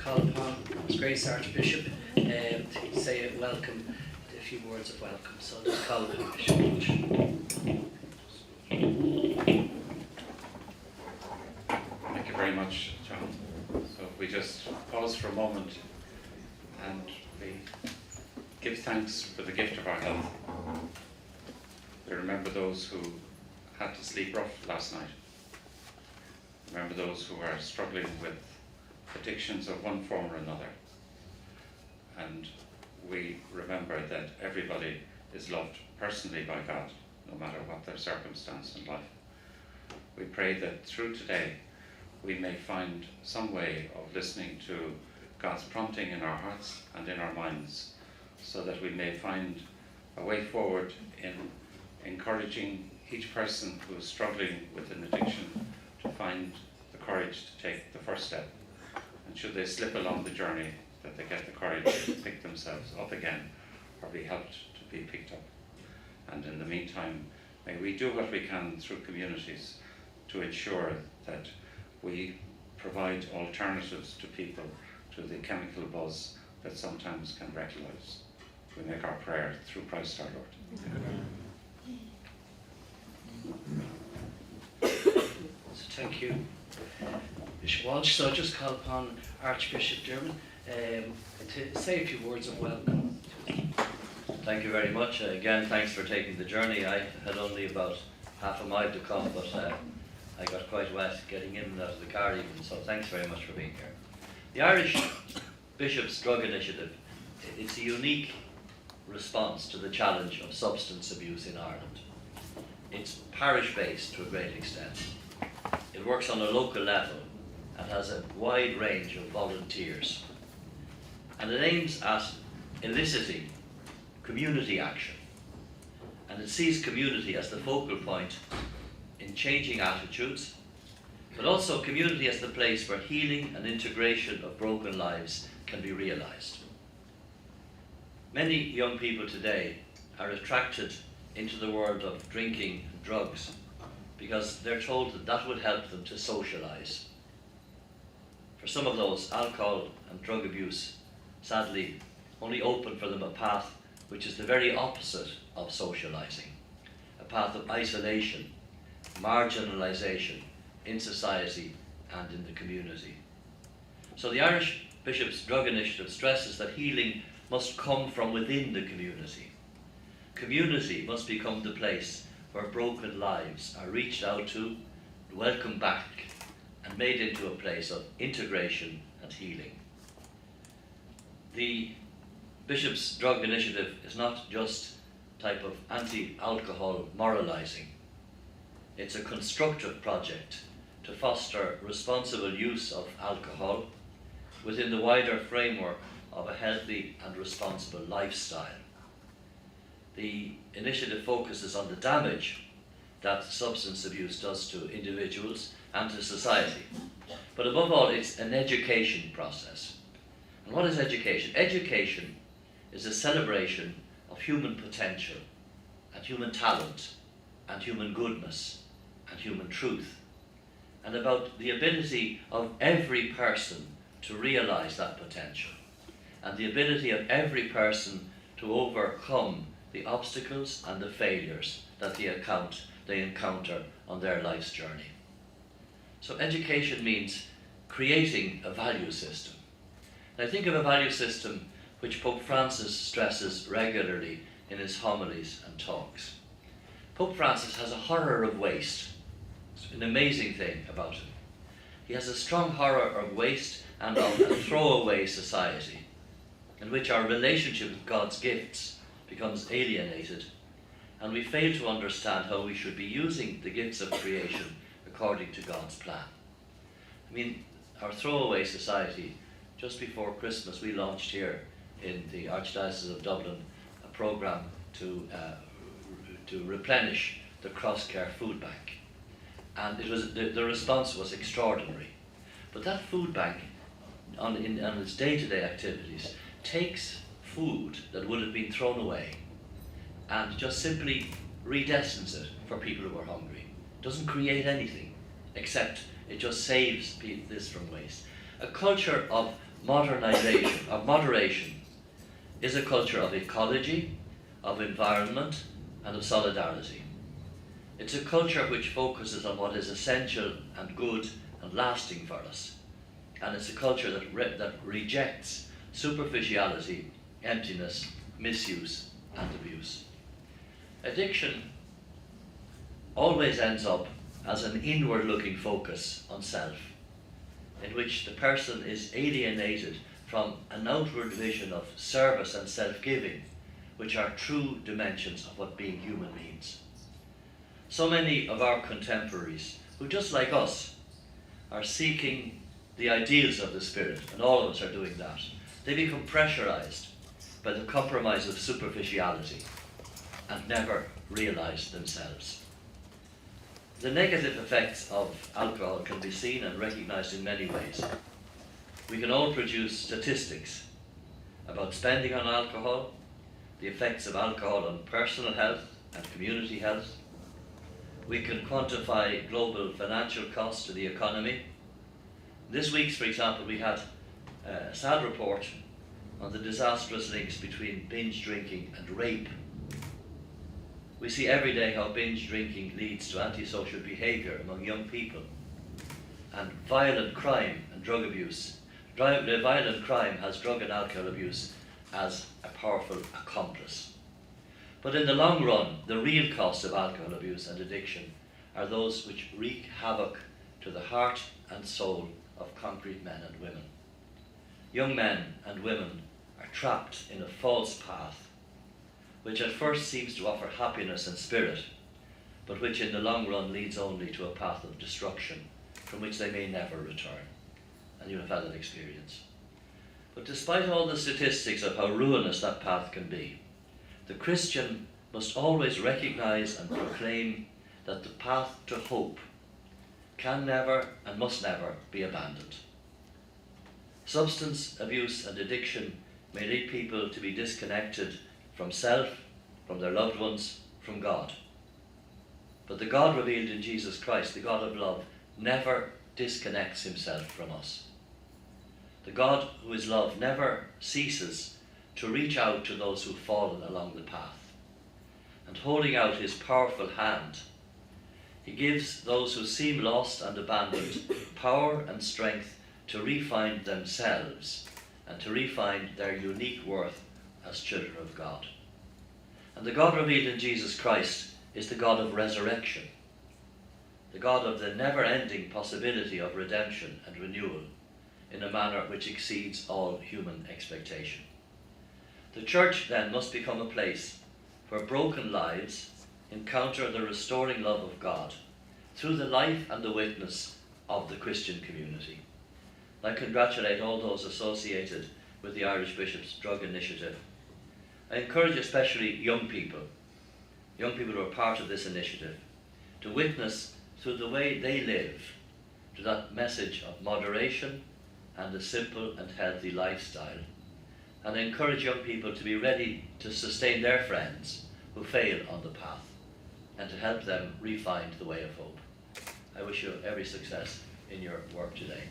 call upon His Grace Archbishop to say a welcome, a few words of welcome. So I'll just call upon Bishop. Thank you very much, John. So if we just pause for a moment and we give thanks for the gift of our health. We remember those who had to sleep rough last night. Remember those who are struggling with addictions of one form or another. And we remember that everybody is loved personally by God, no matter what their circumstance in life. We pray that through today we may find some way of listening to God's prompting in our hearts and in our minds, so that we may find a way forward in encouraging each person who is struggling with an addiction to find the courage to take the first step. And should they slip along the journey, that they get the courage to pick themselves up again or be helped to be picked up. And in the meantime, may we do what we can through communities to ensure that we provide alternatives to people to the chemical buzz that sometimes can wreck lives. We make our prayer through Christ our Lord. Amen. So thank you, Bishop Walsh. So I'll just call upon Archbishop Dermot to say a few words of welcome. Thank you very much. Again, thanks for taking the journey. I had only about half a mile to come, but I got quite wet getting in and out of the car even, so thanks very much for being here. The Irish Bishops' Drug Initiative, it's a unique response to the challenge of substance abuse in Ireland. It's parish-based to a great extent. It works on a local level and has a wide range of volunteers. And it aims at eliciting community action. And it sees community as the focal point in changing attitudes, but also community as the place where healing and integration of broken lives can be realized. Many young people today are attracted into the world of drinking and drugs because they're told that that would help them to socialize. For some of those, alcohol and drug abuse sadly only open for them a path which is the very opposite of socializing, a path of isolation, marginalization in society and in the community. So the Irish Bishops' Drug Initiative stresses that healing must come from within the community. Community must become the place where broken lives are reached out to, welcomed back, and made into a place of integration and healing. The Bishops' Drug Initiative is not just a type of anti-alcohol moralizing. It's a constructive project to foster responsible use of alcohol within the wider framework of a healthy and responsible lifestyle. The initiative focuses on the damage that substance abuse does to individuals and to society. But above all, it's an education process. And what is education? Education is a celebration of human potential and human talent and human goodness and human truth, and about the ability of every person to realize that potential, and the ability of every person to overcome the obstacles and the failures that they encounter on their life's journey. So education means creating a value system. And I think of a value system which Pope Francis stresses regularly in his homilies and talks. Pope Francis has a horror of waste. It's an amazing thing about him. He has a strong horror of waste and of a throwaway society in which our relationship with God's gifts becomes alienated, and we fail to understand how we should be using the gifts of creation according to God's plan. I mean, our throwaway society, just before Christmas we launched here in the Archdiocese of Dublin a programme to replenish the Crosscare Food Bank. And it was the response was extraordinary. But that food bank, on its day-to-day activities, takes food that would have been thrown away and just simply redestines it for people who are hungry. It doesn't create anything, except it just saves this from waste. A culture of moderation is a culture of ecology, of environment, and of solidarity. It's a culture which focuses on what is essential and good and lasting for us. And it's a culture that rejects superficiality, emptiness, misuse, and abuse. Addiction always ends up as an inward-looking focus on self, in which the person is alienated from an outward vision of service and self-giving, which are true dimensions of what being human means. So many of our contemporaries, who just like us, are seeking the ideals of the Spirit, and all of us are doing that, they become pressurized by the compromise of superficiality and never realize themselves. The negative effects of alcohol can be seen and recognized in many ways. We can all produce statistics about spending on alcohol, the effects of alcohol on personal health and community health. We can quantify global financial costs to the economy. This week, for example, we had a sad report on the disastrous links between binge drinking and rape. We see every day how binge drinking leads to antisocial behaviour among young people, and violent crime and drug abuse. Violent crime has drug and alcohol abuse as a powerful accomplice. But in the long run, the real costs of alcohol abuse and addiction are those which wreak havoc to the heart and soul of concrete men and women. Young men and women are trapped in a false path, which at first seems to offer happiness and spirit, but which in the long run leads only to a path of destruction from which they may never return. And you'll have had that experience. But despite all the statistics of how ruinous that path can be, the Christian must always recognize and proclaim that the path to hope can never and must never be abandoned. Substance abuse and addiction may lead people to be disconnected from self, from their loved ones, from God. But the God revealed in Jesus Christ, the God of love, never disconnects himself from us. The God who is love never ceases to reach out to those who've fallen along the path. And holding out his powerful hand, he gives those who seem lost and abandoned power and strength to re-find themselves and to re-find their unique worth as children of God. And the God revealed in Jesus Christ is the God of resurrection, the God of the never-ending possibility of redemption and renewal in a manner which exceeds all human expectation. The church then must become a place where broken lives encounter the restoring love of God through the life and the witness of the Christian community. I congratulate all those associated with the Irish Bishops' Drug Initiative. I encourage especially young people who are part of this initiative, to witness through the way they live to that message of moderation and a simple and healthy lifestyle. And I encourage young people to be ready to sustain their friends who fail on the path and to help them re-find the way of hope. I wish you every success in your work today.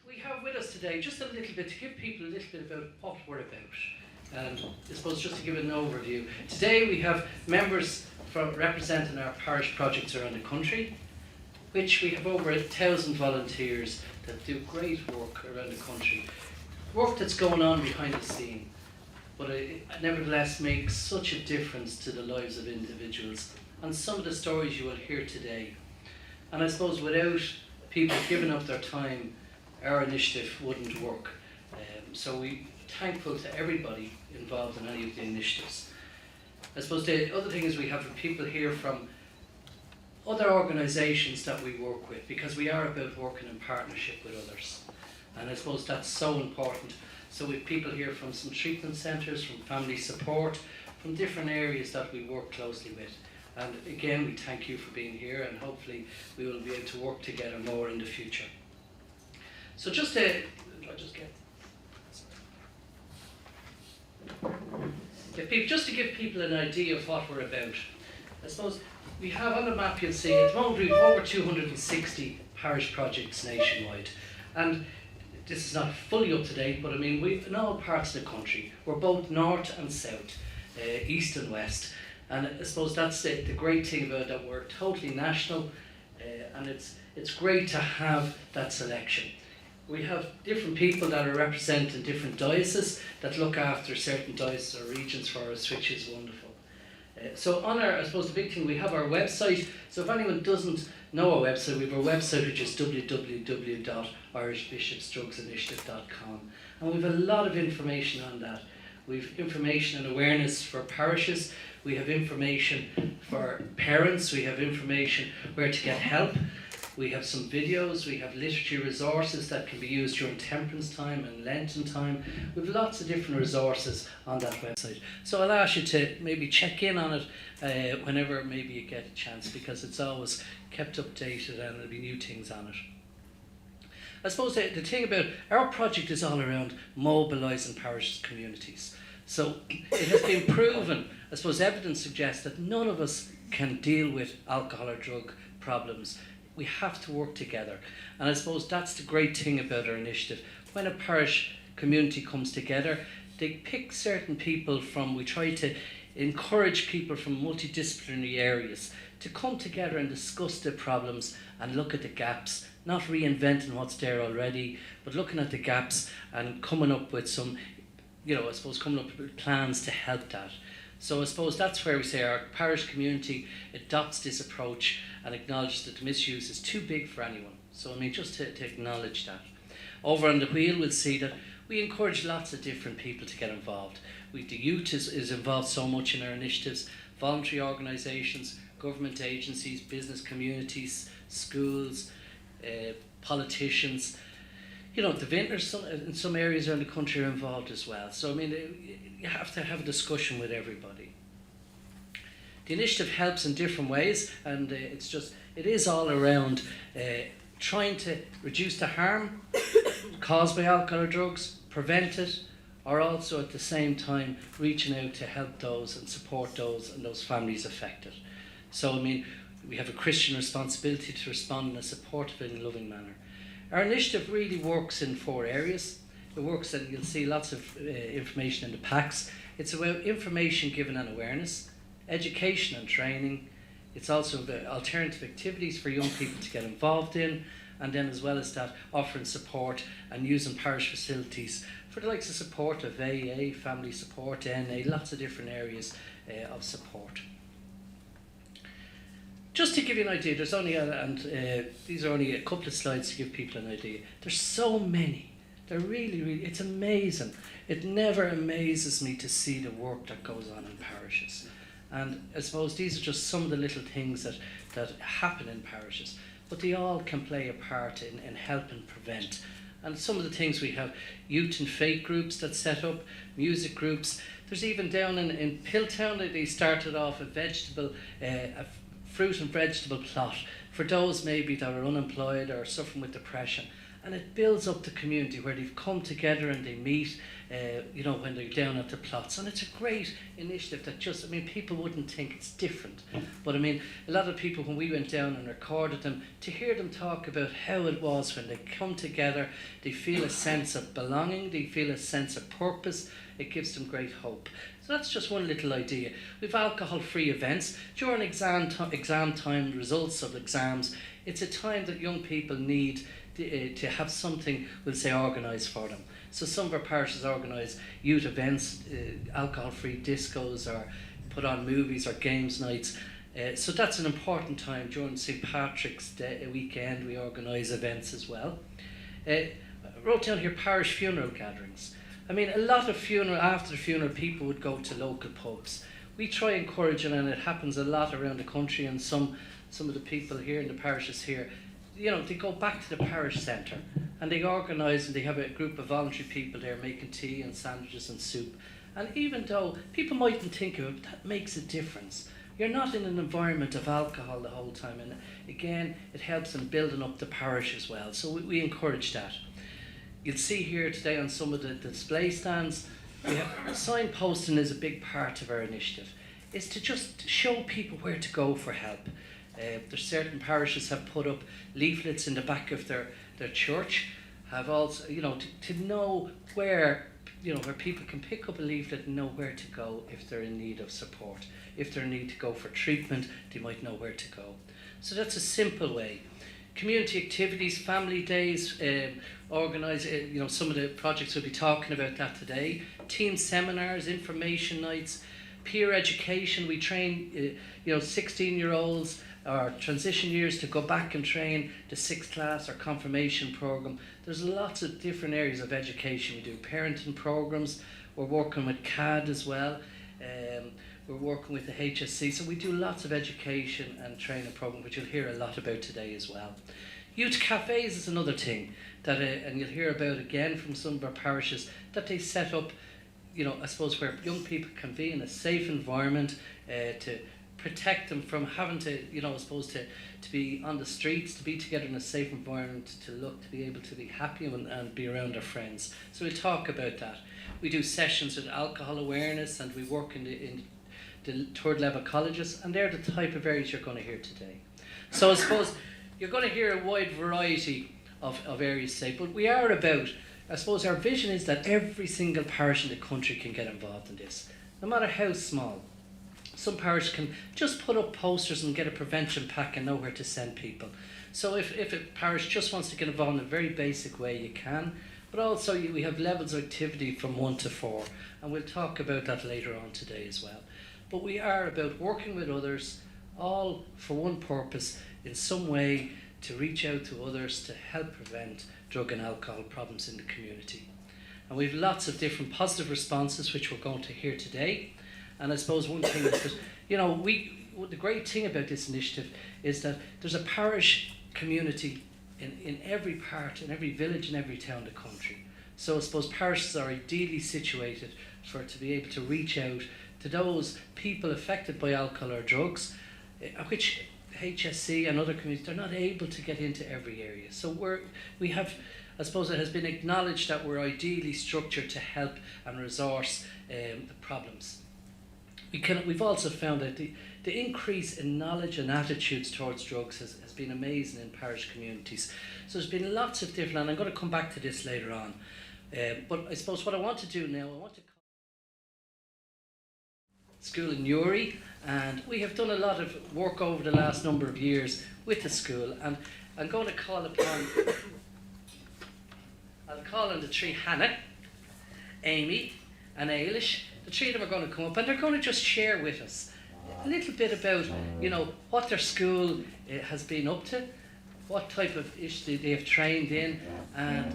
We have with us today just a little bit to give people a little bit about what we're about. And I suppose just to give an overview. Today we have members from representing our parish projects around the country, which we have over 1,000 volunteers that do great work around the country. Work that's going on behind the scene, but it nevertheless makes such a difference to the lives of individuals. And some of the stories you will hear today. And I suppose without people giving up their time, our initiative wouldn't work. So we're thankful to everybody involved in any of the initiatives. I suppose the other thing is we have people here from other organisations that we work with, because we are about working in partnership with others. And I suppose that's so important. So we have people here from some treatment centres, from family support, from different areas that we work closely with. And again, we thank you for being here, and hopefully we will be able to work together more in the future. So just to give people an idea of what we're about, I suppose we have on the map, you'll see at the moment we have over 260 parish projects nationwide. And this is not fully up to date, but I mean, in all parts of the country, we're both north and south, east and west. And I suppose that's the great thing about that we're totally national, and it's great to have that selection. We have different people that are representing different dioceses that look after certain dioceses or regions for us, which is wonderful. So on our, I suppose the big thing, we have our website. So if anyone doesn't know our website, we have our website, which is www.irishbishopsdrugsinitiative.com, and we have a lot of information on that. We have information and awareness for parishes. We have information for parents. We have information where to get help. We have some videos. We have literature resources that can be used during temperance time and Lenten time. We have lots of different resources on that website. So I'll ask you to maybe check in on it whenever maybe you get a chance, because it's always kept updated and there'll be new things on it. I suppose the thing about our project is all around mobilising parish communities. So it has been proven, I suppose evidence suggests that none of us can deal with alcohol or drug problems. We have to work together. And I suppose that's the great thing about our initiative. When a parish community comes together, they pick certain people from, we try to encourage people from multidisciplinary areas to come together and discuss the problems and look at the gaps, not reinventing what's there already, but looking at the gaps and coming up with some, I suppose coming up with plans to help that. So I suppose that's where we say our parish community adopts this approach and acknowledges that the misuse is too big for anyone. So I mean, just to acknowledge that. Over on the wheel, we'll see that we encourage lots of different people to get involved. The youth is involved so much in our initiatives, voluntary organisations, government agencies, business communities, schools, politicians. The vintners in some areas around the country are involved as well. So I mean, you have to have a discussion with everybody. The initiative helps in different ways, and it is all around trying to reduce the harm caused by alcohol or drugs, prevent it, or also at the same time reaching out to help those and support those and those families affected. So I mean, we have a Christian responsibility to respond in a supportive and loving manner. Our initiative really works in 4 areas. It works, and you'll see lots of information in the packs. It's about information given and awareness, education and training. It's also about alternative activities for young people to get involved in, and then as well as that, offering support and using parish facilities for the likes of support of AA, family support, NA, lots of different areas of support. Just to give you an idea, there's only, these are only a couple of slides to give people an idea. There's so many. They're really, it's amazing. It never amazes me to see the work that goes on in parishes. And I suppose these are just some of the little things that happen in parishes, but they all can play a part in helping prevent. And some of the things we have, youth and faith groups that set up, music groups. There's even down in Piltown, they started off a fruit and vegetable plot for those maybe that are unemployed or suffering with depression. And it builds up the community where they've come together and they meet, when they're down at the plots. And it's a great initiative that people wouldn't think it's different. But I mean, a lot of people, when we went down and recorded them, to hear them talk about how it was when they come together, they feel a sense of belonging, they feel a sense of purpose, it gives them great hope. So that's just one little idea. We've alcohol-free events. During exam time, results of exams, it's a time that young people need to have something, we'll say, organised for them. So some of our parishes organise youth events, alcohol-free discos, or put on movies or games nights. So that's an important time. During St. Patrick's Day weekend, we organise events as well. I wrote down here parish funeral gatherings. I mean, a lot of after the funeral, people would go to local pubs. We try encouraging, and it happens a lot around the country, and some of the people here in the parishes here, they go back to the parish centre and they organise, and they have a group of voluntary people there making tea and sandwiches and soup. And even though people mightn't think of it, that makes a difference. You're not in an environment of alcohol the whole time, and again, it helps in building up the parish as well. So we encourage that. You'll see here today on some of the display stands, we have signposting is a big part of our initiative. It's to just show people where to go for help. There's certain parishes have put up leaflets in the back of their church, have also, to know where, where people can pick up a leaflet and know where to go if they're in need of support. If they're in need to go for treatment, they might know where to go. So that's a simple way. Community activities, family days, organise, some of the projects we'll be talking about that today. Teen seminars, information nights, peer education. We train, 16-year-olds or transition years to go back and train the 6th class or confirmation programme. There's lots of different areas of education we do. Parenting programmes, we're working with CAD as well. We're working with the HSC, so we do lots of education and training program, which you'll hear a lot about today as well. Youth cafes is another thing that, and you'll hear about again from some of our parishes, that they set up, I suppose where young people can be in a safe environment to protect them from having to, I suppose to be on the streets, to be together in a safe environment, to be able to be happy and be around their friends. So we'll talk about that. We do sessions with alcohol awareness, and we work in the 3rd level colleges, and they're the type of areas you're going to hear today. So I suppose you're going to hear a wide variety of areas today, but we are about, I suppose our vision is that every single parish in the country can get involved in this, no matter how small. Some parishes can just put up posters and get a prevention pack and know where to send people. So if a parish just wants to get involved in a very basic way, you can. But also we have levels of activity from 1 to 4, and we'll talk about that later on today as well. But we are about working with others, all for one purpose, in some way to reach out to others to help prevent drug and alcohol problems in the community. And we have lots of different positive responses which we're going to hear today. And I suppose one thing is that, the great thing about this initiative is that there's a parish community in every part, in every village, in every town in the country. So I suppose parishes are ideally situated to be able to reach out to those people affected by alcohol or drugs, which HSC and other communities, they're not able to get into every area. So we have, I suppose it has been acknowledged that we're ideally structured to help and resource the problems. We've also found that the increase in knowledge and attitudes towards drugs has been amazing in parish communities. So there's been lots of different, and I'm going to come back to this later on. But I suppose what I want to do now, I want to school in Newry, and we have done a lot of work over the last number of years with the school, and I'm going to call upon, I'll call on the 3 Hannah, Amy and Ailish. The 3 of them are going to come up, and they're going to just share with us a little bit about, what their school has been up to, what type of issue they have trained in, and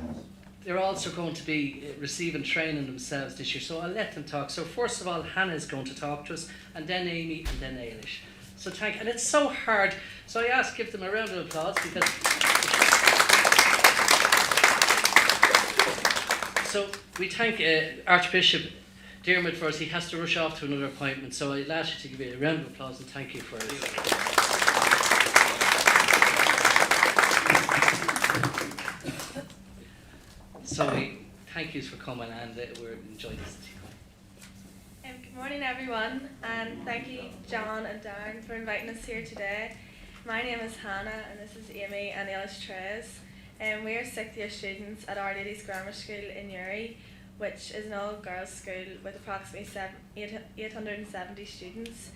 they're also going to be receiving training themselves this year. So I'll let them talk. So first of all, Hannah is going to talk to us, and then Amy, and then Ailish. So and it's so hard. So I give them a round of applause because. So we thank Archbishop Dermot for us. He has to rush off to another appointment. So I'd ask you to give me a round of applause and thank you for it. So we thank you for coming, and we're enjoying this. Good morning everyone, and thank you John and Darren for inviting us here today. My name is Hannah, and this is Amy and Ailish Trez. We are 6th year students at Our Lady's Grammar School in Newry, which is an all-girls school with approximately 870 students.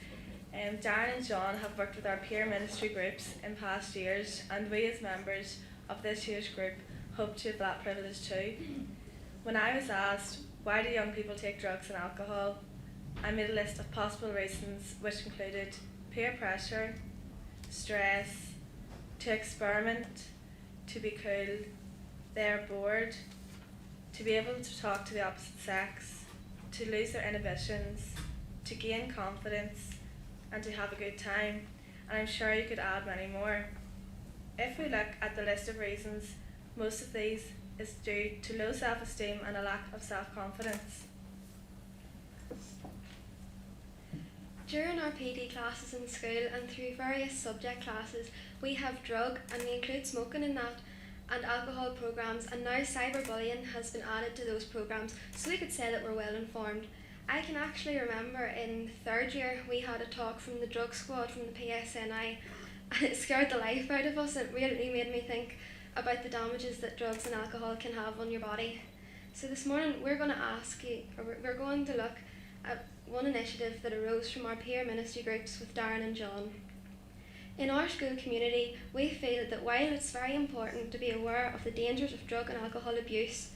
Darren and John have worked with our peer ministry groups in past years, and we as members of this year's group hope to have that privilege too. When I was asked, why do young people take drugs and alcohol, I made a list of possible reasons, which included peer pressure, stress, to experiment, to be cool, they're bored, to be able to talk to the opposite sex, to lose their inhibitions, to gain confidence, and to have a good time. And I'm sure you could add many more. If we look at the list of reasons, most of these is due to low self-esteem and a lack of self-confidence. During our PD classes in school and through various subject classes, we have drug, and we include smoking in that, and alcohol programs, and now cyberbullying has been added to those programs, so we could say that we're well informed. I can actually remember in 3rd year we had a talk from the drug squad from the PSNI, It scared the life out of us. It really made me think about the damages that drugs and alcohol can have on your body. So this morning we're going to look at one initiative that arose from our peer ministry groups with Darren and John. In our school community, we feel that while it's very important to be aware of the dangers of drug and alcohol abuse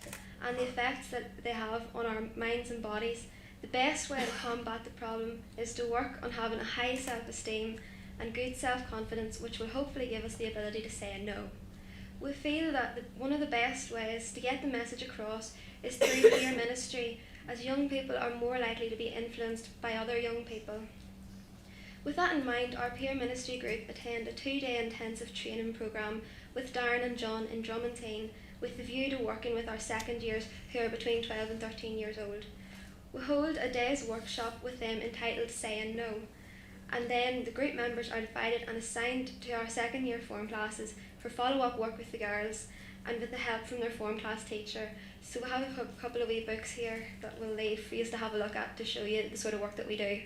and the effects that they have on our minds and bodies, the best way to combat the problem is to work on having a high self-esteem and good self-confidence, which will hopefully give us the ability to say no. We feel that one of the best ways to get the message across is through peer ministry, as young people are more likely to be influenced by other young people. With that in mind, our peer ministry group attend a 2-day intensive training programme with Darren and John in Drummondine, with the view to working with our second years who are between 12 and 13 years old. We hold a day's workshop with them entitled Saying No, and then the group members are divided and assigned to our second year form classes for follow-up work with the girls and with the help from their form class teacher. So we have a couple of wee books here that we'll leave for you to have a look at to show you the sort of work that we do.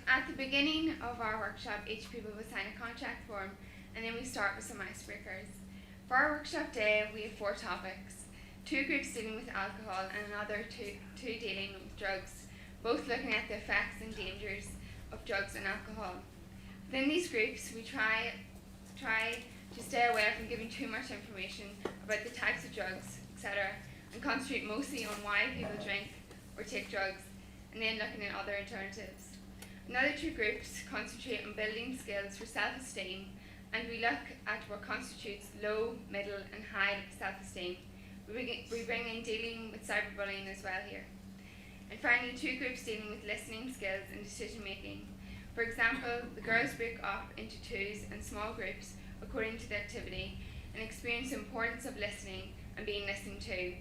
At the beginning of our workshop, each pupil will sign a contract form, and then we start with some icebreakers. For our workshop day, we have 4 topics: 2 groups dealing with alcohol and another two dealing with drugs, both looking at the effects and dangers of drugs and alcohol. Within these groups, we try to stay away from giving too much information about the types of drugs, etc., and concentrate mostly on why people drink or take drugs, and then looking at other alternatives. Another 2 groups concentrate on building skills for self-esteem, and we look at what constitutes low, middle and high self-esteem. We bring in dealing with cyberbullying as well here. And finally, 2 groups dealing with listening skills and decision making. For example, the girls break up into 2s and small groups according to the activity and experience the importance of listening and being listened to,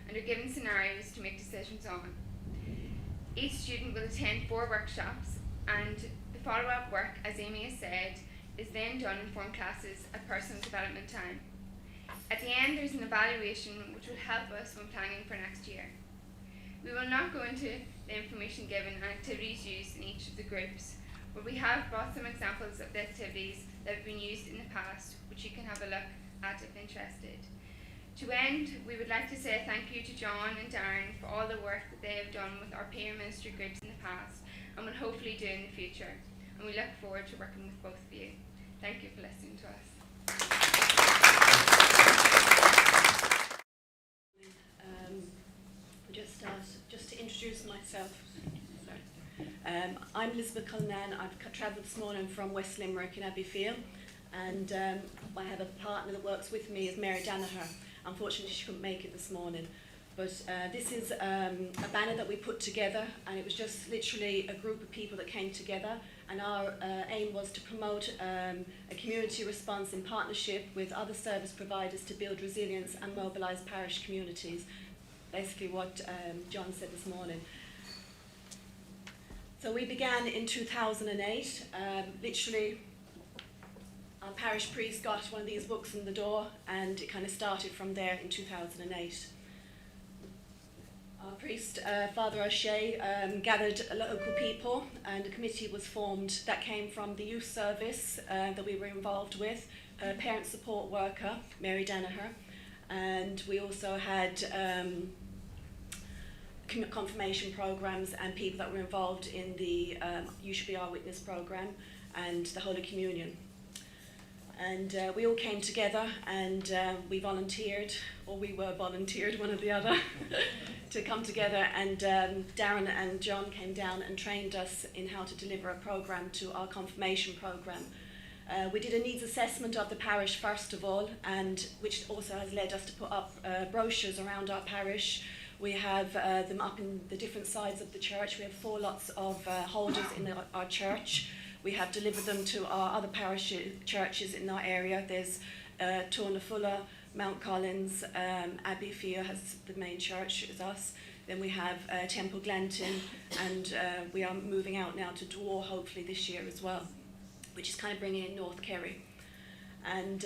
and are given scenarios to make decisions on. Each student will attend 4 workshops, and the follow-up work, as Amy has said, is then done in form classes at personal development time. At the end, there's an evaluation which will help us when planning for next year. We will not go into the information given and activities used in each of the groups, but we have brought some examples of the activities that have been used in the past, which you can have a look at if interested. To end, we would like to say thank you to John and Darren for all the work that they have done with our peer ministry groups in the past and will hopefully do in the future. And we look forward to working with both of you. Thank you for listening to us. Just to introduce myself. Sorry. I'm Elizabeth Cullinan. I've travelled this morning from West Limerick in Abbeyfield, and I have a partner that works with me, is Mary Danaher. Unfortunately, she couldn't make it this morning. But this is a banner that we put together, and it was just literally a group of people that came together, and our aim was to promote a community response in partnership with other service providers to build resilience and mobilise parish communities. Basically what John said this morning. So we began in 2008, literally our parish priest got one of these books in the door, and it kind of started from there in 2008. Our priest, Father O'Shea, gathered local people, and a committee was formed that came from the youth service that we were involved with, a parent support worker, Mary Danaher, and we also had confirmation programs and people that were involved in the You Should Be Our Witness program and the Holy Communion. And we all came together, and we volunteered, or we were volunteered, one or the other, to come together, and Darren and John came down and trained us in how to deliver a program to our confirmation program. We did a needs assessment of the parish first of all, and which also has led us to put up brochures around our parish. We have them up in the different sides of the church. We have 4 lots of holders in our church. We have delivered them to our other churches in our area. There's Tornafulla, Mount Collins, Abbeyfield has the main church is us. Then we have Temple Glenton, and we are moving out now to Dwar hopefully this year as well, which is kind of bringing in North Kerry. And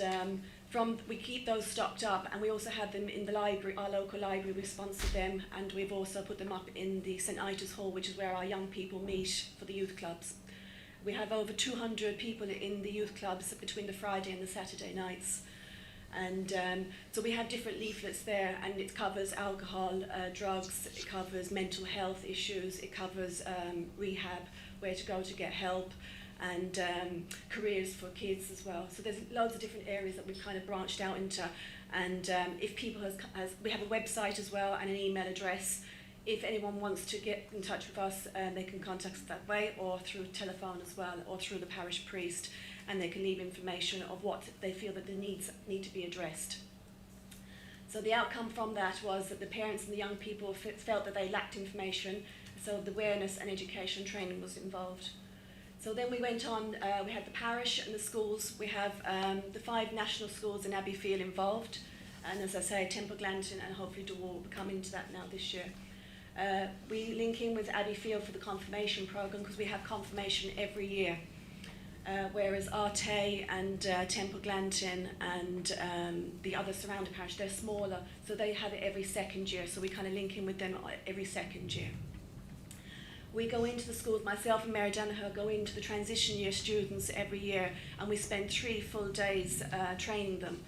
we keep those stocked up, and we also have them in the library, our local library. We sponsor them, and we've also put them up in the St Ida's Hall, which is where our young people meet for the youth clubs. We have over 200 people in the youth clubs between the Friday and the Saturday nights. And so we have different leaflets there, and it covers alcohol, drugs, it covers mental health issues, it covers rehab, where to go to get help, and careers for kids as well. So there's loads of different areas that we've kind of branched out into. And if people we have a website as well and an email address. If anyone wants to get in touch with us, they can contact us that way, or through telephone as well, or through the parish priest, and they can leave information of what they feel that the needs need to be addressed. So the outcome from that was that the parents and the young people felt that they lacked information, so the awareness and education training was involved. So then we went on, we had the parish and the schools. We have the 5 national schools in Abbeyfield involved, and as I say, Temple Glanton and hopefully Dewar will come into that now this year. We link in with Abbeyfield for the confirmation programme, because we have confirmation every year, whereas Arte and Temple Glanton and the other surrounding parish, they're smaller, so they have it every second year, so we kind of link in with them every second year. We go into the schools, myself and Mary Danaher go into the transition year students every year, and we spend 3 full days training them.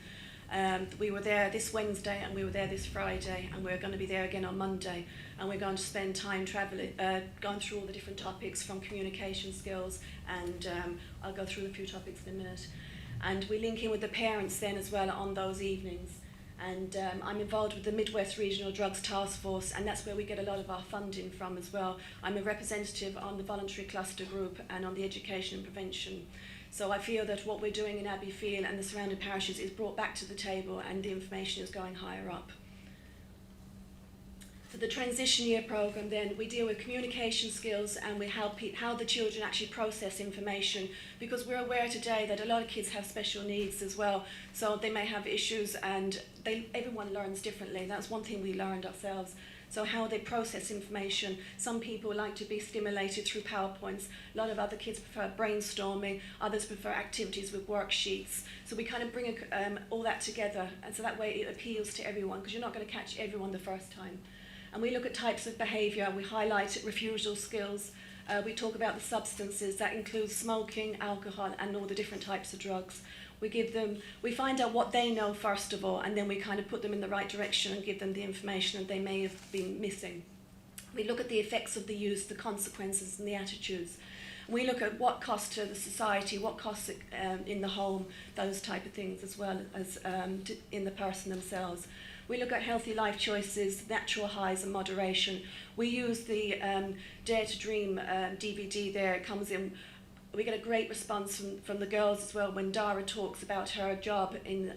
We were there this Wednesday, and we were there this Friday, and we're going to be there again on Monday, and we're going to spend time travelling, going through all the different topics from communication skills, and I'll go through a few topics in a minute. And we link in with the parents then as well on those evenings. And I'm involved with the Midwest Regional Drugs Task Force, and that's where we get a lot of our funding from as well. I'm a representative on the Voluntary Cluster Group and on the Education and Prevention. So I feel that what we're doing in Abbeyfield and the surrounding parishes is brought back to the table, and the information is going higher up. For the transition year programme then, we deal with communication skills, and we help how the children actually process information, because we're aware today that a lot of kids have special needs as well, so they may have issues, and everyone learns differently. That's one thing we learned ourselves. So how they process information. Some people like to be stimulated through PowerPoints. A lot of other kids prefer brainstorming. Others prefer activities with worksheets. So we kind of bring all that together, and so that way it appeals to everyone, because you're not going to catch everyone the first time. And we look at types of behaviour. We highlight refusal skills. We talk about the substances. That includes smoking, alcohol, and all the different types of drugs. We find out what they know first of all, and then we kind of put them in the right direction and give them the information that they may have been missing. We look at the effects of the use, the consequences, and the attitudes. We look at what costs to the society, what costs in the home, those type of things, as well as in the person themselves. We look at healthy life choices, natural highs and moderation. We use the Dare to Dream DVD there. It comes in. We get a great response from the girls as well when Dara talks about her job in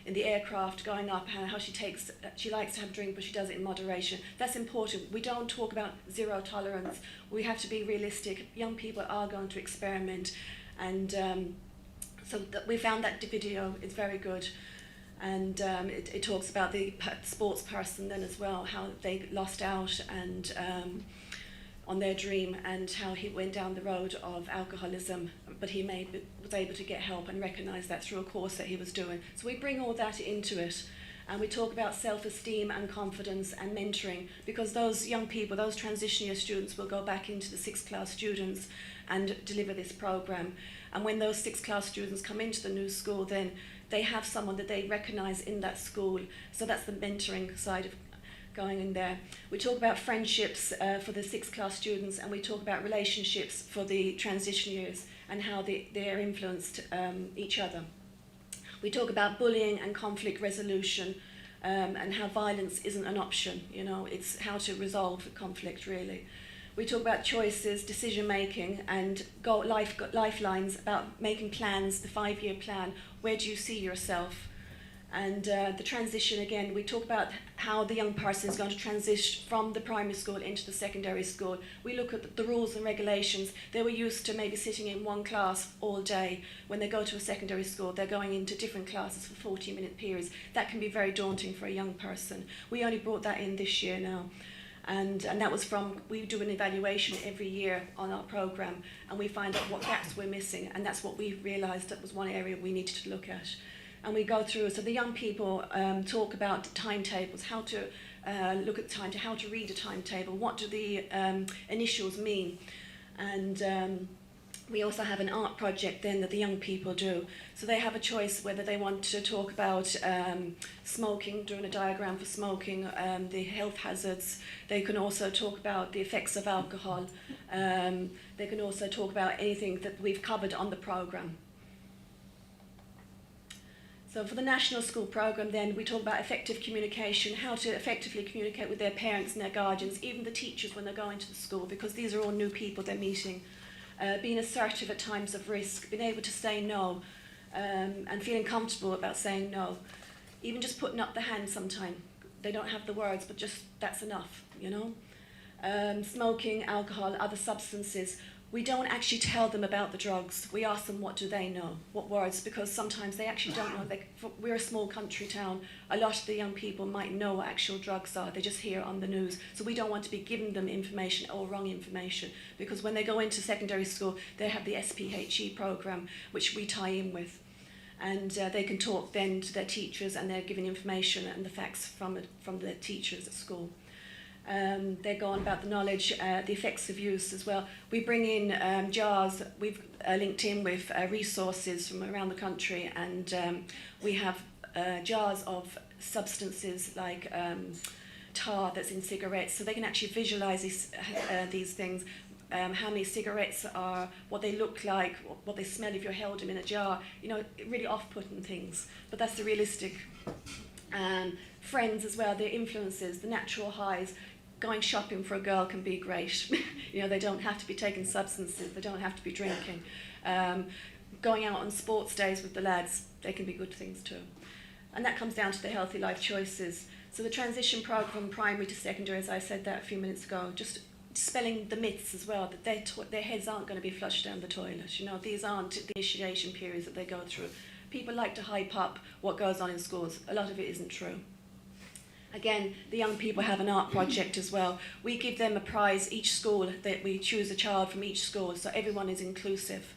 the aircraft going up, how she likes to have a drink, but she does it in moderation. That's important. We don't talk about zero tolerance. We have to be realistic. Young people are going to experiment, and so we found that video is very good. And it talks about the sports person then as well, how they lost out and on their dream, and how he went down the road of alcoholism, but he was able to get help and recognise that through a course that he was doing. So we bring all that into it, and we talk about self-esteem and confidence and mentoring, because those young people, those transition year students, will go back into the 6th class students and deliver this programme. And when those 6th class students come into the new school, then they have someone that they recognise in that school. So that's the mentoring side of going in there. We talk about friendships for the 6th class students, and we talk about relationships for the transition years and how they're influenced each other. We talk about bullying and conflict resolution, and how violence isn't an option. It's how to resolve conflict, really. We talk about choices, decision making, and lifelines about making plans, the 5-year plan. Where do you see yourself? And the transition, again, we talk about how the young person is going to transition from the primary school into the secondary school. We look at the rules and regulations. They were used to maybe sitting in one class all day. When they go to a secondary school, they're going into different classes for 40-minute periods. That can be very daunting for a young person. We only brought that in this year now. And that was we do an evaluation every year on our programme, and we find out what gaps we're missing, and that's what we realised that was one area we needed to look at. and we go through, so the young people talk about timetables, how to look at the timetable, how to read a timetable, what do the initials mean, and we also have an art project then that the young people do. So they have a choice whether they want to talk about smoking, doing a diagram for smoking, the health hazards. They can also talk about the effects of alcohol. They can also talk about anything that we've covered on the programme. So for the National School Programme then, we talk about effective communication, how to effectively communicate with their parents and their guardians, even the teachers when they're going to the school, because these are all new people they're meeting. Being assertive at times of risk, being able to say no, and feeling comfortable about saying no. Even just putting up the hand sometimes. They don't have the words, but just that's enough, you know. Smoking, alcohol, other substances. We don't actually tell them about the drugs. We ask them what do they know, what words, because sometimes they actually don't know. We're a small country town. A lot of the young people might know what actual drugs are. They just hear it on the news. So we don't want to be giving them information or wrong information, because when they go into secondary school, they have the SPHE programme, which we tie in with. And they can talk then to their teachers, and they're given information and the facts from the teachers at school. They go on about the knowledge, the effects of use as well. We bring in jars. We've linked in with resources from around the country, and we have jars of substances like tar that's in cigarettes, so they can actually visualise these things. How many cigarettes are, what they look like, what they smell if you held them in a jar. You know, really off-putting things, but that's the realistic. Friends as well, their influences, the natural highs. Going shopping for a girl can be great. You know, they don't have to be taking substances, they don't have to be drinking. Going out on sports days with the lads, they can be good things too. And that comes down to the healthy life choices. So the transition programme from primary to secondary, as I said that a few minutes ago, just dispelling the myths as well, that their heads aren't going to be flushed down the toilet. You know, these aren't the initiation periods that they go through. People like to hype up what goes on in schools. A lot of it isn't true. Again, the young people have an art project as well. We give them a prize each school, that we choose a child from each school, so everyone is inclusive.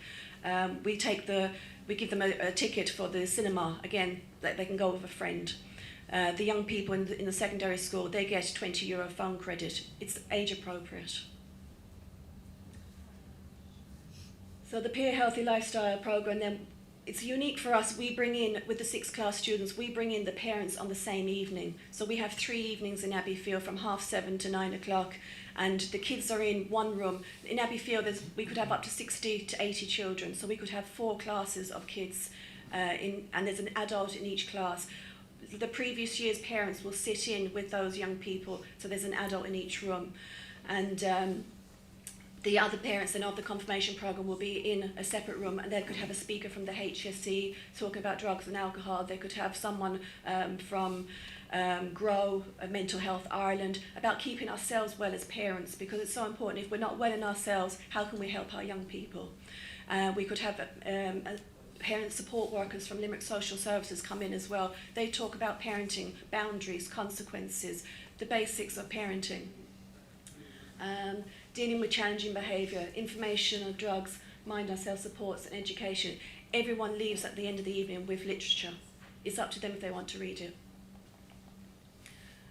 We give them a ticket for the cinema, again, that they can go with a friend. The young people in the secondary school, they get €20 phone credit. It's age appropriate. So the Peer Healthy Lifestyle Programme, then, it's unique for us. We bring in, with the 6th class students, we bring in the parents on the same evening. So we have 3 evenings in Abbeyfield from 7:30 to 9 o'clock, and the kids are in one room. In Abbeyfield, we could have up to 60 to 80 children, so we could have 4 classes of kids, and there's an adult in each class. The previous year's parents will sit in with those young people, so there's an adult in each room. And the other parents then of the confirmation programme will be in a separate room, and they could have a speaker from the HSE talking about drugs and alcohol. They could have someone from GROW, Mental Health Ireland, about keeping ourselves well as parents, because it's so important. If we're not well in ourselves, how can we help our young people? We could have parent support workers from Limerick Social Services come in as well. They talk about parenting, boundaries, consequences, the basics of parenting. Dealing with challenging behaviour, information on drugs, mind and self-supports and education. Everyone leaves at the end of the evening with literature. It's up to them if they want to read it.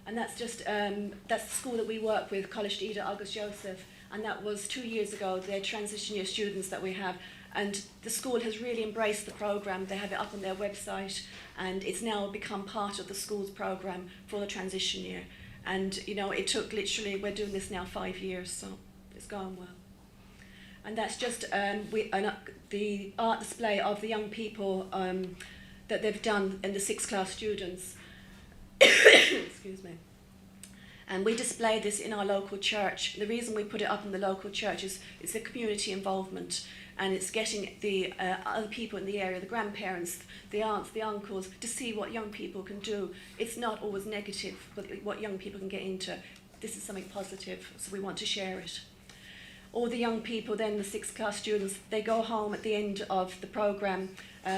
And that's just, that's the school that we work with, College Ida August Joseph, and that was 2 years ago, their transition year students that we have. And the school has really embraced the programme. They have it up on their website, and it's now become part of the school's programme for the transition year. And, you know, it took literally, we're doing this now 5 years, so it's going well. And that's just the art display of the young people that they've done in the 6th class students. Excuse me. And we display this in our local church. The reason we put it up in the local church is it's the community involvement, and it's getting the other people in the area, the grandparents, the aunts, the uncles, to see what young people can do. It's not always negative, but what young people can get into. This is something positive, so we want to share it. All the young people then, the 6th class students, they go home at the end of the programme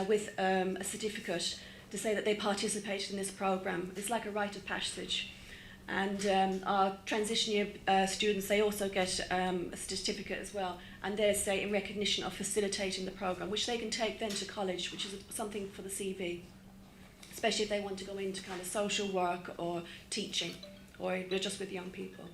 with a certificate to say that they participated in this programme. It's like a rite of passage. And our transition year students, they also get a certificate as well, and they say in recognition of facilitating the programme, which they can take then to college, which is something for the CV. especially if they want to go into kind of social work or teaching, or we're just with young people.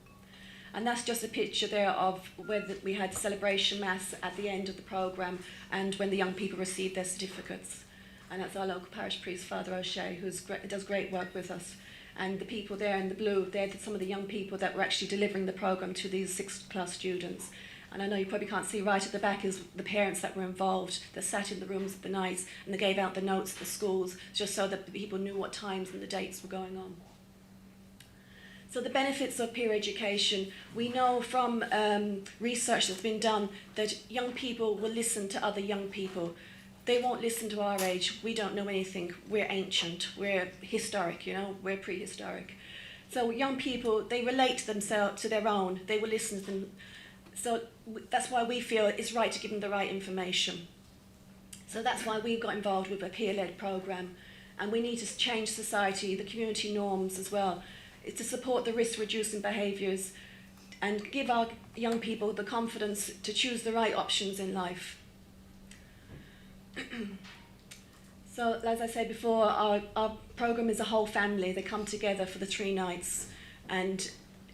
And that's just a picture there of where we had celebration mass at the end of the programme and when the young people received their certificates. And that's our local parish priest, Father O'Shea, who does great work with us. And the people there in the blue, they're some of the young people that were actually delivering the programme to these 6th class students. And I know you probably can't see right at the back is the parents that were involved, that sat in the rooms at the nights and they gave out the notes at the schools just so that the people knew what times and the dates were going on. So the benefits of peer education, we know from research that's been done that young people will listen to other young people. They won't listen to our age. We don't know anything. We're ancient. We're historic, we're prehistoric. So young people, they relate themselves to their own. They will listen to them. So that's why we feel it's right to give them the right information. So that's why we got involved with a peer-led programme. And we need to change society, the community norms as well. It's to support the risk-reducing behaviours and give our young people the confidence to choose the right options in life. So, as I said before, our programme is a whole family. They come together for the 3 nights and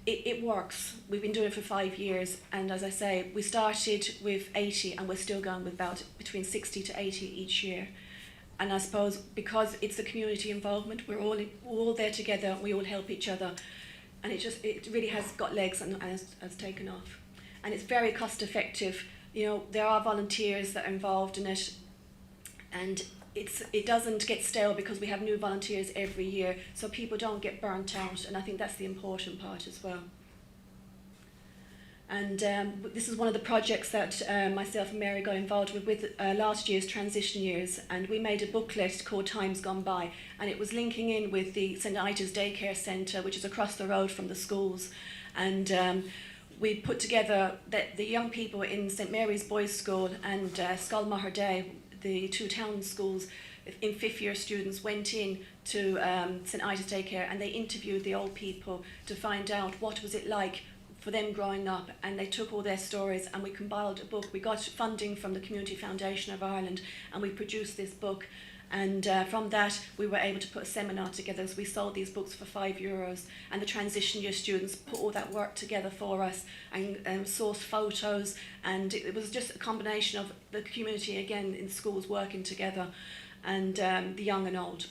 it works. We've been doing it for 5 years, and as I say, we started with 80 and we're still going with about between 60 to 80 each year. And I suppose because it's a community involvement, we're all there together and we all help each other. And it really has got legs and has taken off. And it's very cost effective. There are volunteers that are involved in it, and it doesn't get stale because we have new volunteers every year, so people don't get burnt out, and I think that's the important part as well. And this is one of the projects that myself and Mary got involved with last year's transition years, and we made a booklet called Times Gone By, and it was linking in with the St Ida's Daycare Centre, which is across the road from the schools. And we put together the young people in St Mary's Boys' School and Scolmaher Day, the 2 town schools, in 5th year students went in to St Ida's Daycare and they interviewed the old people to find out what was it like for them growing up, and they took all their stories and we compiled a book. We got funding from the Community Foundation of Ireland and we produced this book, and from that we were able to put a seminar together. So we sold these books for €5, and the transition year students put all that work together for us and sourced photos, and it was just a combination of the community again in schools working together, and the young and old.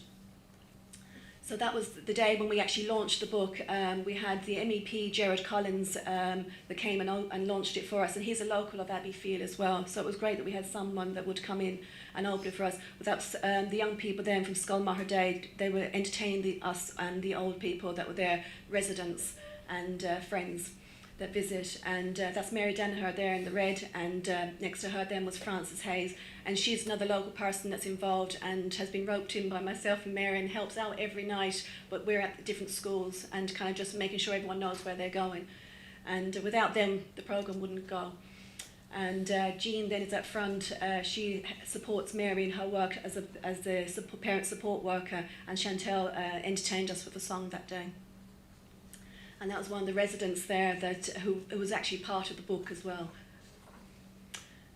So that was the day when we actually launched the book. We had the MEP, Gerard Collins, that came and launched it for us, and he's a local of Abbeyfield as well. So it was great that we had someone that would come in and open it for us. Without the young people then from Scolmaher Day, they were entertaining us and the old people that were there, residents and friends that visit. And that's Mary Danaher there in the red, and next to her then was Frances Hayes, and she's another local person that's involved and has been roped in by myself and Mary and helps out every night, but we're at the different schools and kind of just making sure everyone knows where they're going. And without them, the programme wouldn't go. And Jean then is up front. She supports Mary in her work as a parent support worker, and Chantel entertained us with a song that day. And that was one of the residents there who was actually part of the book as well.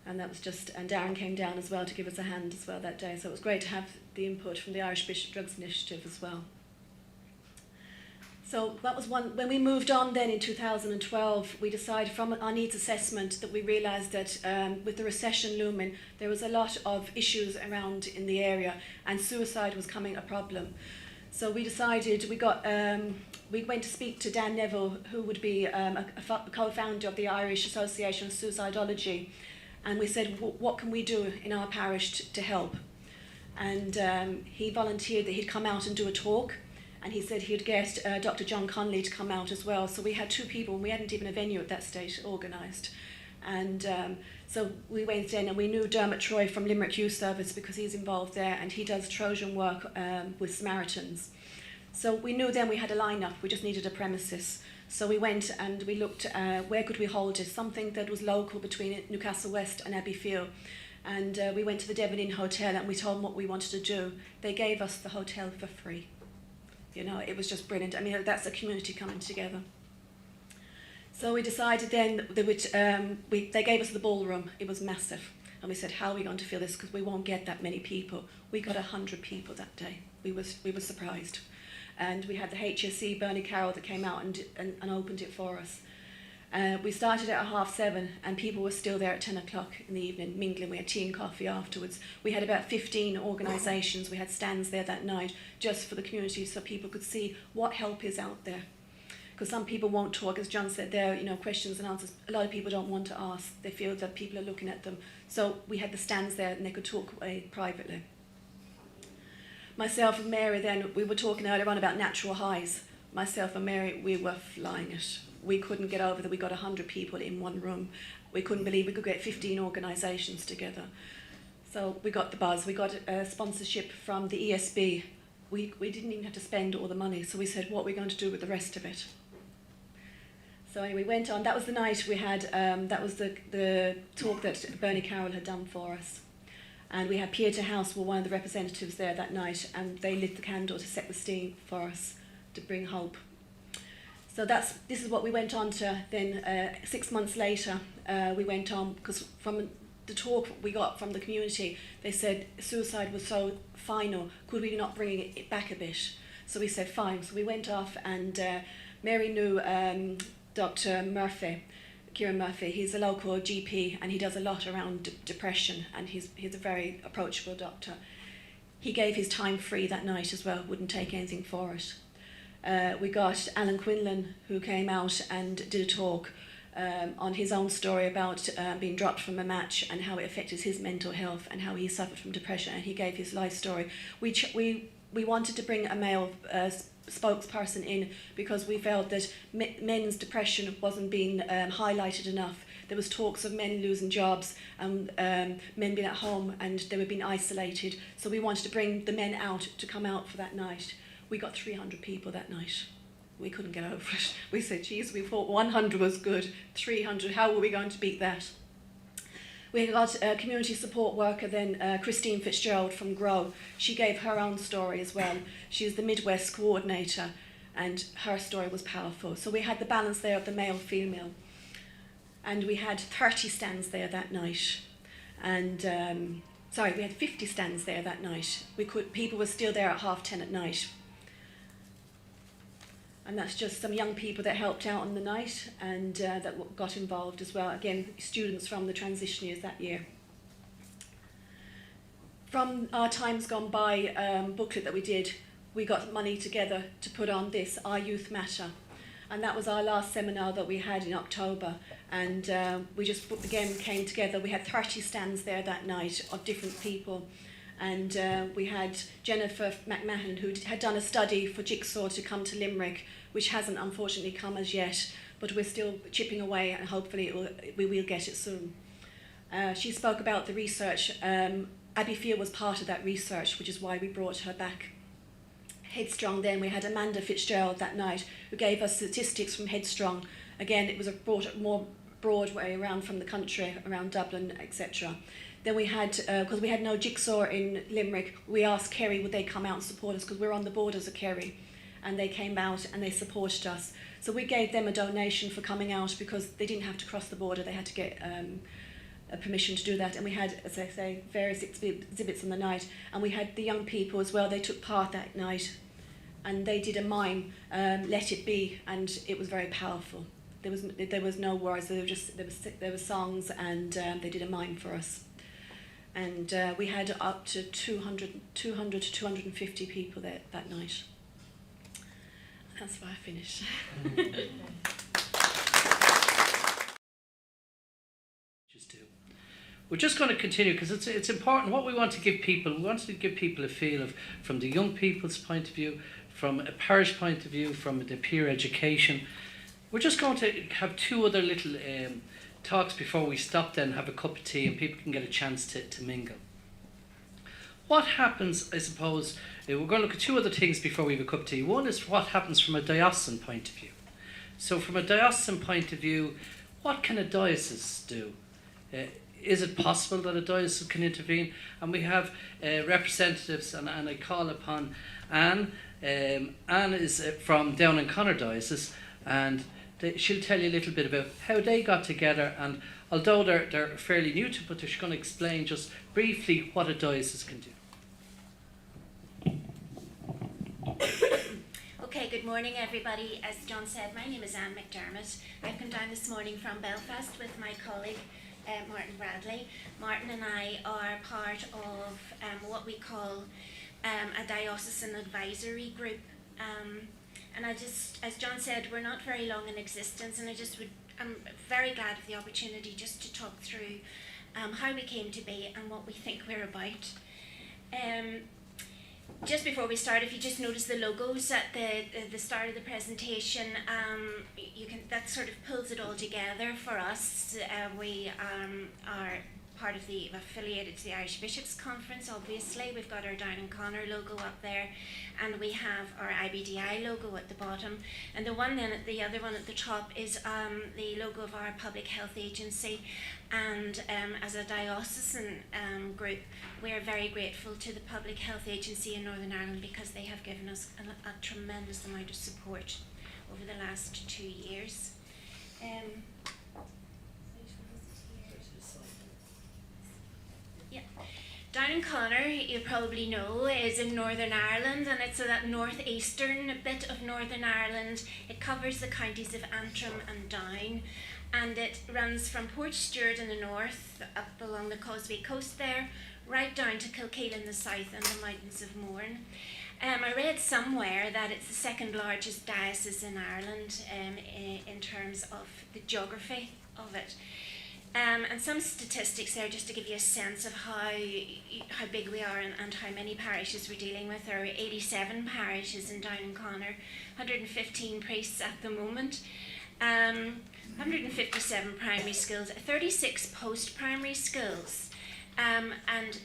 And that was and Darren came down as well to give us a hand as well that day. So it was great to have the input from the Irish Bishop Drugs Initiative as well. So that was one. When we moved on then in 2012, we decided from our needs assessment that we realised that with the recession looming, there was a lot of issues around in the area, and suicide was becoming a problem. So we decided, we went to speak to Dan Neville, who would be a co-founder of the Irish Association of Suicidology, and we said, what can we do in our parish to help? And he volunteered that he'd come out and do a talk, and he said he'd get Dr. John Connolly to come out as well. So we had 2 people, and we hadn't even a venue at that stage organised. And so we went in, and we knew Dermot Troy from Limerick Youth Service because he's involved there, and he does Trojan work with Samaritans. So we knew then we had a lineup, we just needed a premises. So we went and we looked where could we hold it, something that was local between Newcastle West and Abbeyfield. And we went to the Devon Inn Hotel and we told them what we wanted to do. They gave us the hotel for free. It was just brilliant. I mean, that's a community coming together. So we decided then that they gave us the ballroom. It was massive. And we said, how are we going to fill this? Because we won't get that many people. We got 100 people that day. we were surprised. And we had the HSE, Bernie Carroll, that came out and opened it for us. We started at 7:30 and people were still there at 10 o'clock in the evening, mingling. We had tea and coffee afterwards. We had about 15 organisations. We had stands there that night just for the community so people could see what help is out there. Because some people won't talk, as John said there, questions and answers. A lot of people don't want to ask. They feel that people are looking at them. So we had the stands there and they could talk privately. Myself and Mary then, we were talking earlier on about natural highs. Myself and Mary, we were flying it. We couldn't get over that we got 100 people in one room. We couldn't believe we could get 15 organisations together. So we got the buzz. We got a sponsorship from the ESB. We didn't even have to spend all the money. So we said, what are we going to do with the rest of it? So anyway, we went on. That was the night we had, that was the talk that Bernie Carroll had done for us. And we had Pieta House, were one of the representatives there that night, and they lit the candle to set the scene for us, to bring hope. So this is what we went on to then. 6 months later, we went on, because from the talk we got from the community, they said suicide was so final, could we not bring it back a bit? So we said fine. So we went off, and Mary knew Dr. Murphy, Kieran Murphy. He's a local GP and he does a lot around depression, and he's a very approachable doctor. He gave his time free that night as well, wouldn't take anything for it. We got Alan Quinlan, who came out and did a talk on his own story about being dropped from a match and how it affected his mental health and how he suffered from depression, and he gave his life story. We wanted to bring a male spokesperson in because we felt that men's depression wasn't being highlighted enough. There was talks of men losing jobs and men being at home and they were being isolated. So we wanted to bring the men out to come out for that night. We got 300 people that night. We couldn't get over it. We said, geez, we thought 100 was good. 300, how were we going to beat that? We got a community support worker then, Christine Fitzgerald from Grow. She gave her own story as well. She's the Midwest coordinator and her story was powerful. So we had the balance there of the male-female. And we had 30 stands there that night. And, we had 50 stands there that night. People were still there at 10:30 at night. And that's just some young people that helped out on the night and that got involved as well. Again, students from the transition years that year. From our Times Gone By booklet that we did, we got money together to put on this, Our Youth Matter. And that was our last seminar that we had in October. And we just, again, came together. We had 30 stands there that night of different people. And we had Jennifer McMahon, who had done a study for Jigsaw to come to Limerick, which hasn't unfortunately come as yet, but we're still chipping away and hopefully we will get it soon. She spoke about the research. Abby Field was part of that research, which is why we brought her back. Headstrong then, we had Amanda Fitzgerald that night, who gave us statistics from Headstrong. Again, it was a more broad way around from the country, around Dublin, etc. Then we had, because we had no Jigsaw in Limerick, we asked Kerry would they come out and support us, because we're on the borders of Kerry. And they came out and they supported us. So we gave them a donation for coming out because they didn't have to cross the border, they had to get a permission to do that. And we had, as I say, various exhibits on the night. And we had the young people as well, they took part that night. And they did a mime, Let It Be, and it was very powerful. There was no words, there were songs, and they did a mime for us. And we had up to 200 to 250 people there that night. That's where I finish. We're just going to continue because it's important. What we want to give people, we wanted to give people a feel of, from the young people's point of view, from a parish point of view, from the peer education. We're just going to have two other little talks before we stop then, have a cup of tea and people can get a chance to mingle. What happens, I suppose, we're going to look at two other things before we have a cup of tea. One is what happens from a diocesan point of view. So from a diocesan point of view, what can a diocese do? Is it possible that a diocese can intervene? And we have representatives, and I call upon Anne. Anne is from Down and Connor Diocese, and she'll tell you a little bit about how they got together, and although they're fairly new to it, but she's going to explain just briefly what a diocese can do. Okay, good morning everybody. As John said, my name is Anne McDermott. I've come down this morning from Belfast with my colleague Martin Bradley. Martin and I are part of what we call a diocesan advisory group. And I just, as John said, we're not very long in existence, and I'm very glad of the opportunity just to talk through how we came to be and what we think we're about. Just before we start, if you just notice the logos at the start of the presentation, that sort of pulls it all together for us. We are part of affiliated to the Irish Bishops' Conference, obviously. We've got our Down and Connor logo up there, and we have our IBDI logo at the bottom. And the other one at the top is the logo of our public health agency. And as a diocesan group, we are very grateful to the Public Health Agency in Northern Ireland because they have given us a tremendous amount of support over the last 2 years. Down in Connor, you probably know, is in Northern Ireland, and it's that northeastern bit of Northern Ireland. It covers the counties of Antrim and Down, and it runs from Portstewart in the north, up along the Causeway Coast there, right down to Kilkeel in the south and the mountains of Mourne. I read somewhere that it's the second largest diocese in Ireland in terms of the geography of it. And some statistics there, just to give you a sense of how big we are and how many parishes we're dealing with. There are 87 parishes in Down and Connor, 115 priests at the moment, 157 primary schools, 36 post-primary schools. And,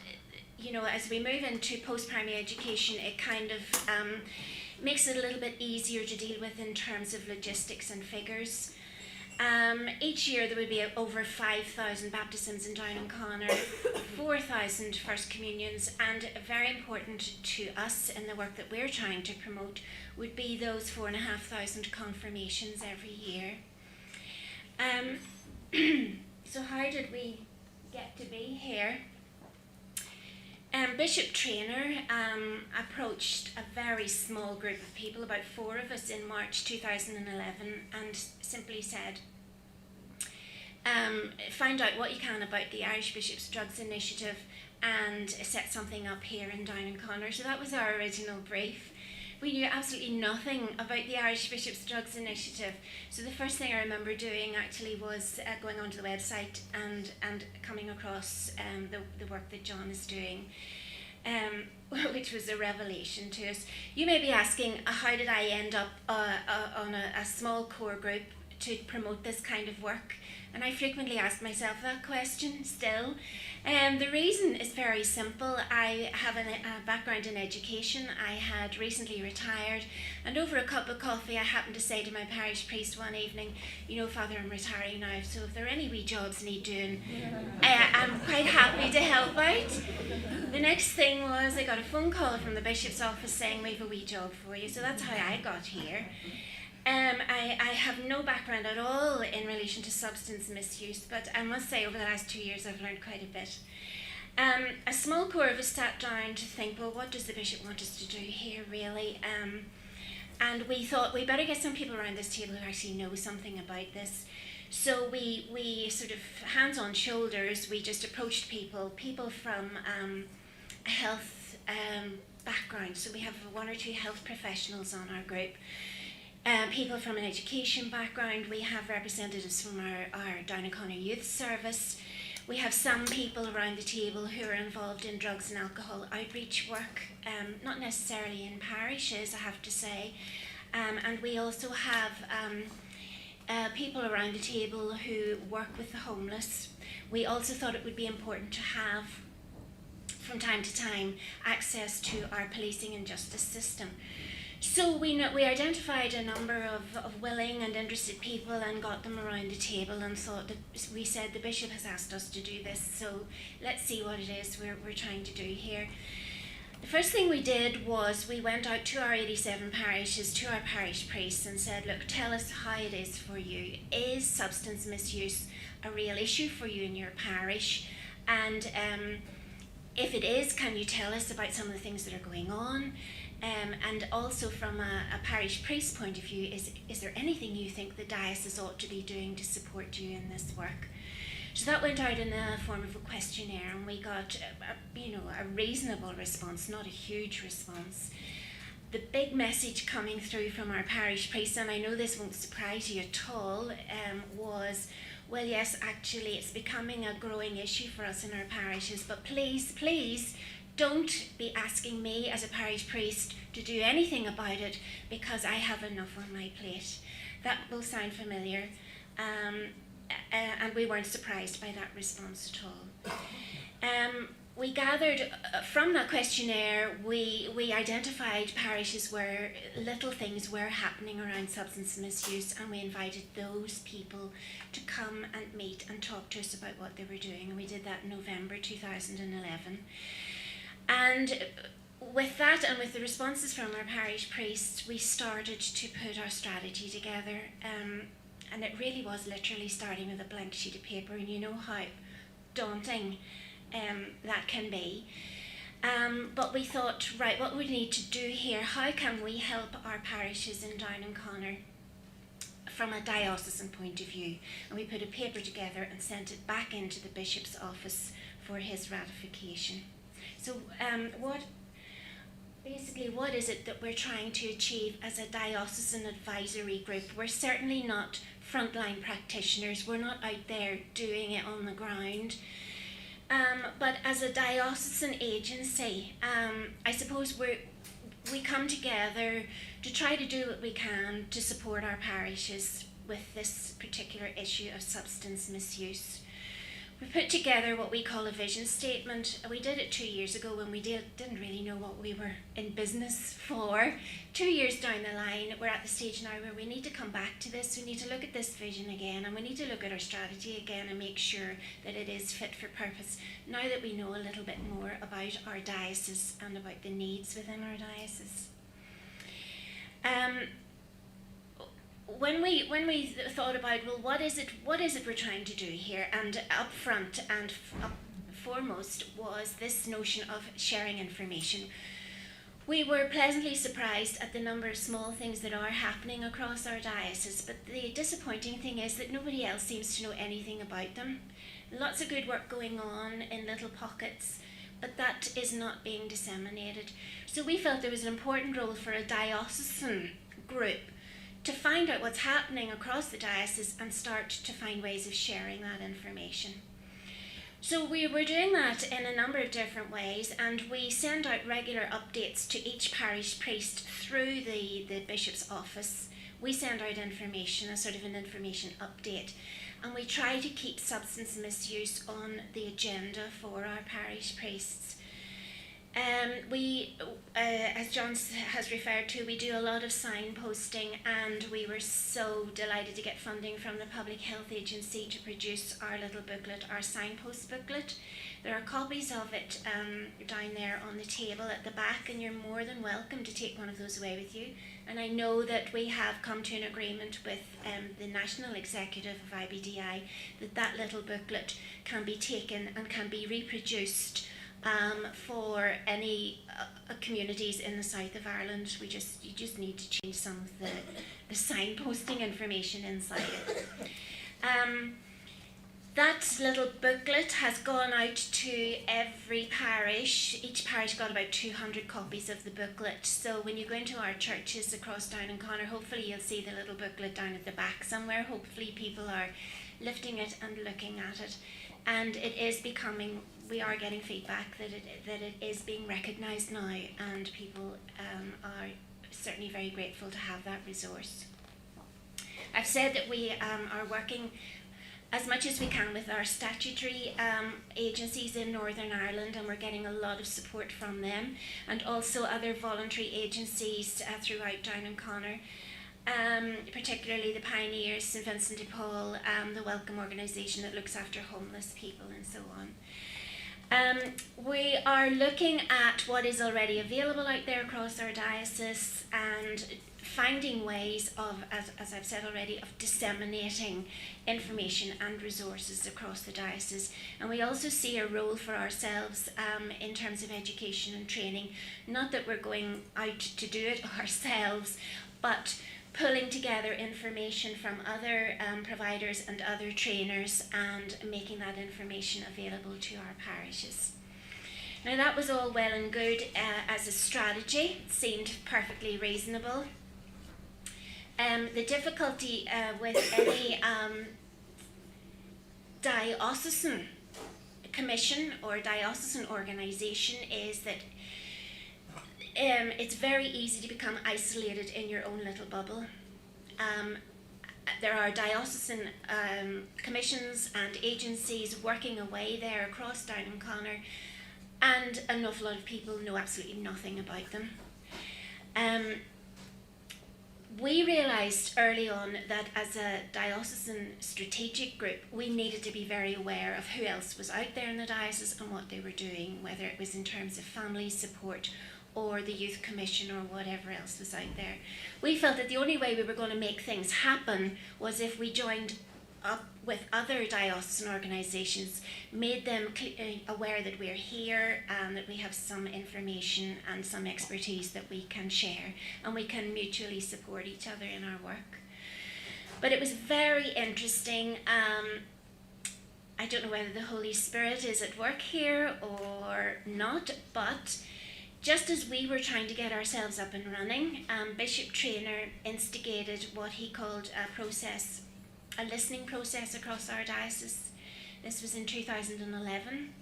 you know, as we move into post-primary education, it kind of makes it a little bit easier to deal with in terms of logistics and figures. Each year there would be over 5,000 baptisms in Down and Connor, 4,000 First Communions, and very important to us in the work that we're trying to promote would be those 4,500 confirmations every year. So how did we get to be here? Bishop Traynor approached a very small group of people, about 4 of us, in March 2011, and simply said, find out what you can about the Irish Bishops' Drugs Initiative and set something up here in Down and Connor. So that was our original brief. We knew absolutely nothing about the Irish Bishops' Drugs Initiative. So the first thing I remember doing actually was going onto the website and coming across the work that John is doing, which was a revelation to us. You may be asking, how did I end up on a small core group to promote this kind of work? And I frequently ask myself that question still. The reason is very simple. I have a background in education. I had recently retired, and over a cup of coffee I happened to say to my parish priest one evening, you know, Father, I'm retiring now, so if there are any wee jobs need doing, I'm quite happy to help out. The next thing was I got a phone call from the bishop's office saying we have a wee job for you, so that's how I got here. I have no background at all in relation to substance misuse, but I must say over the last 2 years I've learned quite a bit. A small core of us sat down to think, well, what does the bishop want us to do here really? And we thought we better get some people around this table who actually know something about this. So we sort of hands on shoulders, we just approached people from a health background. So we have 1 or 2 health professionals on our group. People from an education background. We have representatives from our Down and Connor Youth Service. We have some people around the table who are involved in drugs and alcohol outreach work, not necessarily in parishes, I have to say. And we also have people around the table who work with the homeless. We also thought it would be important to have, from time to time, access to our policing and justice system. So we identified a number of willing and interested people and got them around the table and thought that we said the bishop has asked us to do this, so let's see what it is we're trying to do here. The first thing we did was we went out to our 87 parishes, to our parish priests, and said, look, tell us how it is for you. Is substance misuse a real issue for you in your parish? And if it is, can you tell us about some of the things that are going on? And also from a parish priest point of view, is there anything you think the diocese ought to be doing to support you in this work? So that went out in the form of a questionnaire, and we got a reasonable response, not a huge response. The big message coming through from our parish priests, and I know this won't surprise you at all, was, well, yes, actually it's becoming a growing issue for us in our parishes, but please don't be asking me as a parish priest to do anything about it, because I have enough on my plate. That will sound familiar, and we weren't surprised by that response at all. We gathered from that questionnaire, we identified parishes where little things were happening around substance misuse, and we invited those people to come and meet and talk to us about what they were doing, and we did that in November 2011. And with that, and with the responses from our parish priests, we started to put our strategy together, and it really was literally starting with a blank sheet of paper, and you know how daunting that can be. But we thought, right, what we need to do here, how can we help our parishes in Down and Connor from a diocesan point of view? And we put a paper together and sent it back into the bishop's office for his ratification. So what is it that we're trying to achieve as a diocesan advisory group? We're certainly not frontline practitioners. We're not out there doing it on the ground. But as a diocesan agency, I suppose we come together to try to do what we can to support our parishes with this particular issue of substance misuse. We put together what we call a vision statement. We did it 2 years ago when we didn't really know what we were in business for. 2 years down the line, we're at the stage now where we need to come back to this. We need to look at this vision again, and we need to look at our strategy again and make sure that it is fit for purpose, now that we know a little bit more about our diocese and about the needs within our diocese. When we thought about, well, what is it we're trying to do here, and up front and up foremost was this notion of sharing information. We were pleasantly surprised at the number of small things that are happening across our diocese, but the disappointing thing is that nobody else seems to know anything about them. Lots of good work going on in little pockets, but that is not being disseminated. So we felt there was an important role for a diocesan group to find out what's happening across the diocese and start to find ways of sharing that information. So we were doing that in a number of different ways, and we send out regular updates to each parish priest through the bishop's office. We send out information, a sort of an information update, and we try to keep substance misuse on the agenda for our parish priests. As John has referred to, we do a lot of signposting, and we were so delighted to get funding from the Public Health Agency to produce our little booklet, our signpost booklet. There are copies of it down there on the table at the back, and you're more than welcome to take one of those away with you. And I know that we have come to an agreement with the National Executive of IBDI that little booklet can be taken and can be reproduced for any communities in the south of Ireland. You just need to change some of the signposting information inside it. That little booklet has gone out to every parish. Each parish got about 200 copies of the booklet. So when you go into our churches across Down and Connor, hopefully you'll see the little booklet down at the back somewhere. Hopefully people are lifting it and looking at it. And it is becoming, we are getting feedback that it is being recognised now, and people are certainly very grateful to have that resource. I've said that we are working as much as we can with our statutory agencies in Northern Ireland, and we're getting a lot of support from them, and also other voluntary agencies throughout Down and Connor. Particularly the Pioneers, St Vincent de Paul, the Welcome organisation that looks after homeless people, and so on. We are looking at what is already available out there across our diocese and finding ways of, as I've said already, of disseminating information and resources across the diocese. And we also see a role for ourselves in terms of education and training. Not that we're going out to do it ourselves, but pulling together information from other providers and other trainers and making that information available to our parishes. Now that was all well and good as a strategy. It seemed perfectly reasonable. The difficulty with any diocesan commission or diocesan organisation is that it's very easy to become isolated in your own little bubble. There are diocesan commissions and agencies working away there across Down and Connor, and an awful lot of people know absolutely nothing about them. We realised early on that as a diocesan strategic group, we needed to be very aware of who else was out there in the diocese and what they were doing, whether it was in terms of family support or the youth commission or whatever else was out there. We felt that the only way we were going to make things happen was if we joined up with other diocesan organisations, made them aware that we're here and that we have some information and some expertise that we can share, and we can mutually support each other in our work. But it was very interesting. I don't know whether the Holy Spirit is at work here or not, but just as we were trying to get ourselves up and running, Bishop Traynor instigated what he called a listening process across our diocese. This was in 2011.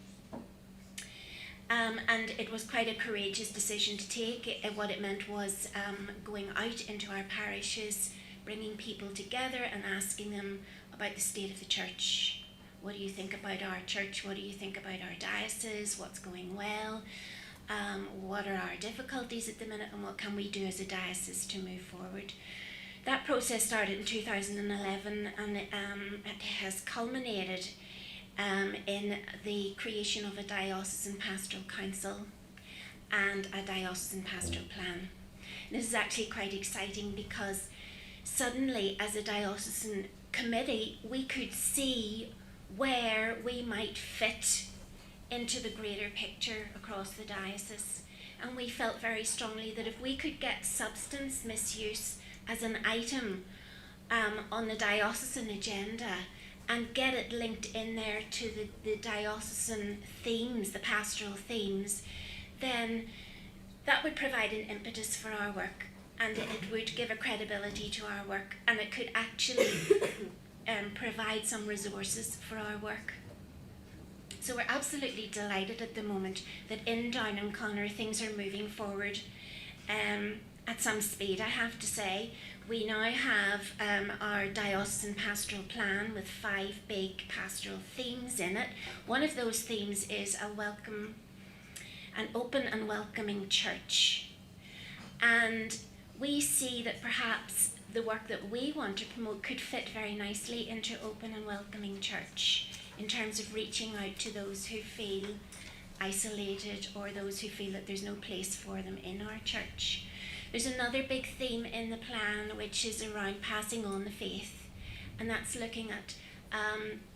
And it was quite a courageous decision to take. What it meant was going out into our parishes, bringing people together and asking them about the state of the church. What do you think about our church? What do you think about our diocese? What's going well? What are our difficulties at the minute, and what can we do as a diocese to move forward? That process started in 2011, and it has culminated in the creation of a diocesan pastoral council and a diocesan pastoral plan. This is actually quite exciting because suddenly, as a diocesan committee, we could see where we might fit into the greater picture across the diocese. And we felt very strongly that if we could get substance misuse as an item on the diocesan agenda and get it linked in there to the diocesan themes, the pastoral themes, then that would provide an impetus for our work, and it would give a credibility to our work, and it could actually provide some resources for our work. So we're absolutely delighted at the moment that in Down and Connor things are moving forward at some speed, I have to say. We now have our diocesan pastoral plan with 5 big pastoral themes in it. One of those themes is an open and welcoming church. And we see that perhaps the work that we want to promote could fit very nicely into open and welcoming church in terms of reaching out to those who feel isolated or those who feel that there's no place for them in our church. There's another big theme in the plan which is around passing on the faith, and that's looking at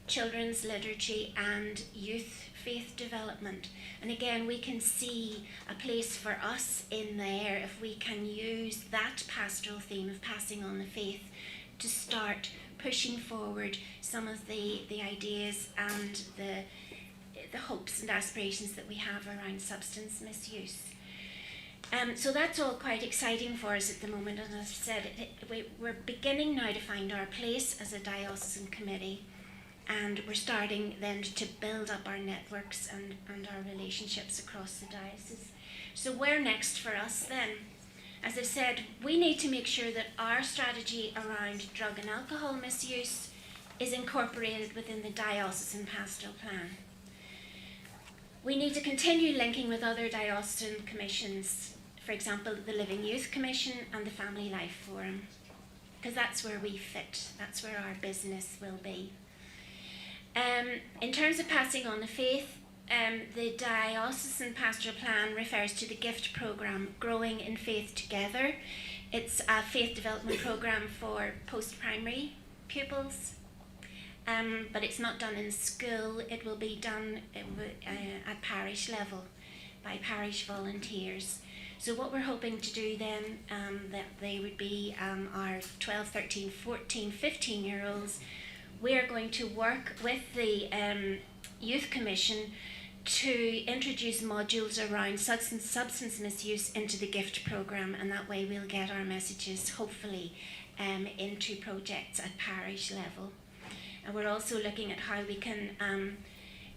children's liturgy and youth faith development. And again, we can see a place for us in there if we can use that pastoral theme of passing on the faith to start pushing forward some of the ideas and the hopes and aspirations that we have around substance misuse. So that's all quite exciting for us at the moment, and as I've said, we're beginning now to find our place as a diocesan committee, and we're starting then to build up our networks and our relationships across the diocese. So where next for us then? As I've said, we need to make sure that our strategy around drug and alcohol misuse is incorporated within the diocesan pastoral plan. We need to continue linking with other diocesan commissions, for example, the Living Youth Commission and the Family Life Forum, because that's where we fit, that's where our business will be. In terms of passing on the faith, the diocesan pastoral plan refers to the gift programme Growing in Faith Together. It's a faith development program for post-primary pupils, but it's not done in school. It will be done at parish level by parish volunteers. So what we're hoping to do then, that they would be our 12, 13, 14, 15-year-olds. We're going to work with the Youth Commission to introduce modules around substance misuse into the gift programme, and that way we'll get our messages hopefully into projects at parish level. And we're also looking at how we can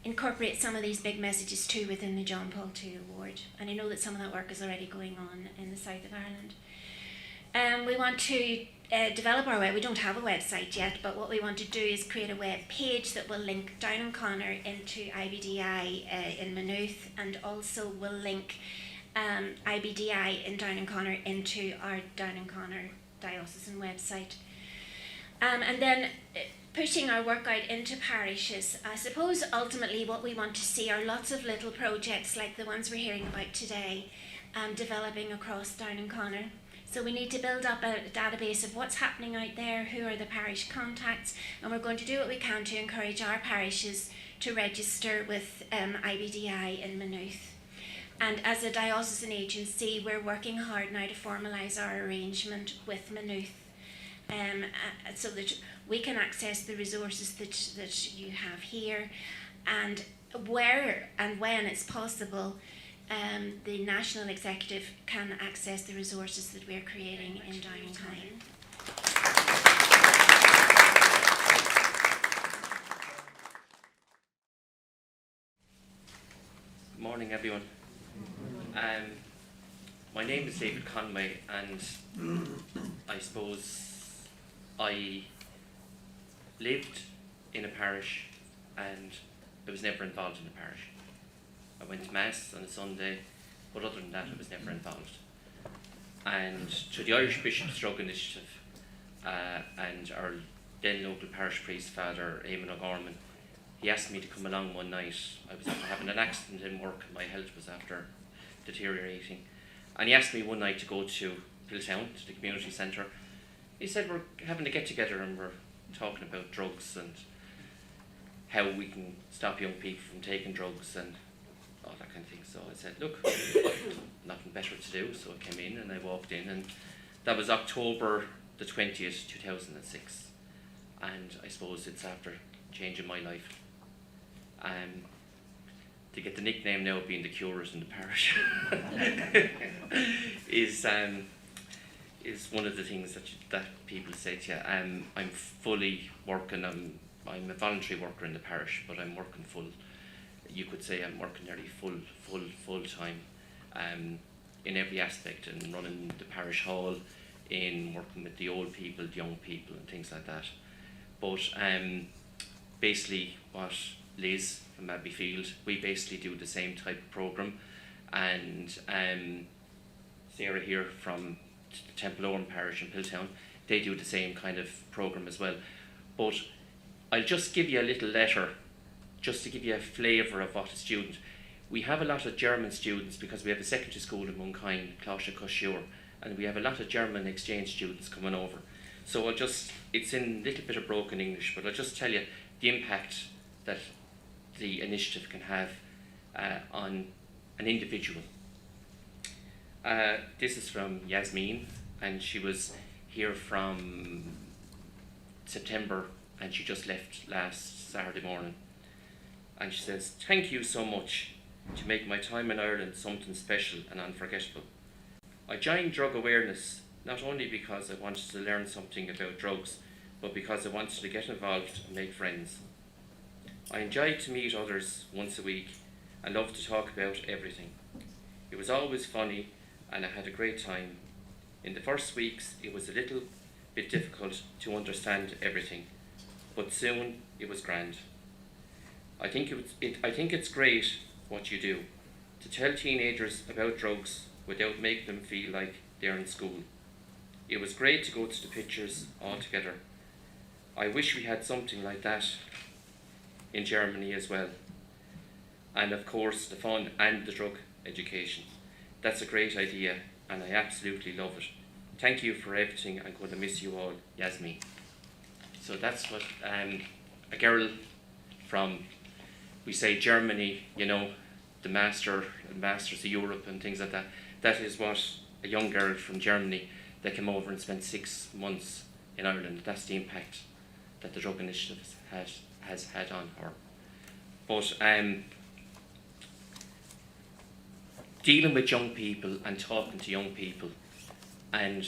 incorporate some of these big messages too within the John Paul II Award. And I know that some of that work is already going on in the south of Ireland. We want to develop our web. We don't have a website yet, but what we want to do is create a web page that will link Down and Connor into IBDI in Maynooth, and also will link IBDI in Down and Connor into our Down and Connor diocesan website. And then pushing our work out into parishes. I suppose ultimately what we want to see are lots of little projects like the ones we're hearing about today, developing across Down and Connor. So we need to build up a database of what's happening out there, who are the parish contacts, and we're going to do what we can to encourage our parishes to register with IBDI in Maynooth. And as a diocesan agency, we're working hard now to formalise our arrangement with Maynooth, so that we can access the resources that you have here, and where and when it's possible, the National Executive can access the resources that we're creating in Down and Connor. Good morning, everyone. My name is David Conway, and I suppose I lived in a parish and I was never involved in a parish. I went to Mass on a Sunday, but other than that I was never involved. And through the Irish Bishop's Drug Initiative and our then local parish priest, Father Eamon O'Gorman, he asked me to come along one night. I was after having an accident in work and my health was after deteriorating. And he asked me one night to go to Hilltown, to the community centre. He said, we're having a get together and we're talking about drugs and how we can stop young people from taking drugs and all that kind of thing. So I said, look, nothing better to do. So I came in and I walked in, and that was October the 20th, 2006. And I suppose it's after changing my life. To get the nickname now of being the curate in the parish is one of the things that people say to you. I'm fully working. I'm a voluntary worker in the parish, but I'm working full. You could say I'm working nearly full time, in every aspect, in running the parish hall, in working with the old people, the young people, and things like that. But basically, what Liz from Abbeyfield, we basically do the same type of programme, and Sarah here from Temple Oran Parish in Hilltown, they do the same kind of programme as well. But I'll just give you a little letter, just to give you a flavour of what a student. We have a lot of German students because we have a secondary school in Munkind, Cláiste Cosisiúr, and we have a lot of German exchange students coming over. So it's in a little bit of broken English, but I'll just tell you the impact that the initiative can have on an individual. This is from Yasmin, and she was here from September, and she just left last Saturday morning. And she says, thank you so much to make my time in Ireland something special and unforgettable. I joined Drug Awareness not only because I wanted to learn something about drugs, but because I wanted to get involved and make friends. I enjoyed to meet others once a week and loved to talk about everything. It was always funny and I had a great time. In the first weeks it was a little bit difficult to understand everything, but soon it was grand. I think it's great what you do, to tell teenagers about drugs without making them feel like they're in school. It was great to go to the pictures all together. I wish we had something like that in Germany as well. And of course the fun and the drug education. That's a great idea and I absolutely love it. thank you for everything. I'm going to miss you all, Yasmin. So that's what a girl from, we say Germany, you know, the Masters of Europe and things like that. That is what a young girl from Germany that came over and spent 6 months in Ireland. That's the impact that the drug initiative has had on her. But dealing with young people and talking to young people and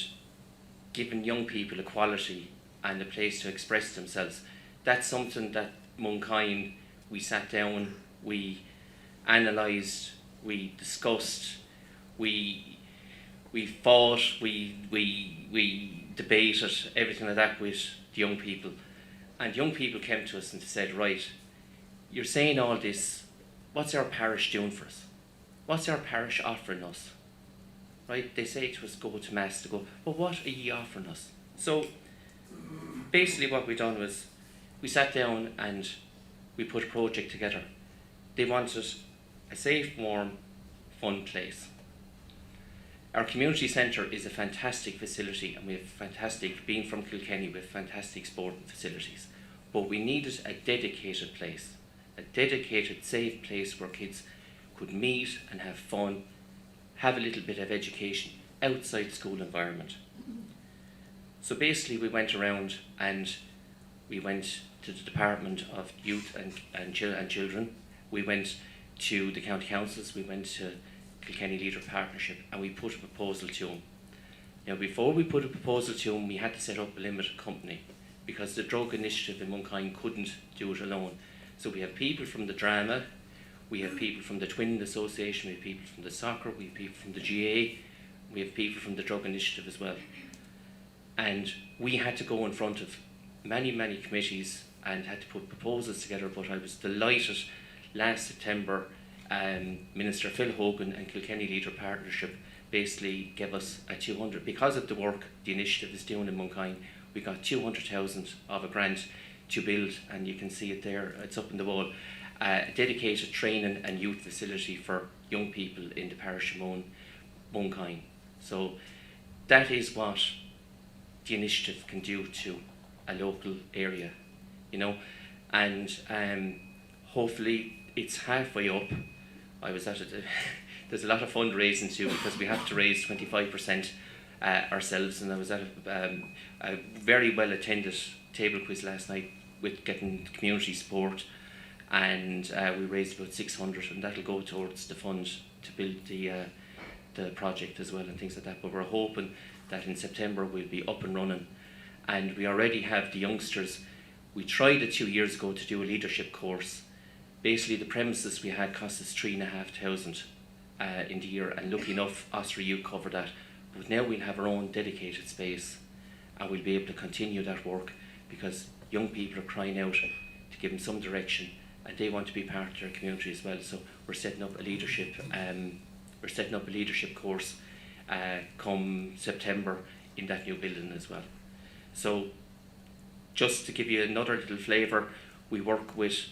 giving young people equality and a place to express themselves, that's something that Moonkind, we sat down, we analysed, we discussed, we fought, we debated, everything like that with the young people. And young people came to us and said, right, you're saying all this, what's our parish doing for us? What's our parish offering us? Right, they say to us, go to Mass, to go, but what are ye offering us? So basically what we done was, we sat down and we put a project together. They wanted a safe, warm, fun place. Our community centre is a fantastic facility, and we have fantastic, being from Kilkenny, we have fantastic sporting facilities. But we needed a dedicated place, a dedicated, safe place where kids could meet and have fun, have a little bit of education outside school environment. So basically we went around and we went to the Department of Youth and Children, we went to the county councils, we went to Kilkenny Leader Partnership, and we put a proposal to them. Now before we put a proposal to them, we had to set up a limited company because the drug initiative in Moonkind couldn't do it alone. So we have people from the drama, we have people from the Twin Association, we have people from the soccer, we have people from the GA, we have people from the drug initiative as well. And we had to go in front of many committees and had to put proposals together, but I was delighted last September Minister Phil Hogan and Kilkenny Leader Partnership basically gave us a 200, because of the work the initiative is doing in Moonkind, we got 200,000 of a grant to build, and you can see it there, it's up on the wall, a dedicated training and youth facility for young people in the parish of Moonkind. So that is what the initiative can do to a local area, you know, and hopefully it's halfway up. I was at it, there's a lot of fundraising too because we have to raise 25% ourselves, and I was at a very well attended table quiz last night with getting community support, and we raised about 600, and that'll go towards the fund to build the project as well and things like that. But we're hoping that in September we'll be up and running, and we already have the youngsters. We tried it 2 years ago to do a leadership course. Basically the premises we had cost us 3,500 in the year, and lucky enough Ostra Youth covered that. But now we'll have our own dedicated space and we'll be able to continue that work because young people are crying out to give them some direction and they want to be part of their community as well. So we're setting up a leadership course come September in that new building as well. So just to give you another little flavour, we work with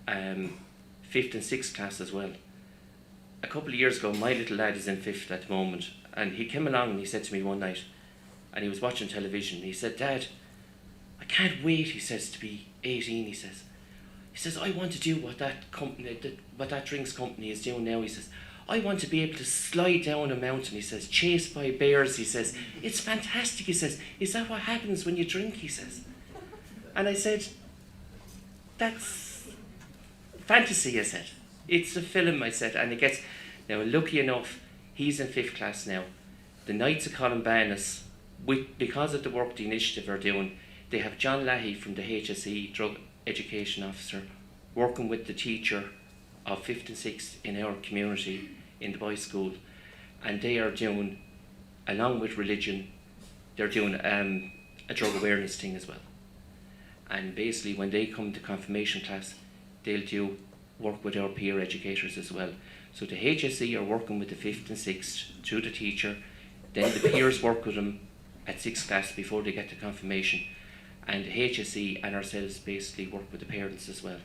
5th and 6th class as well. A couple of years ago, my little lad is in 5th at the moment, and he came along and he said to me one night, and he was watching television, he said, "Dad, I can't wait," he says, "to be 18, he says, "I want to do what that company, what that drinks company is doing now," he says, "I want to be able to slide down a mountain," he says, "chased by bears," he says, "it's fantastic," he says, "is that what happens when you drink," he says. And I said, "That's fantasy," I said. "It's a film," I said, and it gets, now lucky enough, he's in 5th class now. The Knights of Columbanus, because of the work the initiative are doing, they have John Lahey from the HSE, Drug Education Officer, working with the teacher of 5th and 6th in our community in the boys' school, and they are doing, along with religion, they're doing a drug awareness thing as well. And basically when they come to confirmation class, they'll do work with our peer educators as well. So the HSE are working with the 5th and 6th through the teacher, then the peers work with them at 6th class before they get to confirmation, and the HSE and ourselves basically work with the parents as well.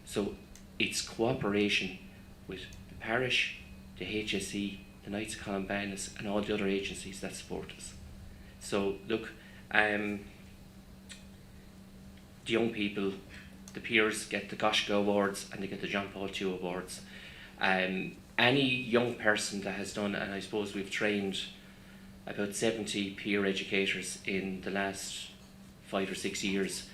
So it's cooperation with the parish, the HSE the Knights of Columbanus and all the other agencies that support us. So look, the young people, the peers get the Goshka Awards and they get the John Paul II Awards. Any young person that has done, and I suppose we've trained about 70 peer educators in the last 5 or 6 years,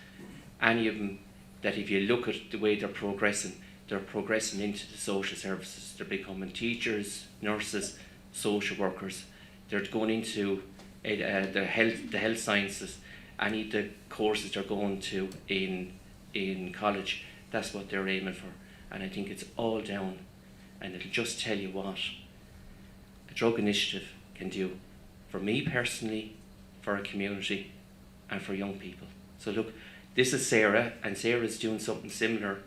any of them that if you look at the way they're progressing into the social services. They're becoming teachers, nurses, social workers. They're going into the health sciences. Any of the courses they're going to in college, that's what they're aiming for. And I think it's all down, and it'll just tell you what a drug initiative can do for me personally, for a community, and for young people. So look, this is Sarah, and Sarah's doing something similar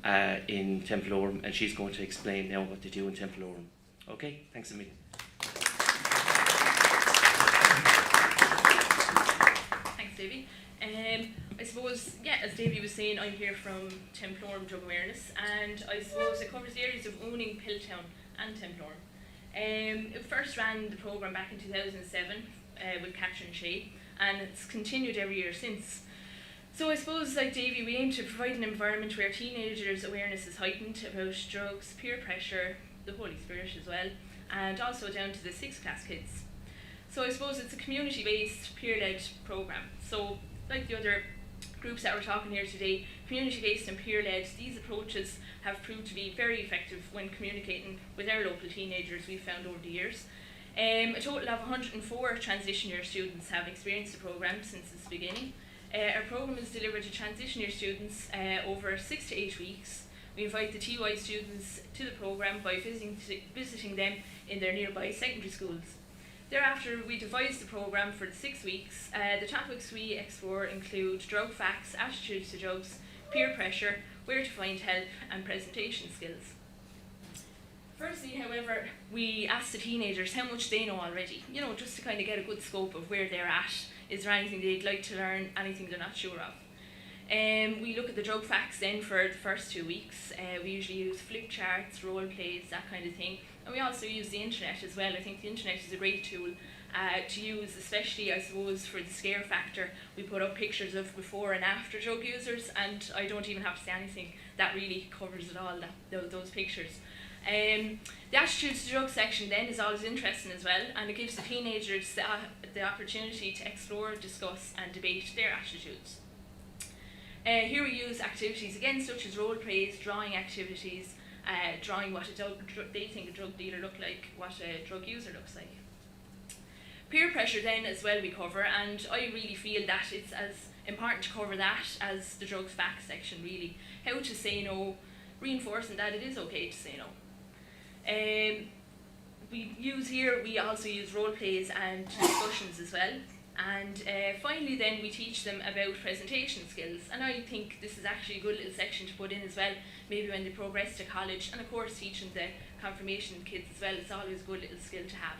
in Templeorum, and she's going to explain now what they do in Templeorum. Okay, thanks a million. Thanks, Davy. I suppose, as Davy was saying, I'm here from Templeorum Drug Awareness, and I suppose it covers the areas of owning Pilltown and Templeorum. It first ran the programme back in 2007 with Catherine and Shay, and it's continued every year since. So I suppose, like Davy, we aim to provide an environment where teenagers' awareness is heightened about drugs, peer pressure, the Holy Spirit as well, and also down to the 6th class kids. So I suppose it's a community-based, peer-led programme. So like the other groups that we're talking here today, community-based and peer-led, these approaches have proved to be very effective when communicating with our local teenagers, we've found over the years. A total of 104 transition year students have experienced the programme since its beginning. Our programme is delivered to transition year students over 6 to 8 weeks. We invite the TY students to the programme by visiting them in their nearby secondary schools. Thereafter, we devise the programme for the 6 weeks. The topics we explore include drug facts, attitudes to drugs, peer pressure, where to find help, and presentation skills. Firstly, however, we ask the teenagers how much they know already, just to kind of get a good scope of where they're at. Is there anything they'd like to learn, anything they're not sure of? We look at the drug facts then for the first 2 weeks. We usually use flip charts, role plays, that kind of thing. And we also use the internet as well. I think the internet is a great tool to use, especially, I suppose, for the scare factor. We put up pictures of before and after drug users, and I don't even have to say anything. That really covers it all, those pictures. The attitudes to drug section then is always interesting as well, and it gives the teenagers the opportunity to explore, discuss and debate their attitudes. Here we use activities again such as role plays, drawing activities, drawing what they think a drug dealer looks like, what a drug user looks like. Peer pressure then as well we cover, and I really feel that it's as important to cover that as the drugs facts section really. How to say no, reinforcing that it is okay to say no. We also use role plays and discussions as well. And finally then we teach them about presentation skills, and I think this is actually a good little section to put in as well, maybe when they progress to college, and of course teaching the confirmation kids as well, it's always a good little skill to have.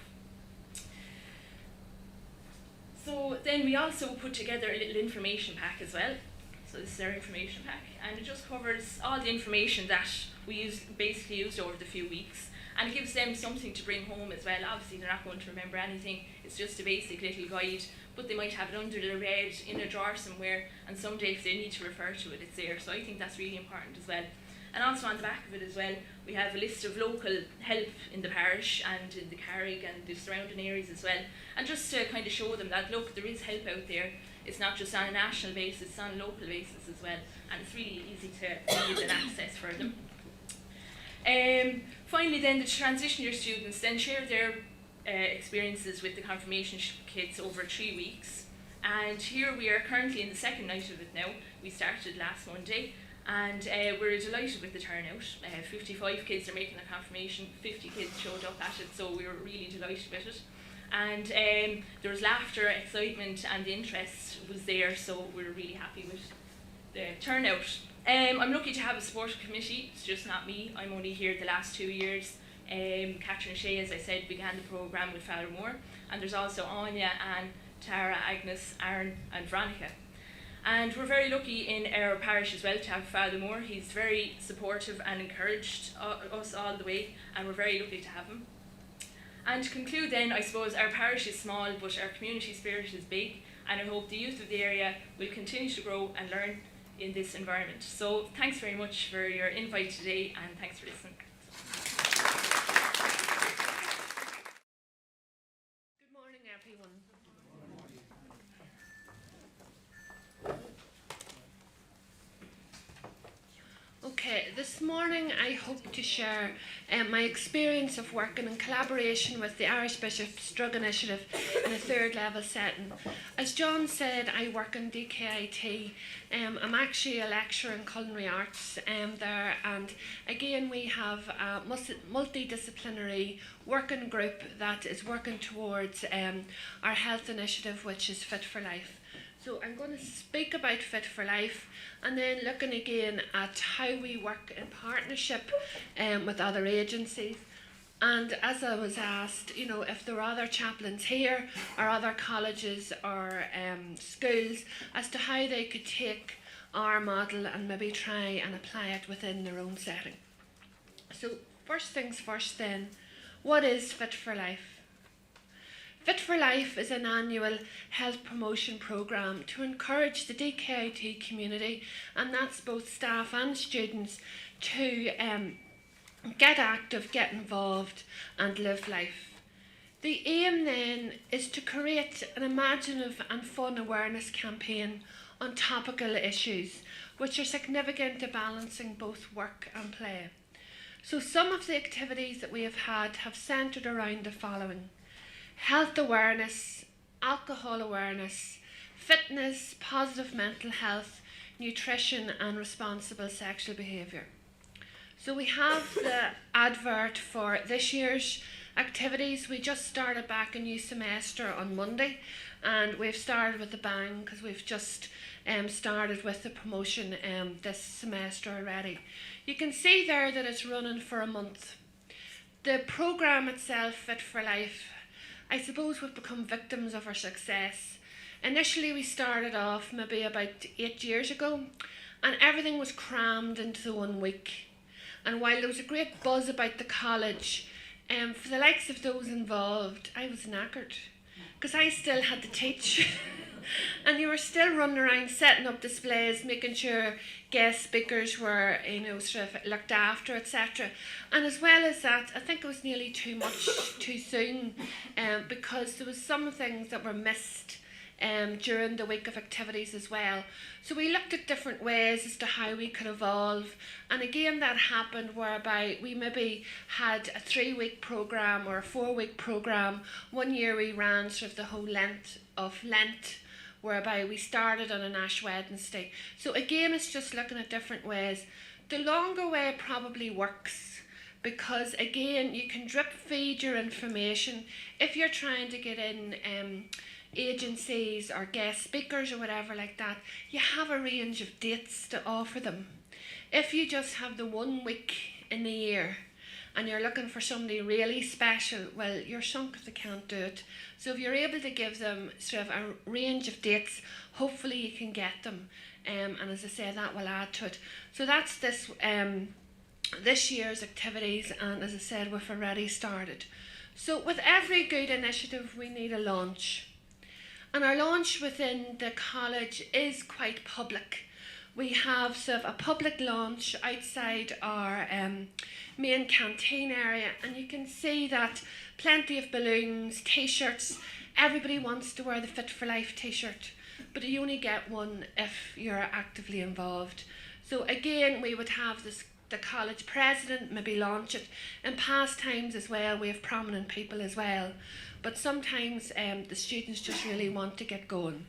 So then we also put together a little information pack as well. So this is our information pack, and it just covers all the information that we basically used over the few weeks, and it gives them something to bring home as well. Obviously they're not going to remember anything, it's just a basic little guide, but they might have it under their bed, in a drawer somewhere, and someday if they need to refer to it, it's there. So I think that's really important as well. And also on the back of it as well, we have a list of local help in the parish and in the Carrig and the surrounding areas as well, and just to kind of show them that look, there is help out there. It's not just on a national basis, it's on a local basis as well, and it's really easy to use and access for them. Finally then, the transition year students then share their experiences with the confirmation kids over 3 weeks, and here we are currently in the second night of it now. We started last Monday, and we're delighted with the turnout. 55 kids are making the confirmation, 50 kids showed up at it, so we were really delighted with it. And there was laughter, excitement, and the interest was there, so we were really happy with the turnout. I'm lucky to have a supportive committee. It's just not me, I'm only here the last 2 years. Catherine Shea, as I said, began the programme with Father Moore, and there's also Anya, Anne, Tara, Agnes, Aaron and Veronica. And we're very lucky in our parish as well to have Father Moore. He's very supportive and encouraged us all the way, and we're very lucky to have him. And to conclude then, I suppose our parish is small, but our community spirit is big, and I hope the youth of the area will continue to grow and learn in this environment. So thanks very much for your invite today, and thanks for listening. Good morning, everyone. Okay, this morning I hope to share my experience of working in collaboration with the Irish Bishops Drug Initiative in a third level setting. As John said, I work in DKIT. I'm actually a lecturer in culinary arts there, and again we have a multidisciplinary working group that is working towards our health initiative, which is Fit for Life. So I'm going to speak about Fit for Life, and then looking again at how we work in partnership with other agencies. And as I was asked, you know, if there are other chaplains here or other colleges or schools as to how they could take our model and maybe try and apply it within their own setting. So first things first then, what is Fit for Life? Fit for Life is an annual health promotion programme to encourage the DKIT community, and that's both staff and students, to get active, get involved and live life. The aim then is to create an imaginative and fun awareness campaign on topical issues which are significant to balancing both work and play. So some of the activities that we have had have centred around the following: health awareness, alcohol awareness, fitness, positive mental health, nutrition and responsible sexual behaviour. So we have the advert for this year's activities. We just started back a new semester on Monday, and we've started with a bang because we've just started with the promotion this semester already. You can see there that it's running for a month. The programme itself, Fit for Life, I suppose we've become victims of our success. Initially we started off maybe about 8 years ago, and everything was crammed into the 1 week. And while there was a great buzz about the college, for the likes of those involved, I was knackered, because I still had to teach. And you were still running around setting up displays, making sure guest speakers were, you know, sort of looked after, etc. And as well as that, I think it was nearly too much too soon, because there was some things that were missed during the week of activities as well. So we looked at different ways as to how we could evolve, and again that happened whereby we maybe had a 3-week programme or a 4-week programme. 1 year we ran sort of the whole length of Lent, whereby we started on an Ash Wednesday. So again, it's just looking at different ways. The longer way probably works, because again you can drip feed your information. If you're trying to get in agencies or guest speakers or whatever like that, you have a range of dates to offer them. If you just have the 1 week in the year and you're looking for somebody really special, well, you're sunk if they can't do it. So if you're able to give them sort of a range of dates, hopefully you can get them, and as I say, that will add to it. So that's this year's activities, and as I said, we've already started. So with every good initiative we need a launch, and our launch within the college is quite public. We have sort of a public launch outside our main canteen area, and you can see that plenty of balloons, t-shirts. Everybody wants to wear the Fit for Life t-shirt, but you only get one if you're actively involved. So again, we would have the college president maybe launch it. In past times as well, we have prominent people as well, but sometimes the students just really want to get going.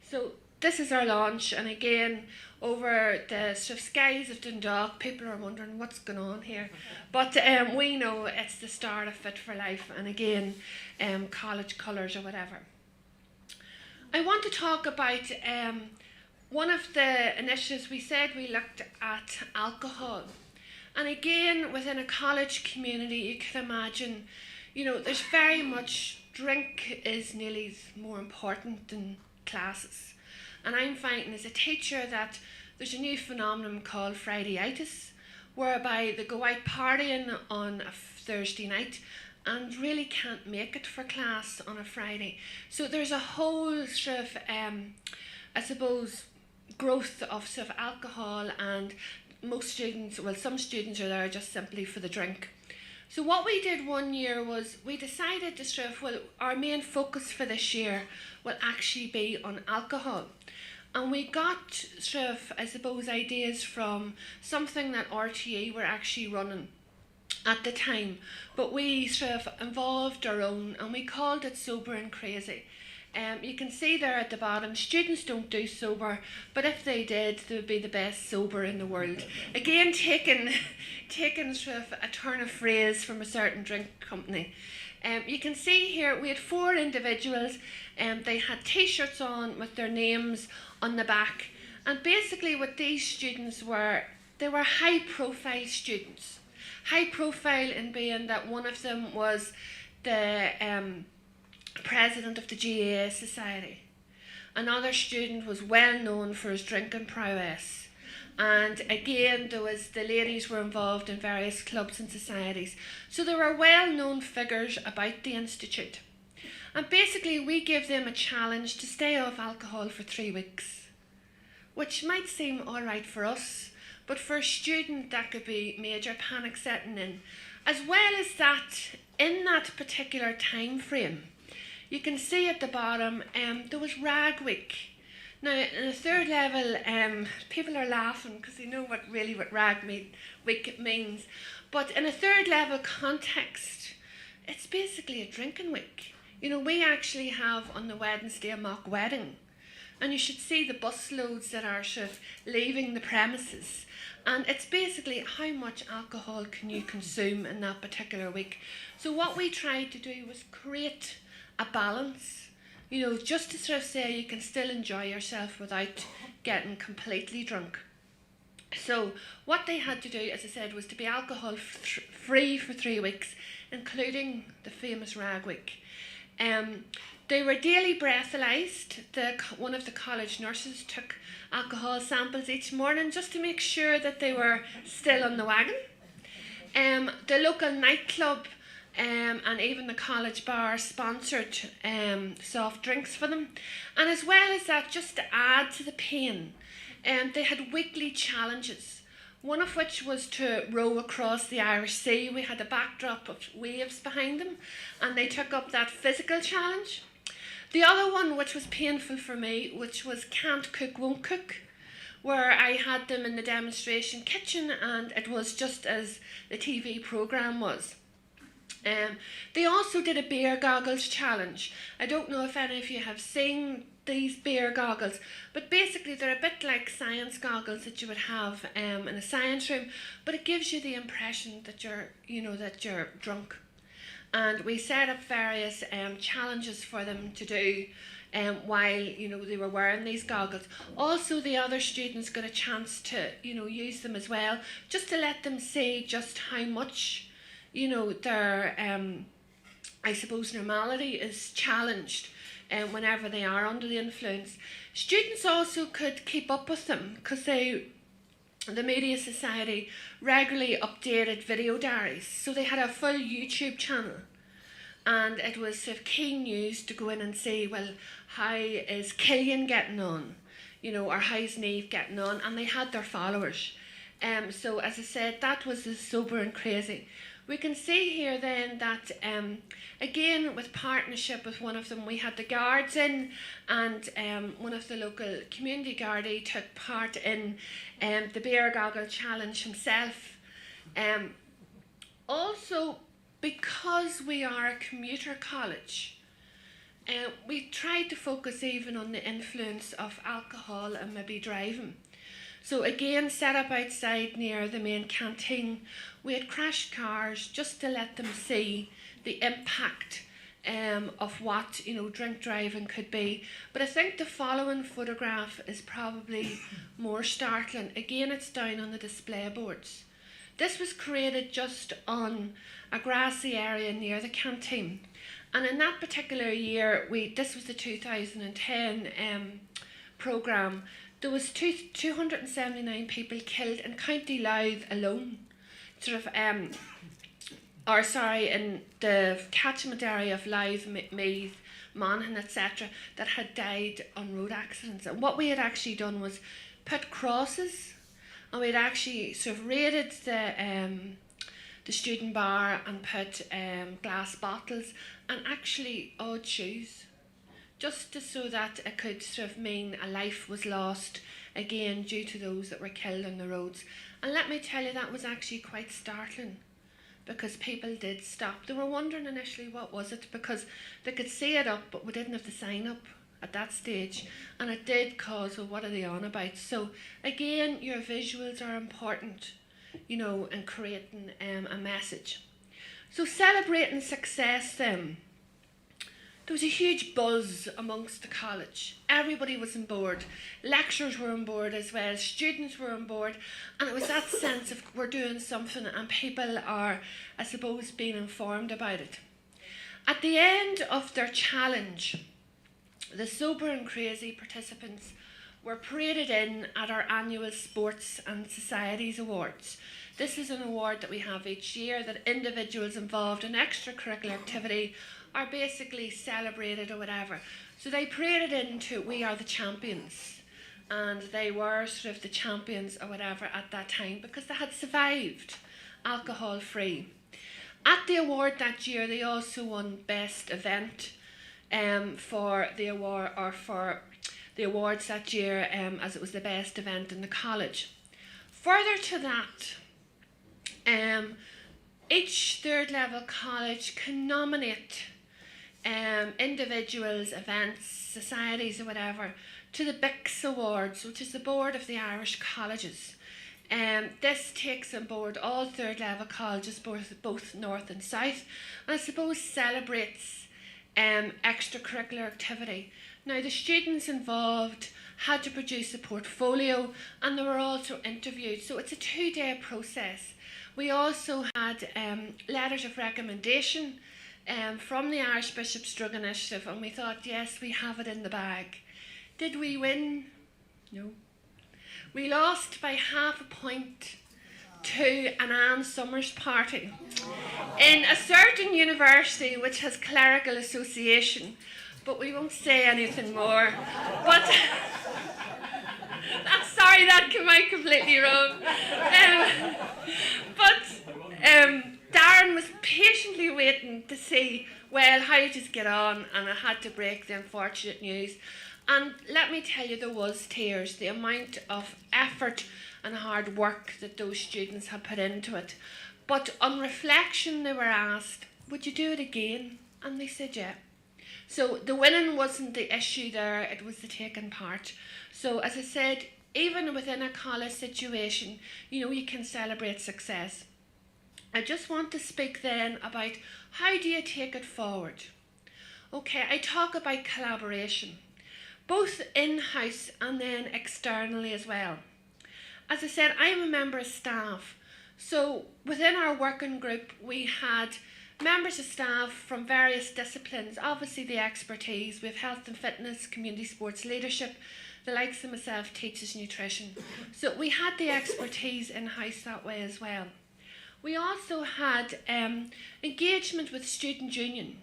So this is our launch, and again, over the sort of skies of Dundalk, people are wondering what's going on here. But we know it's the start of Fit for Life, and again, college colours or whatever. I want to talk about one of the initiatives. We said we looked at alcohol. And again, within a college community, you can imagine, you know, there's very much drink is nearly more important than classes. And I'm finding as a teacher that there's a new phenomenon called Fridayitis, whereby they go out partying on a Thursday night and really can't make it for class on a Friday. So there's a whole sort of, I suppose, growth of sort of alcohol, and most students, well, some students are there just simply for the drink. So what we did one year was we decided to sort of, well, our main focus for this year will actually be on alcohol. And we got sort of, I suppose, ideas from something that RTE were actually running at the time, but we sort of involved our own, and we called it Sober and Crazy. You can see there at the bottom, students don't do sober, but if they did, they would be the best sober in the world. Again, taking sort of a turn of phrase from a certain drink company. You can see here we had 4 individuals, they had t-shirts on with their names on the back, and basically what these students were, they were high profile students. High profile in being that one of them was the president of the GAA Society. Another student was well known for his drinking prowess. And again, the ladies were involved in various clubs and societies. So there were well-known figures about the institute. And basically we gave them a challenge to stay off alcohol for 3 weeks, which might seem all right for us, but for a student that could be major panic setting in. As well as that, in that particular time frame, you can see at the bottom, there was Rag Week. Now, in the 3rd level, people are laughing because they know what Rag Week means. But in a 3rd level context, it's basically a drinking week. You know, we actually have on the Wednesday a mock wedding, and you should see the bus loads that are sort of leaving the premises. And it's basically how much alcohol can you consume in that particular week. So what we tried to do was create a balance, you know, just to sort of say you can still enjoy yourself without getting completely drunk. So what they had to do, as I said, was to be alcohol free for 3 weeks, including the famous Rag Week. They were daily breathalyzed. One of the college nurses took alcohol samples each morning just to make sure that they were still on the wagon. The local nightclub and even the college bar sponsored soft drinks for them. And as well as that, just to add to the pain, they had weekly challenges, one of which was to row across the Irish Sea. We had a backdrop of waves behind them, and they took up that physical challenge. The other one, which was painful for me, which was Can't Cook, Won't Cook, where I had them in the demonstration kitchen, and it was just as the TV programme was. They also did a beer goggles challenge. I don't know if any of you have seen these beer goggles, but basically they're a bit like science goggles that you would have in a science room, but it gives you the impression that you're drunk. And we set up various challenges for them to do while they were wearing these goggles. Also, the other students got a chance to use them as well, just to let them see just how much their I suppose normality is challenged whenever they are under the influence. Students also could keep up with them because the Media Society regularly updated video diaries, so they had a full YouTube channel, and it was sort of key news to go in and see, well, how is Killian getting on, or how's Niamh getting on, and they had their followers. So as I said, that was the Sober and Crazy. We can see here then that, again, with partnership with one of them, we had the guards in, and one of the local community Gardaí took part in the beer goggle challenge himself. Also, because we are a commuter college, we tried to focus even on the influence of alcohol and maybe driving. So again, set up outside near the main canteen, we had crashed cars just to let them see the impact of what drink driving could be. But I think the following photograph is probably more startling. Again, it's down on the display boards. This was created just on a grassy area near the canteen, and in that particular year, this was the 2010 programme. There was 279 people killed in County Louth alone, sort of in the catchment area of Louth, Meath, Monaghan, etc., that had died on road accidents. And what we had actually done was put crosses, and we'd actually sort of raided the student bar and put glass bottles and actually odd shoes, just so that it could sort of mean a life was lost again due to those that were killed on the roads. And let me tell you, that was actually quite startling, because people did stop. They were wondering initially what was it, because they could see it up, but we didn't have the sign up at that stage, and it did cause, well, what are they on about? So again, your visuals are important, you know, in creating a message. So celebrating success then. There was a huge buzz amongst the college. Everybody was on board. Lecturers were on board as well. Students were on board. And it was that sense of we're doing something and people are, I suppose, being informed about it. At the end of their challenge, the sober and crazy participants were paraded in at our annual Sports and Societies Awards. This is an award that we have each year that individuals involved in extracurricular activity are basically celebrated or whatever. So they paraded into We Are the Champions, and they were sort of the champions or whatever at that time because they had survived alcohol free. At the award that year, they also won Best Event for the award, or for the awards that year, as it was the best event in the college. Further to that, each third level college can nominate individuals, events, societies or whatever to the BICS Awards, which is the board of the Irish colleges. This takes on board all third level colleges, both north and south, and I suppose celebrates extracurricular activity. Now the students involved had to produce a portfolio and they were also interviewed, so it's a 2-day process. We also had letters of recommendation from the Irish Bishops' Drug Initiative, and we thought, yes, we have it in the bag. Did we win? No. We lost by half a point to an Anne Summers party in a certain university which has clerical association, but we won't say anything more. But sorry, that came out completely wrong. Darren was patiently waiting to see, well, how did you get on, and I had to break the unfortunate news. And let me tell you, there was tears, the amount of effort and hard work that those students had put into it. But on reflection, they were asked, would you do it again? And they said, yeah. So the winning wasn't the issue there, it was the taking part. So as I said, even within a college situation, you know, you can celebrate success. I just want to speak then about how do you take it forward. Okay, I talk about collaboration, both in-house and then externally as well. As I said, I'm a member of staff, so within our working group we had members of staff from various disciplines, obviously the expertise, we have health and fitness, community sports leadership, the likes of myself teaches nutrition. So we had the expertise in-house that way as well. We also had engagement with Student Union.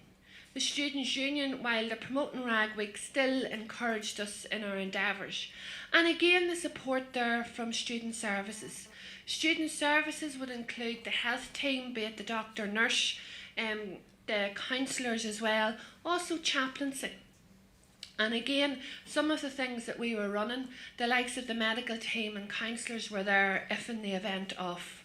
The Students' Union, while they're promoting Rag Week, still encouraged us in our endeavours. And again, the support there from Student Services. Student Services would include the health team, be it the doctor, nurse, the counsellors as well, also chaplaincy. And again, some of the things that we were running, the likes of the medical team and counsellors were there if in the event of.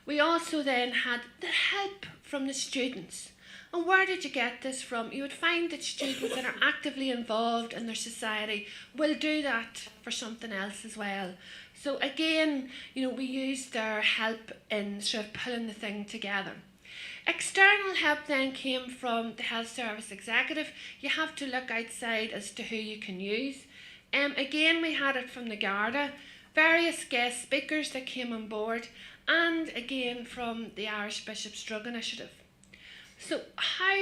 We also then had the help from the students. And where did you get this from? You would find that students that are actively involved in their society will do that for something else as well. So again, you know, we used their help in sort of pulling the thing together. External help then came from the Health Service Executive. You have to look outside as to who you can use. Again, we had it from the Garda, various guest speakers that came on board, and again from the Irish Bishops' Drug Initiative. So how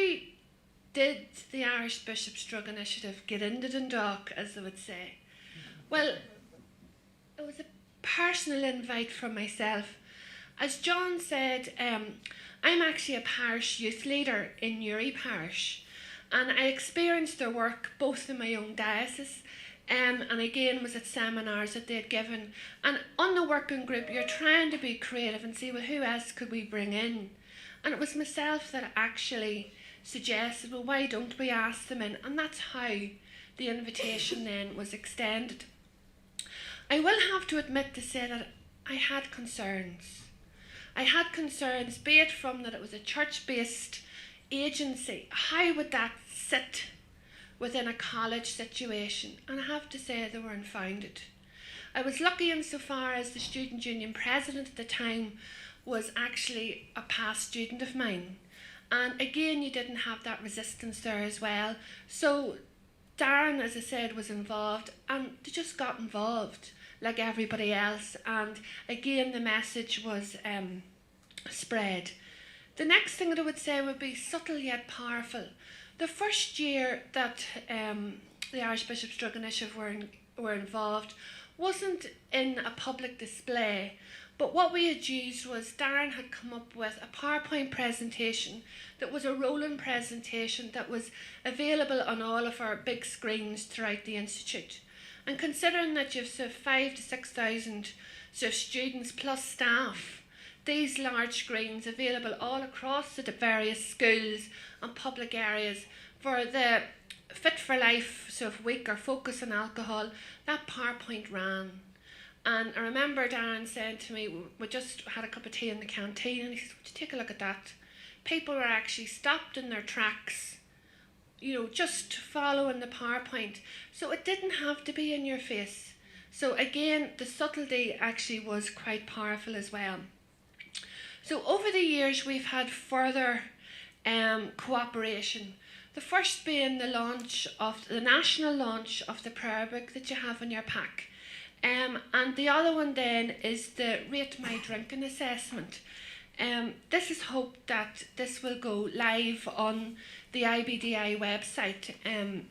did the Irish Bishops' Drug Initiative get into Dundalk, as they would say? Well, it was a personal invite from myself, As John said, I'm actually a parish youth leader in Newry Parish, and I experienced their work both in my own diocese and again was at seminars that they'd given. And on the working group, you're trying to be creative and see, well, who else could we bring in? And it was myself that actually suggested, well, why don't we ask them in? And that's how the invitation then was extended. I will have to admit to say that I had concerns. I had concerns, be it from that it was a church-based agency. How would that sit within a college situation? And I have to say they were unfounded. I was lucky insofar as the student union president at the time was actually a past student of mine. And again, you didn't have that resistance there as well. So Darren, as I said, was involved, and they just got involved like everybody else. And again, the message was spread. The next thing that I would say would be subtle yet powerful. The first year that the Archbishop's Drug Initiative were involved wasn't in a public display, but what we had used was Darren had come up with a PowerPoint presentation that was a rolling presentation that was available on all of our big screens throughout the Institute. And considering that you've sort of 5,000 to 6,000 sort of students plus staff, these large screens available all across the various schools and public areas for the Fit for Life sort of week or focus on alcohol, that PowerPoint ran. And I remember Darren saying to me, we just had a cup of tea in the canteen, and he said, would you take a look at that? People were actually stopped in their tracks, you know, just following the PowerPoint. So it didn't have to be in your face. So again, the subtlety actually was quite powerful as well. So over the years, we've had further cooperation. The first being the launch of the national launch of the prayer book that you have in your pack. And the other one then is the Rate My Drinking assessment. This is hoped that this will go live on the IBDI website. And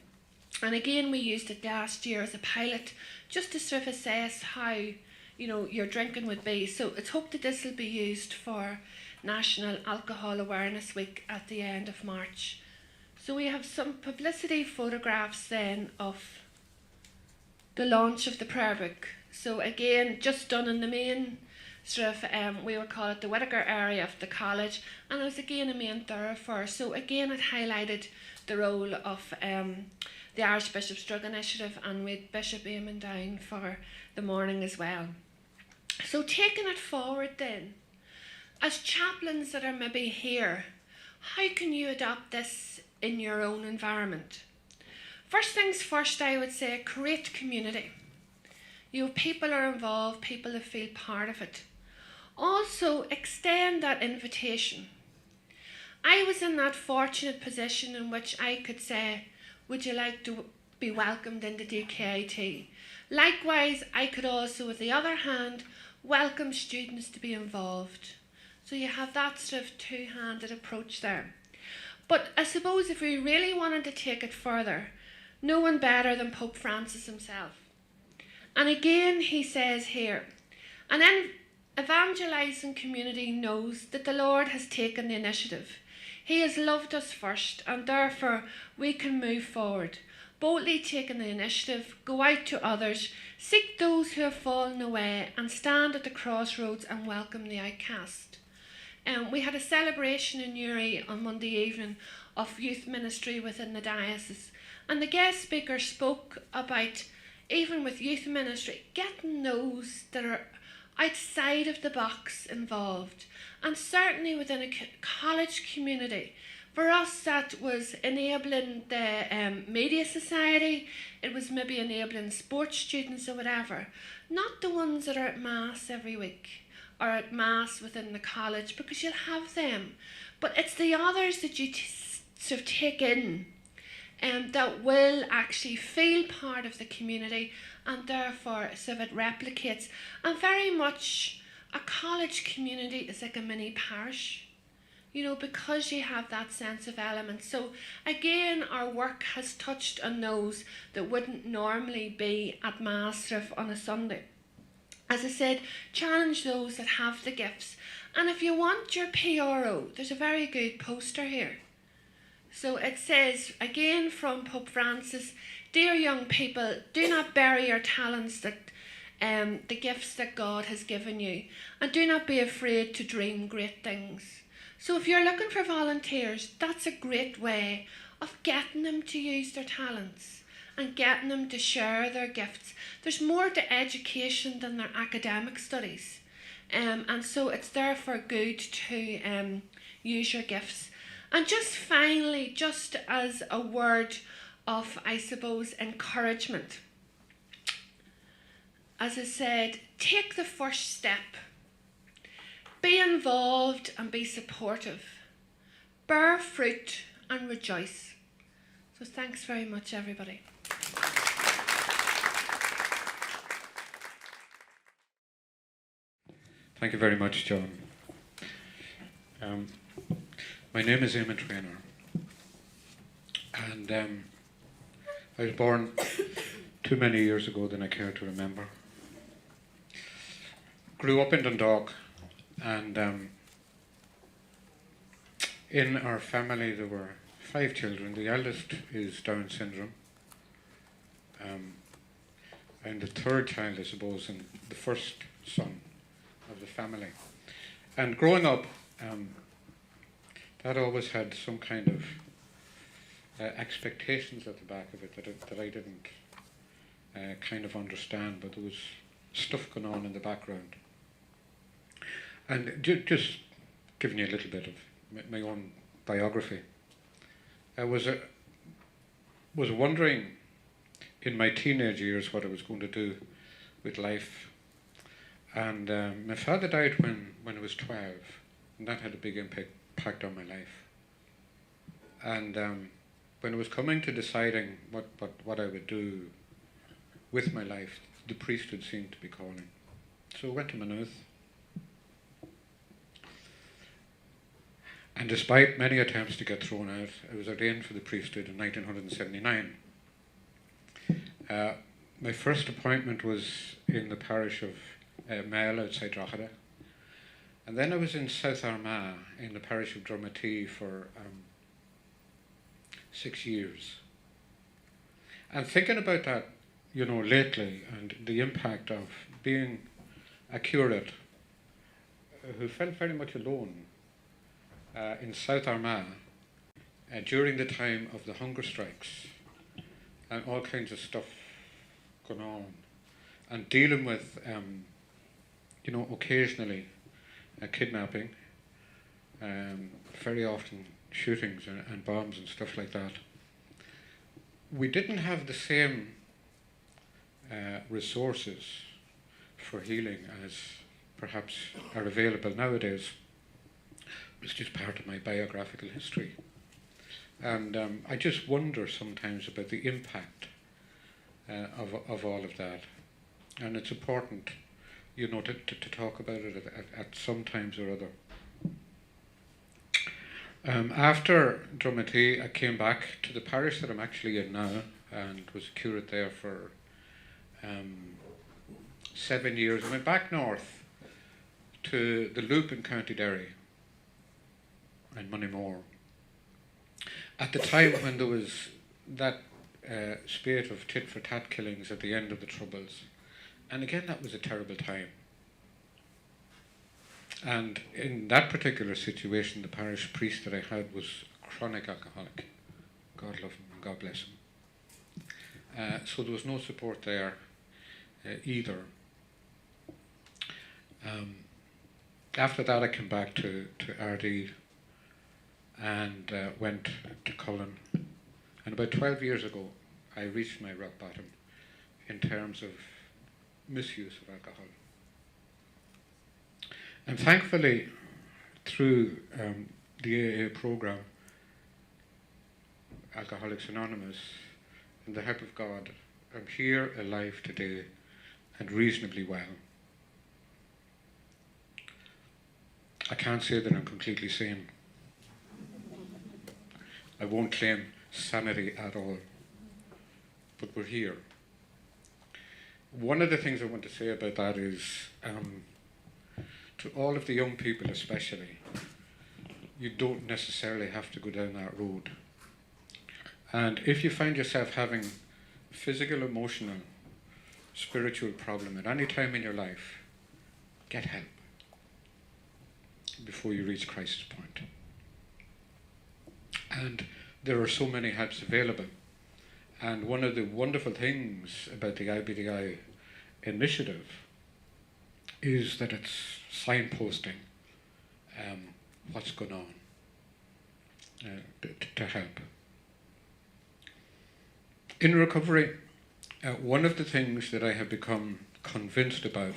again, we used it last year as a pilot just to sort of assess how, you know, your drinking would be. So it's hoped that this will be used for National Alcohol Awareness Week at the end of March. So we have some publicity photographs then of the launch of the prayer book. So again, just done in the main sort of, we would call it the Whittaker area of the college, and it was again a main thoroughfare. So again, it highlighted the role of the Archbishop's Drug Initiative, and we had Bishop Eamon down for the morning as well. So taking it forward then, as chaplains that are maybe here, how can you adopt this in your own environment? First things first, I would say create community. You know, people are involved, people that feel part of it. Also, extend that invitation. I was in that fortunate position in which I could say, would you like to be welcomed into DKIT? Likewise, I could also, with the other hand, welcome students to be involved. So you have that sort of two-handed approach there. But I suppose if we really wanted to take it further, no one better than Pope Francis himself. And again, he says here, an evangelising community knows that the Lord has taken the initiative. He has loved us first, and therefore we can move forward, boldly taking the initiative, go out to others, seek those who have fallen away, and stand at the crossroads and welcome the outcast. We had a celebration in Newry on Monday evening of youth ministry within the diocese, and the guest speaker spoke about, even with youth ministry, getting those that are outside of the box involved. And certainly within a college community, for us that was enabling the media society, it was maybe enabling sports students or whatever, not the ones that are at mass every week or at mass within the college, because you'll have them, but it's the others that you sort of take in that will actually feel part of the community, and therefore sort of it replicates. And very much a college community is like a mini parish, you know, because you have that sense of element. So again, our work has touched on those that wouldn't normally be at mass sort of on a Sunday. As I said, challenge those that have the gifts. And if you want your PRO, there's a very good poster here. So it says, again from Pope Francis, "Dear young people, do not bury your talents, the gifts that God has given you, and do not be afraid to dream great things." So if you're looking for volunteers, that's a great way of getting them to use their talents and getting them to share their gifts. There's more to education than their academic studies. And so it's therefore good to use your gifts. And just finally, just as a word of, I suppose, encouragement, as I said, take the first step. Be involved and be supportive. Bear fruit and rejoice. So thanks very much, everybody. Thank you very much, John. My name is Eamon Traynor, and I was born too many years ago than I care to remember. Grew up in Dundalk, and in our family there were 5 children. The eldest is Down syndrome. I'm the third child, I suppose, and the first son of the family. And growing up, that always had some kind of expectations at the back of it that I didn't kind of understand, but there was stuff going on in the background. And just giving you a little bit of my own biography, I was wondering in my teenage years what I was going to do with life. And my father died when I was 12, and that had a big impact on my life. And when I was coming to deciding what I would do with my life, the priesthood seemed to be calling. So I went to Maynooth. And despite many attempts to get thrown out, I was ordained for the priesthood in 1979. My first appointment was in the parish of Mail outside Drogheda. And then I was in South Armagh in the parish of Drumatee for 6 years. And thinking about that, lately, and the impact of being a curate who felt very much alone in South Armagh during the time of the hunger strikes and all kinds of stuff going on, and dealing with occasionally kidnapping, very often shootings and bombs and stuff like that. We didn't have the same resources for healing as perhaps are available nowadays. It's just part of my biographical history. And I just wonder sometimes about the impact of all of that. And it's important, to talk about it at some times or other. After Drumatee, I came back to the parish that I'm actually in now, and was a curate there for 7 years. I went back north to the Loop in County Derry and Moneymore. At the time when there was that spate of tit-for-tat killings at the end of the Troubles. And again, that was a terrible time. And in that particular situation, the parish priest that I had was a chronic alcoholic. God love him and God bless him. So there was no support there either. After that, I came back to RD and went to Cullen. And about 12 years ago, I reached my rock bottom in terms of misuse of alcohol. And thankfully, through the AA program, Alcoholics Anonymous, and the help of God, I'm here alive today and reasonably well. I can't say that I'm completely sane. I won't claim sanity at all, but we're here. one of the things I want to say about that is, to all of the young people especially, you don't necessarily have to go down that road. And if you find yourself having physical, emotional, spiritual problem at any time in your life, get help before you reach crisis point. And there are so many helps available. And one of the wonderful things about the IBDI initiative is that it's signposting what's going on to help. In recovery, one of the things that I have become convinced about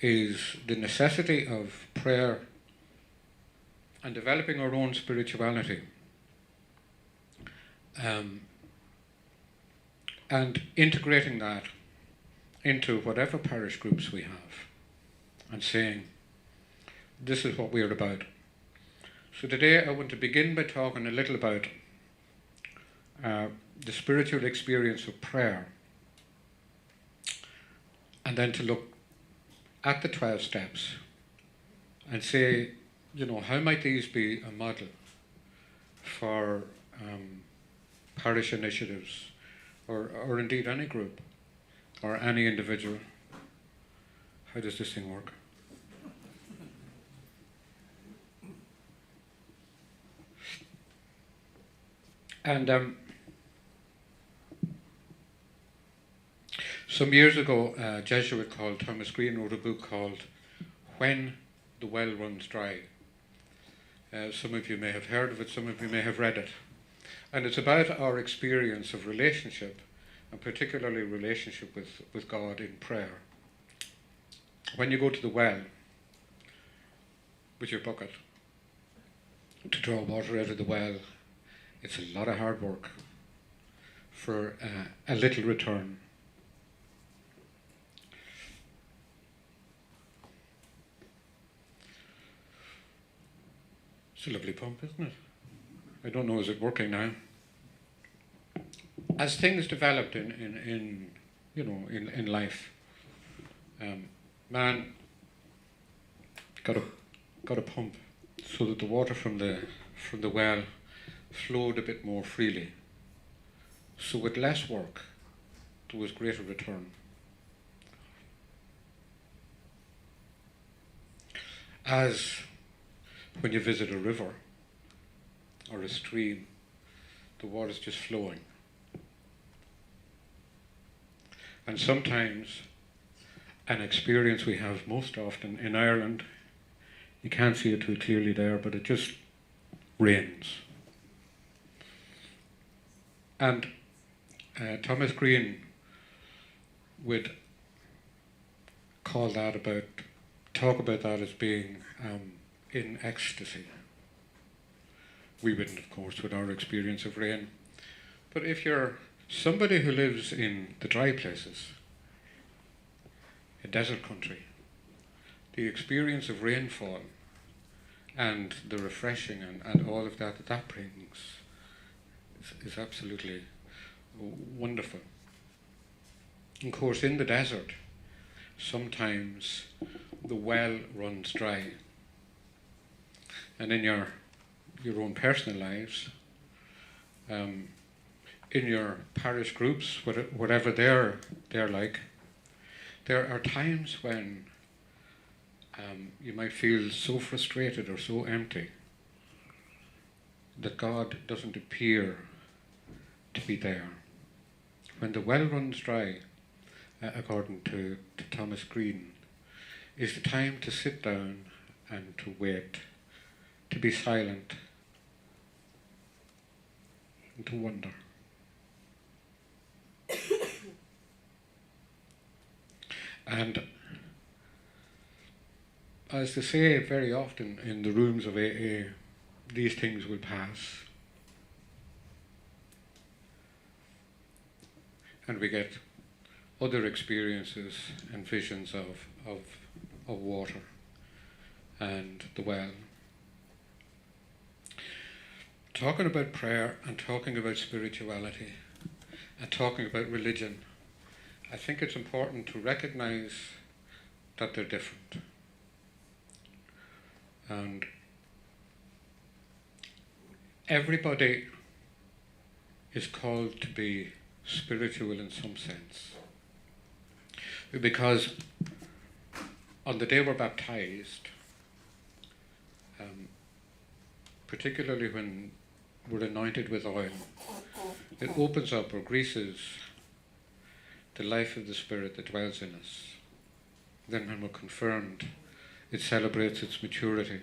is the necessity of prayer and developing our own spirituality, and integrating that into whatever parish groups we have and saying, this is what we're about. So today I want to begin by talking a little about the spiritual experience of prayer, and then to look at the 12 steps and say, how might these be a model for parish initiatives, or indeed any group or any individual? How does this thing work? And some years ago, a Jesuit called Thomas Green wrote a book called When the Well Runs Dry. Some of you may have heard of it, some of you may have read it. And it's about our experience of relationship, and particularly relationship with God in prayer. When you go to the well with your bucket to draw water out of the well, it's a lot of hard work for a little return. It's a lovely pump, isn't it? I don't know, is it working now? As things developed in life, man got a pump so that the water from the well flowed a bit more freely. So with less work, there was greater return. As when you visit a river or a stream, the water's just flowing. And sometimes an experience we have most often in Ireland, you can't see it too clearly there, but it just rains. And Thomas Green would talk about that as being in ecstasy. We wouldn't, of course, with our experience of rain. But if you're somebody who lives in the dry places, in desert country, the experience of rainfall and the refreshing and all of that brings is absolutely wonderful. Of course, in the desert, sometimes the well runs dry. And in your own personal lives, in your parish groups, whatever they're like, there are times when you might feel so frustrated or so empty that God doesn't appear to be there. When the well runs dry, according to Thomas Green, is the time to sit down and to wait, to be silent, and to wonder. And as they say very often in the rooms of AA, these things will pass. And we get other experiences and visions of water and the well. Talking about prayer and talking about spirituality and talking about religion I think it's important to recognize that they're different. And everybody is called to be spiritual in some sense. Because on the day we're baptized, particularly when we're anointed with oil, it opens up or greases the life of the Spirit that dwells in us. Then when we're confirmed, it celebrates its maturity.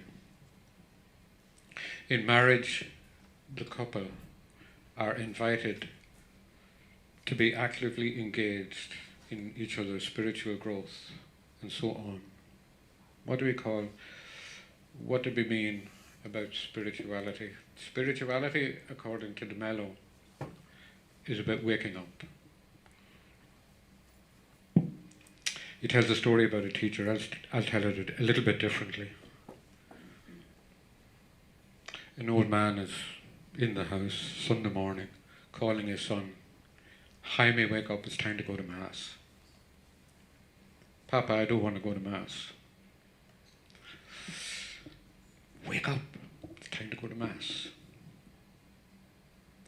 In marriage, the couple are invited to be actively engaged in each other's spiritual growth and so on. What do we mean about spirituality? Spirituality, according to de Mello, is about waking up. He tells a story about a teacher. I'll tell it a little bit differently. An old man is in the house Sunday morning, calling his son, "Jaime, wake up, it's time to go to Mass." "Papa, I don't want to go to Mass." "Wake up, it's time to go to Mass."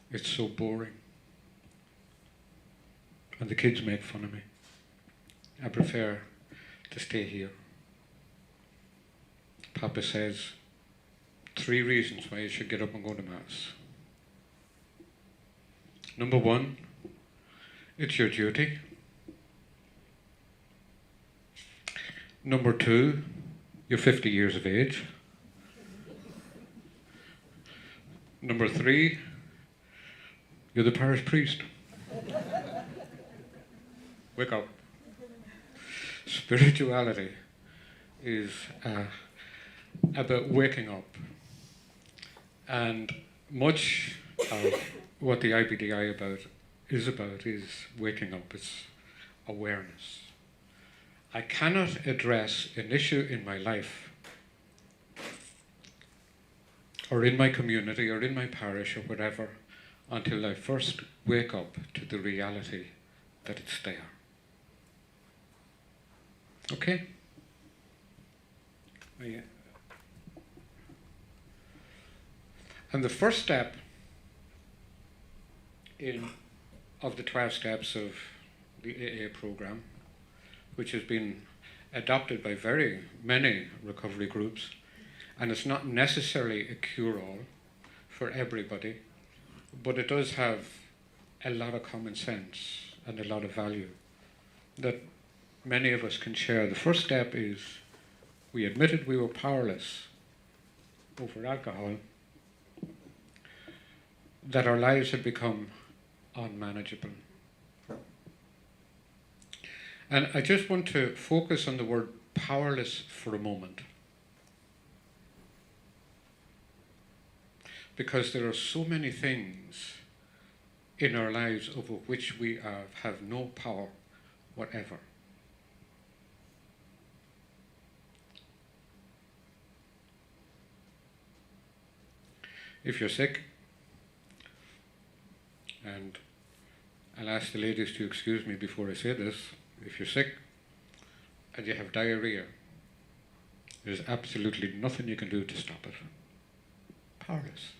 "It's so boring. And the kids make fun of me. I prefer to stay here." Papa says, 3 reasons why you should get up and go to Mass. Number 1, it's your duty. Number 2, you're 50 years of age. Number 3, you're the parish priest. Wake up. Spirituality is about waking up. And much of what the IBDI is waking up. It's awareness. I cannot address an issue in my life or in my community or in my parish or whatever until I first wake up to the reality that it's there. Okay? Yeah. And the first step of the 12 steps of the AA program, which has been adopted by very many recovery groups, and it's not necessarily a cure-all for everybody, but it does have a lot of common sense and a lot of value that many of us can share. The first step is we admitted we were powerless over alcohol, that our lives had become unmanageable. And I just want to focus on the word powerless for a moment, because there are so many things in our lives over which we have no power whatever. If you're sick, and I'll ask the ladies to excuse me before I say this, if you're sick and you have diarrhea, there's absolutely nothing you can do to stop it. Powerless.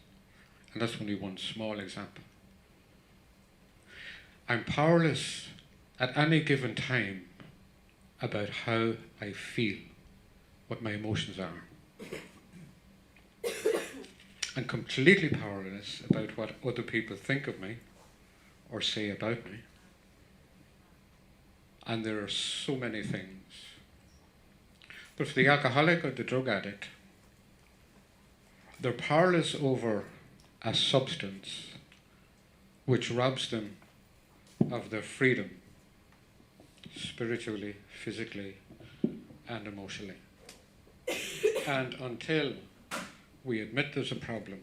And that's only one small example. I'm powerless at any given time about how I feel, what my emotions are. I'm completely powerless about what other people think of me or say about me. And there are so many things. But for the alcoholic or the drug addict, they're powerless over a substance which robs them of their freedom, spiritually, physically, and emotionally. And until we admit there's a problem,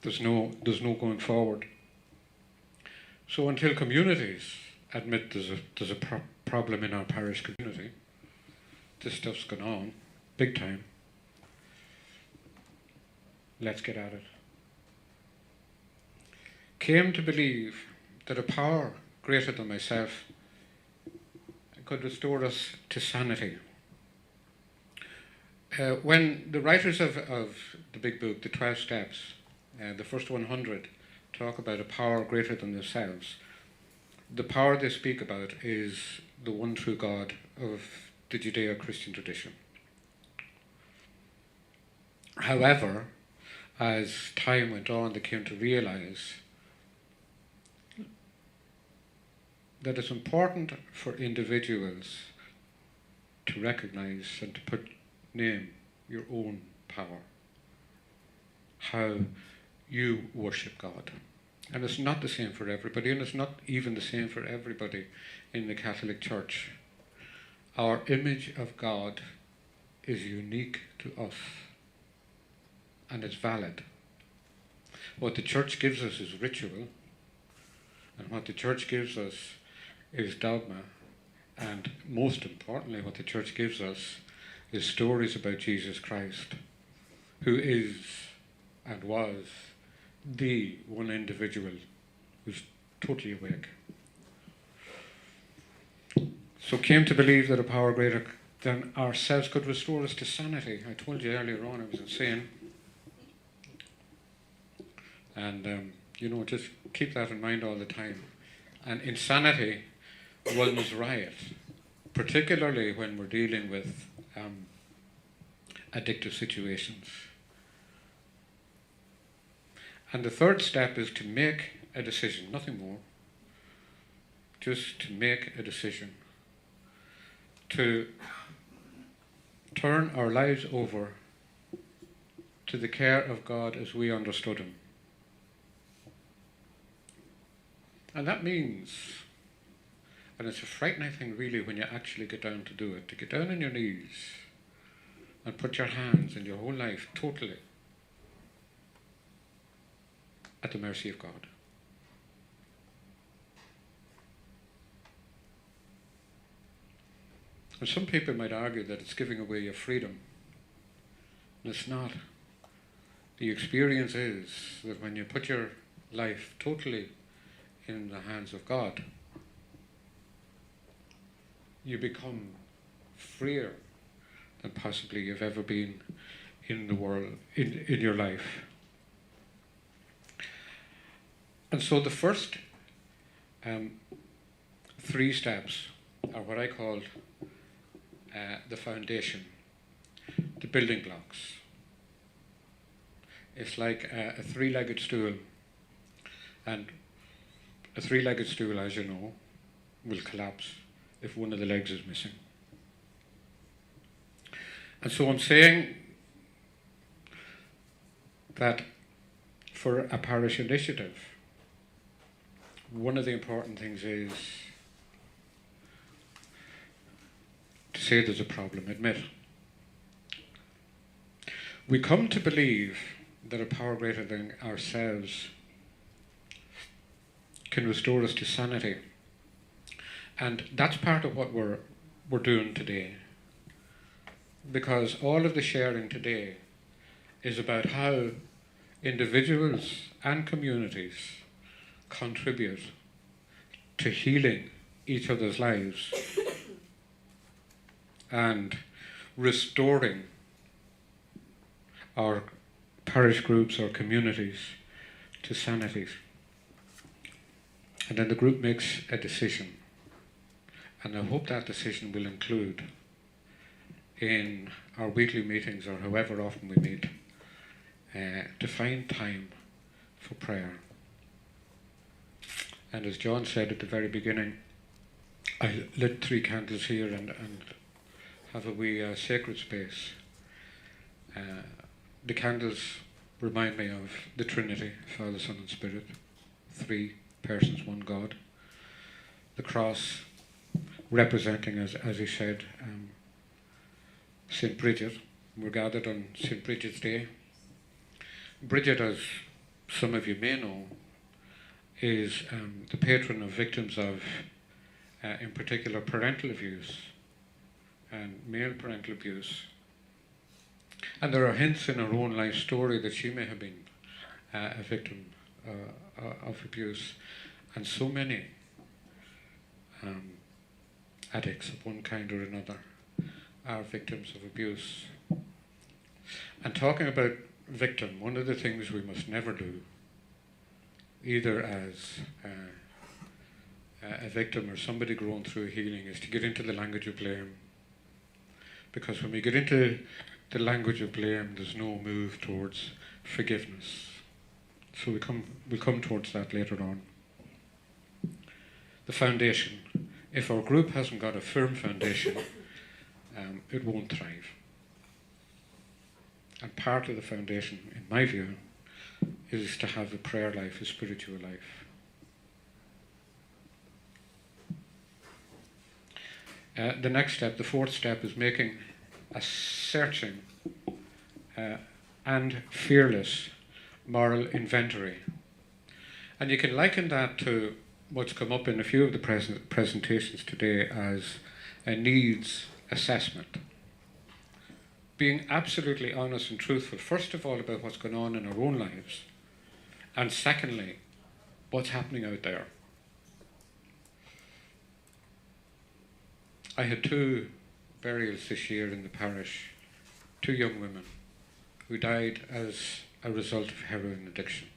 there's no going forward. So until communities admit there's a problem in our parish community, this stuff's going on, big time. Let's get at it. Came to believe that a power greater than myself could restore us to sanity. When the writers of the big book, the 12 Steps, the first 100, talk about a power greater than themselves, the power they speak about is the one true God of the Judeo-Christian tradition. However, as time went on, they came to realize that it's important for individuals to recognize and to name your own power, how you worship God. And it's not the same for everybody, and it's not even the same for everybody in the Catholic Church. Our image of God is unique to us, and it's valid. What the Church gives us is ritual, and what the Church gives us is dogma, and most importantly, what the Church gives us is stories about Jesus Christ, who is and was the one individual who's totally awake. So came to believe that a power greater than ourselves could restore us to sanity. I told you earlier on I was insane. And, just keep that in mind all the time. And insanity runs riot, particularly when we're dealing with addictive situations. And the third step is to make a decision, nothing more. Just to make a decision. To turn our lives over to the care of God as we understood Him. And that means, and it's a frightening thing really when you actually get down to do it, to get down on your knees and put your hands and your whole life totally at the mercy of God. And some people might argue that it's giving away your freedom. And it's not. The experience is that when you put your life totally in the hands of God, you become freer than possibly you've ever been in the world, in your life. And so the first 3 steps are what I call the foundation, the building blocks. It's like a 3-legged stool, and a 3-legged stool, as you know, will collapse if one of the legs is missing. And so I'm saying that for a parish initiative, one of the important things is to say there's a problem, admit. We come to believe that a power greater than ourselves can restore us to sanity. And that's part of what we're doing today. Because all of the sharing today is about how individuals and communities contribute to healing each other's lives and restoring our parish groups or communities to sanity. And then the group makes a decision. And I hope that decision will include in our weekly meetings or however often we meet to find time for prayer. And as John said at the very beginning, I lit 3 candles here and have a wee sacred space. The candles remind me of the Trinity, Father, Son and Spirit, 3 persons, one God. The cross representing, as he said, St. Bridget. We're gathered on St. Bridget's Day. Bridget, as some of you may know, is the patron of victims of, in particular, parental abuse and male parental abuse. And there are hints in her own life story that she may have been a victim of abuse. And so many addicts of one kind or another are victims of abuse. And talking about victim, one of the things we must never do, either as a victim or somebody going through healing, is to get into the language of blame. Because when we get into the language of blame, there's no move towards forgiveness. So we'll come towards that later on. The foundation. If our group hasn't got a firm foundation, it won't thrive. And part of the foundation, in my view, is to have a prayer life, a spiritual life. The next step, the fourth step, is making a searching and fearless moral inventory. And you can liken that to what's come up in a few of the presentations today as a needs assessment. Being absolutely honest and truthful, first of all, about what's going on in our own lives, and secondly, what's happening out there. I had 2 burials this year in the parish, 2 young women who died as a result of heroin addiction.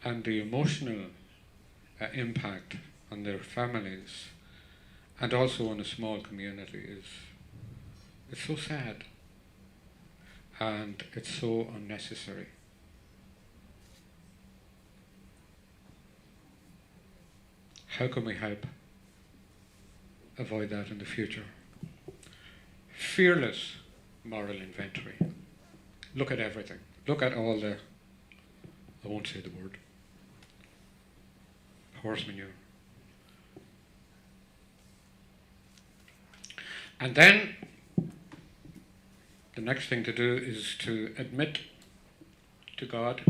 And the emotional impact on their families and also on a small community is so sad, and it's so unnecessary. How can we help avoid that in the future? Fearless moral inventory. Look at everything. Look at all the, I won't say the word, horse manure. And then the next thing to do is to admit to God,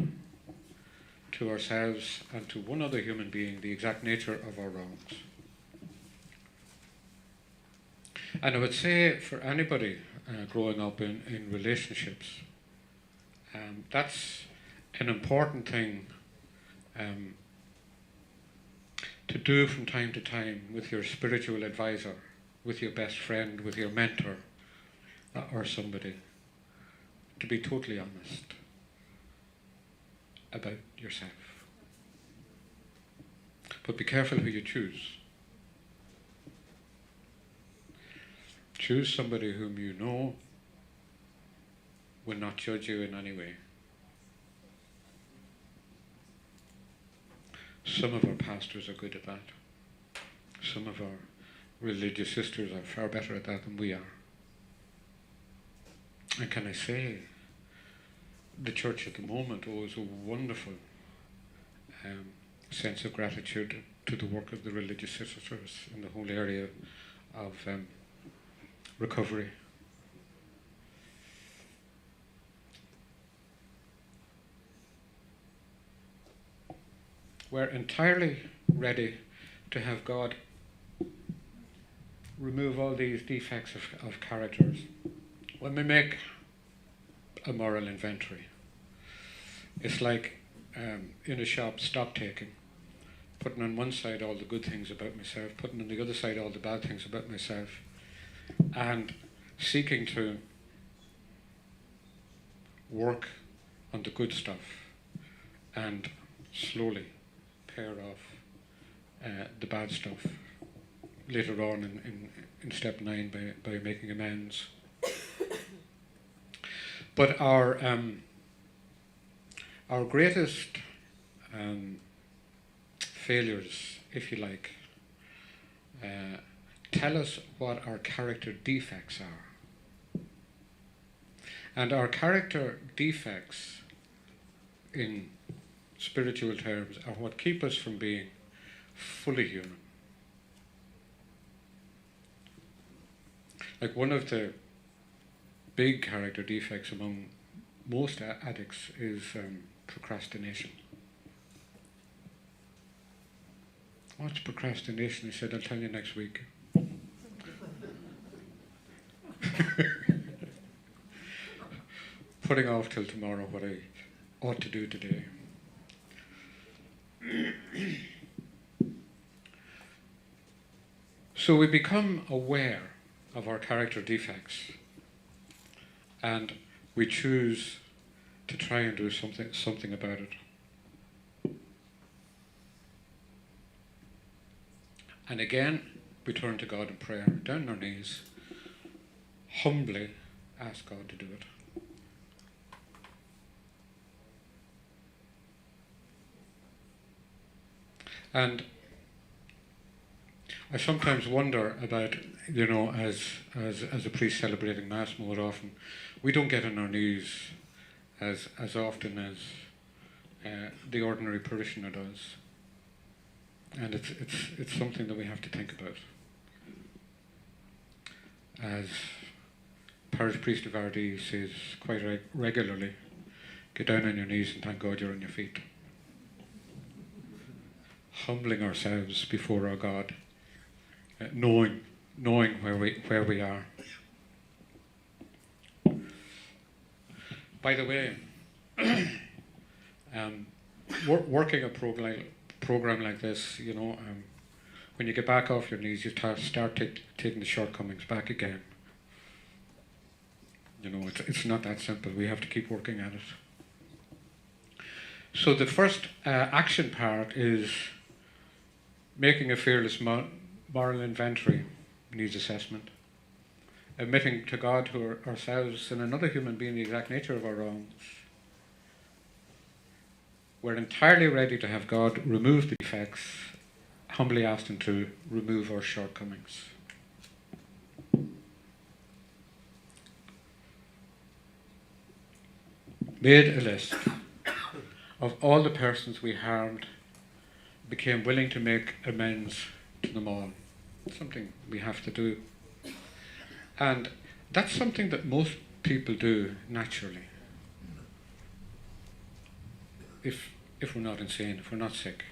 to ourselves, and to one other human being the exact nature of our wrongs. And I would say for anybody growing up in relationships, that's an important thing to do from time to time with your spiritual advisor, with your best friend, with your mentor, or somebody, to be totally honest about yourself. But be careful who you choose. Choose somebody whom you know will not judge you in any way. Some of our pastors are good at that. Some of our religious sisters are far better at that than we are. And can I say, the church at the moment owes a wonderful sense of gratitude to the work of the religious sisters in the whole area of recovery. We're entirely ready to have God remove all these defects of characters when we make a moral inventory. It's like in a shop, stock taking, putting on one side all the good things about myself, putting on the other side all the bad things about myself, and seeking to work on the good stuff and slowly pair off the bad stuff later on in step 9 by making amends. But our greatest failures, if you like, tell us what our character defects are. And our character defects, in spiritual terms, are what keep us from being fully human. Like one of the big character defects among most addicts is procrastination. What's procrastination? I said, I'll tell you next week. Putting off till tomorrow what I ought to do today. So we become aware of our character defects, and we choose to try and do something about it. And again, we turn to God in prayer, down on our knees, humbly ask God to do it. And I sometimes wonder about, as a priest celebrating Mass more often, we don't get on our knees as often as the ordinary parishioner does. And it's something that we have to think about. As Parish Priest of RD says quite regularly, get down on your knees and thank God you're on your feet. Humbling ourselves before our God, knowing where we are. By the way, working a program like this, when you get back off your knees, you start taking the shortcomings back again. It's not that simple. We have to keep working at it. So the first action part is making a fearless moral inventory, needs assessment, admitting to God, to ourselves and another human being, the exact nature of our wrongs. We're entirely ready to have God remove the defects, humbly ask Him to remove our shortcomings. Made a list of all the persons we harmed, became willing to make amends to them all. Something we have to do. And that's something that most people do naturally. If we're not insane, if we're not sick.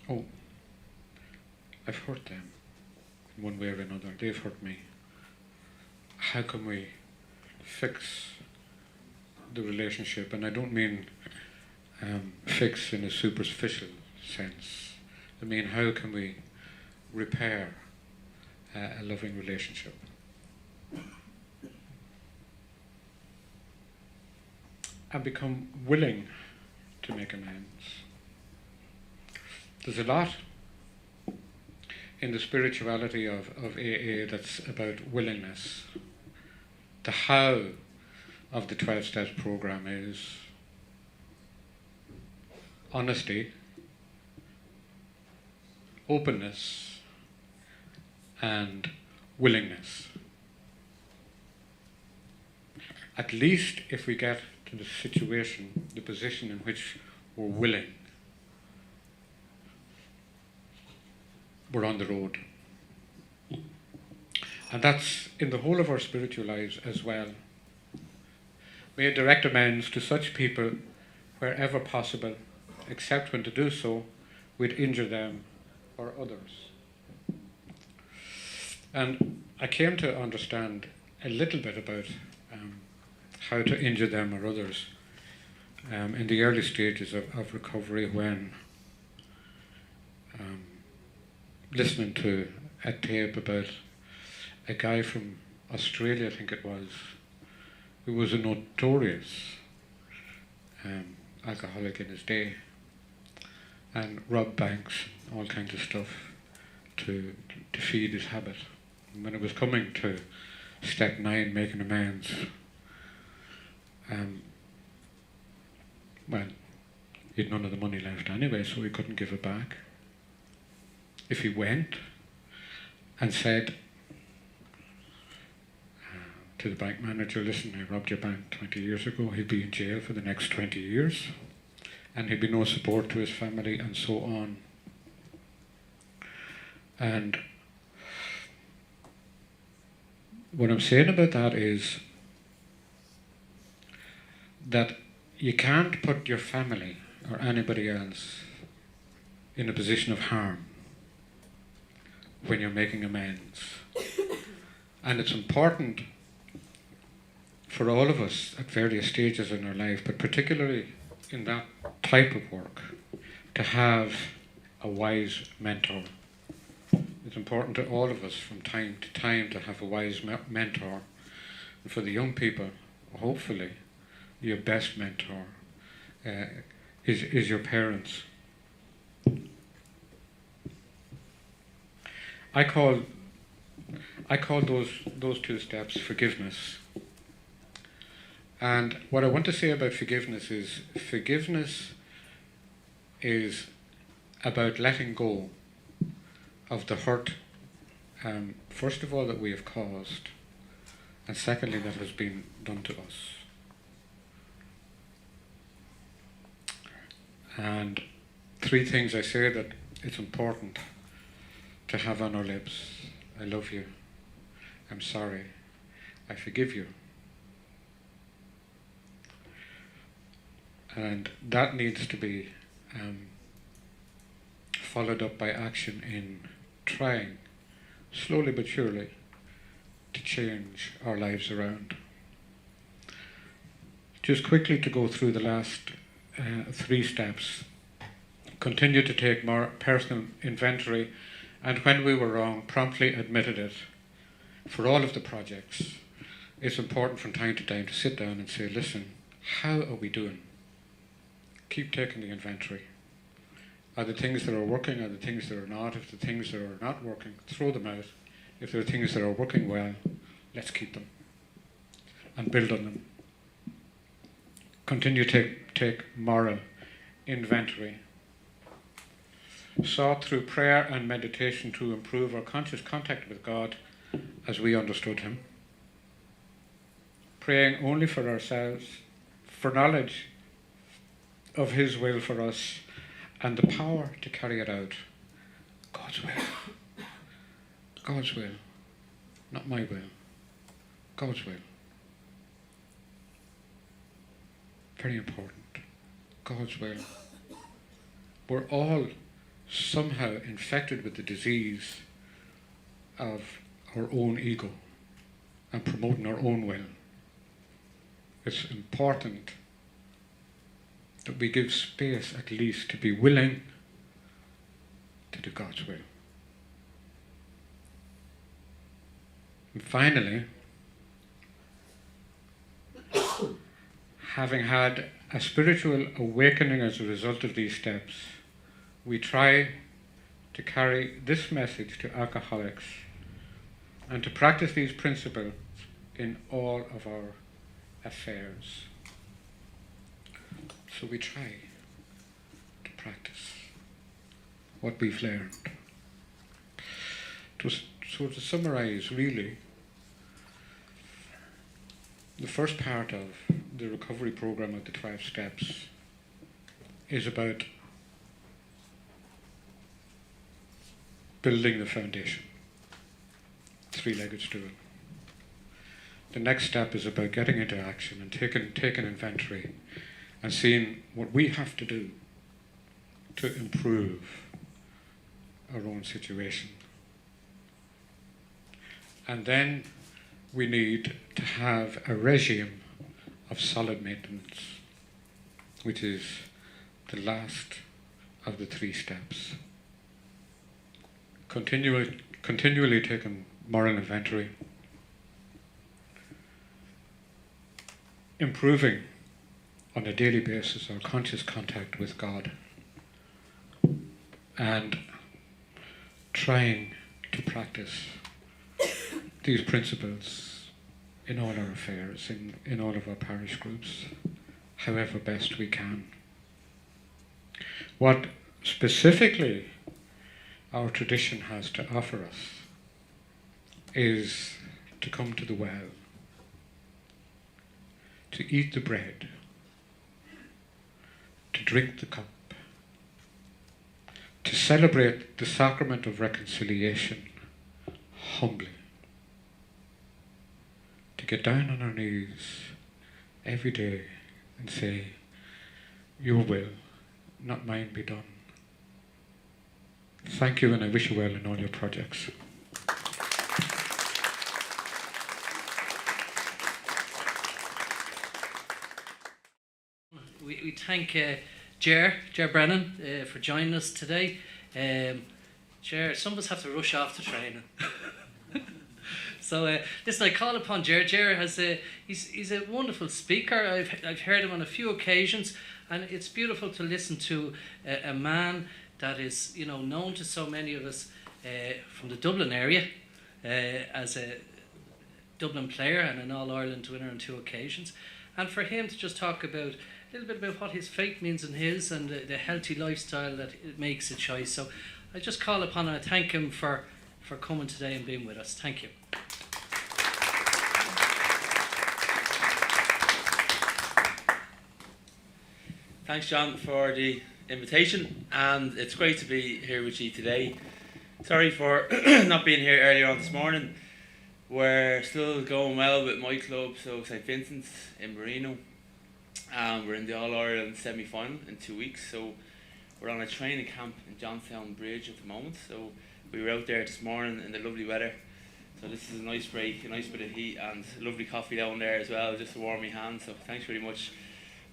Oh, I've hurt them in one way or another. They've hurt me. How can we fix the relationship? And I don't mean fix in a superficial sense. I mean, how can we repair a loving relationship? And become willing to make amends. There's a lot in the spirituality of AA that's about willingness. The how of the 12 Steps program is honesty, openness, and willingness. At least if we get to the situation, the position in which we're willing, we're on the road. And that's in the whole of our spiritual lives as well. May direct amends to such people wherever possible, except when to do so would injure them or others. And I came to understand a little bit about how to injure them or others in the early stages of recovery, when listening to a tape about a guy from Australia, I think it was, who was a notorious alcoholic in his day and robbed banks, all kinds of stuff to feed his habit. And when it was coming to step 9, making amends, well, he had none of the money left anyway, so he couldn't give it back. If he went and said to the bank manager, listen, I robbed your bank 20 years ago, he'd be in jail for the next 20 years, and he'd be no support to his family, and so on. And what I'm saying about that is that you can't put your family or anybody else in a position of harm when you're making amends. And it's important for all of us at various stages in our life, but particularly in that type of work, to have a wise mentor. It's important to all of us from time to time to have a wise mentor. And for the young people, hopefully, your best mentor is your parents. I call those two steps forgiveness. And what I want to say about forgiveness is about letting go of the hurt, first of all, that we have caused, and secondly, that has been done to us. And three things I say that it's important to have on our lips. I love you. I'm sorry. I forgive you. And that needs to be followed up by action in trying, slowly but surely, to change our lives around. Just quickly to go through the last 3 steps. Continue to take more personal inventory, and when we were wrong, promptly admitted it. For all of the projects, it's important from time to time to sit down and say, listen, how are we doing? Keep taking the inventory. Are the things that are working, are the things that are not? If the things that are not working, throw them out. If there are things that are working well, let's keep them and build on them. Continue to take moral inventory. Sought through prayer and meditation to improve our conscious contact with God as we understood Him. Praying only for ourselves, for knowledge of His will for us, and the power to carry it out. God's will. God's will. Not my will. God's will. Very important. God's will. We're all somehow infected with the disease of our own ego and promoting our own will. It's important that we give space at least to be willing to do God's will. And finally, having had a spiritual awakening as a result of these steps, we try to carry this message to alcoholics and to practice these principles in all of our affairs. So we try to practice what we've learned. So to summarize, really, the first part of the recovery program of the 12 steps is about building the foundation, 3-legged stool. The next step is about getting into action and taking inventory and seeing what we have to do to improve our own situation. And then we need to have a regime of solid maintenance, which is the last of the 3 steps. Continually taking moral inventory, improving on a daily basis our conscious contact with God, and trying to practice these principles in all our affairs, in all of our parish groups, however best we can. What specifically our tradition has to offer us is to come to the well, to eat the bread, to drink the cup, to celebrate the sacrament of reconciliation humbly, to get down on our knees every day and say, your will, not mine, be done. Thank you, and I wish you well in all your projects. We thank Ger Brennan, for joining us today. Ger, some of us have to rush off to training. So listen, I call upon Ger. Ger has he's a wonderful speaker. I've heard him on a few occasions, and it's beautiful to listen to a man that is, you know, known to so many of us from the Dublin area as a Dublin player and an All-Ireland winner on 2 occasions, and for him to just talk about a little bit about what his faith means in his and the healthy lifestyle that it makes a choice. So I just call upon and I thank him for coming today and being with us. Thank you. Thanks, John, for the invitation, and it's great to be here with you today. Sorry for not being here earlier on this morning. We're still going well with my club, so St Vincent's in Marino. We're in the All-Ireland semi-final in 2 weeks, so we're on a training camp in Johnstown Bridge at the moment. So we were out there this morning in the lovely weather. So this is a nice break, a nice bit of heat, and lovely coffee down there as well, just to warm my hands. So thanks very much.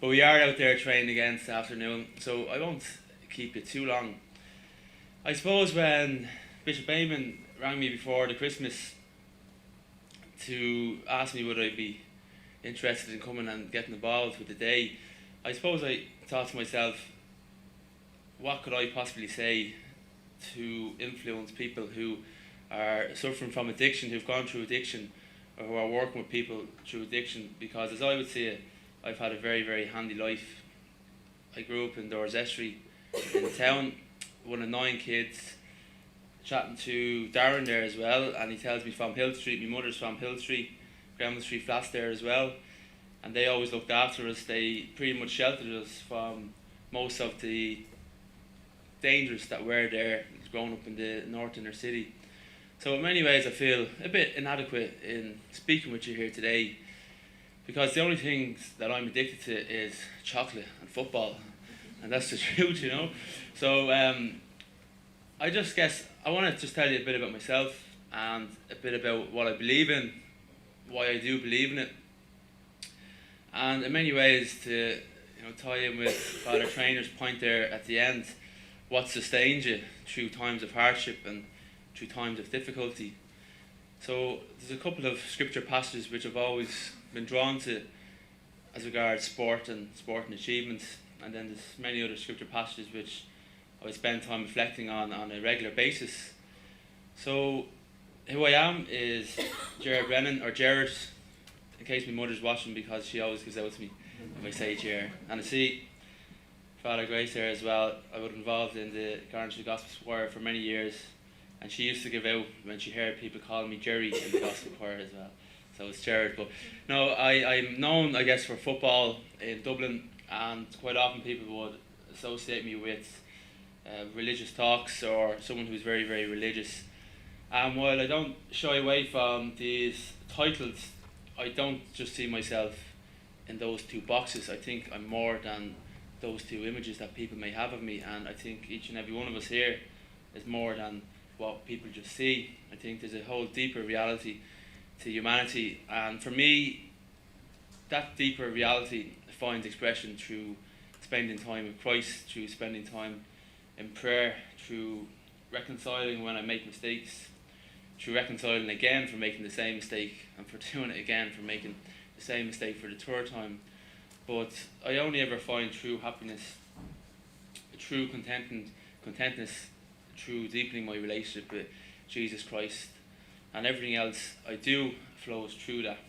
But we are out there training again this afternoon, so I won't keep you too long. I suppose when Bishop Eamon rang me before the Christmas to ask me would I be interested in coming and getting involved with the day, I suppose I thought to myself, what could I possibly say to influence people who are suffering from addiction, who've gone through addiction, or who are working with people through addiction? Because as I would say it, I've had a very, very handy life. I grew up in Dorsestry in the town, one of 9 kids, chatting to Darren there as well, and he tells me from Hill Street, my mother's from Hill Street, Granville Street flats there as well, and they always looked after us. They pretty much sheltered us from most of the dangers that were there growing up in the north inner city. So in many ways I feel a bit inadequate in speaking with you here today, because the only things that I'm addicted to is chocolate and football, and that's the truth, you know. So I just guess I want to just tell you a bit about myself and a bit about what I believe in, why I do believe in it, and in many ways to, you know, tie in with Father Trainer's point there at the end, what sustains you through times of hardship and through times of difficulty. So there's a couple of scripture passages which I've always been drawn to as regards sport and achievements, and then there's many other scripture passages which I spend time reflecting on a regular basis. So who I am is Jared Brennan, or Jared, in case my mother's watching, because she always gives out to me if I say Jared. And I see Father Grace there as well. I was involved in the Garnish Gospel Choir for many years, and she used to give out when she heard people calling me Jerry in the Gospel Choir as well. So it's Jared. But no, I'm known, I guess, for football in Dublin, and quite often people would associate me with religious talks or someone who's very, very religious. And while I don't shy away from these titles, I don't just see myself in those 2 boxes. I think I'm more than those 2 images that people may have of me, and I think each and every one of us here is more than what people just see. I think there's a whole deeper reality to humanity, and for me that deeper reality finds expression through spending time with Christ, through spending time in prayer, through reconciling when I make mistakes, through reconciling again for making the same mistake, and for doing it again for making the same mistake for the 3rd time. But I only ever find true happiness, true contentness through deepening my relationship with Jesus Christ, and everything else I do flows through that.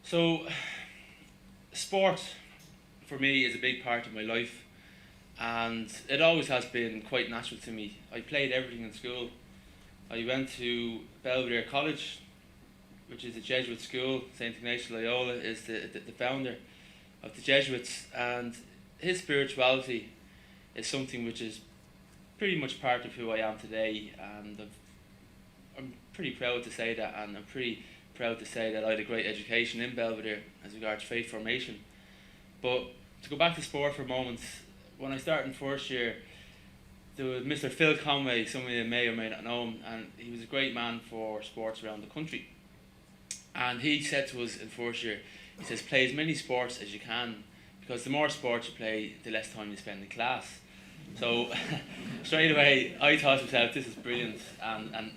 So sport for me is a big part of my life, and it always has been quite natural to me. I played everything in school. I went to Belvedere College, which is a Jesuit school. St. Ignatius Loyola is the founder of the Jesuits, and his spirituality is something which is pretty much part of who I am today, and I'm pretty proud to say that, and I'm pretty proud to say that I had a great education in Belvedere as regards faith formation. But to go back to sport for a moment, when I started in 1st year, there was Mr. Phil Conway, some of you may or may not know him, and he was a great man for sports around the country. And he said to us in 1st year, he says, play as many sports as you can, because the more sport you play, the less time you spend in class. So straight away, I thought to myself, this is brilliant, and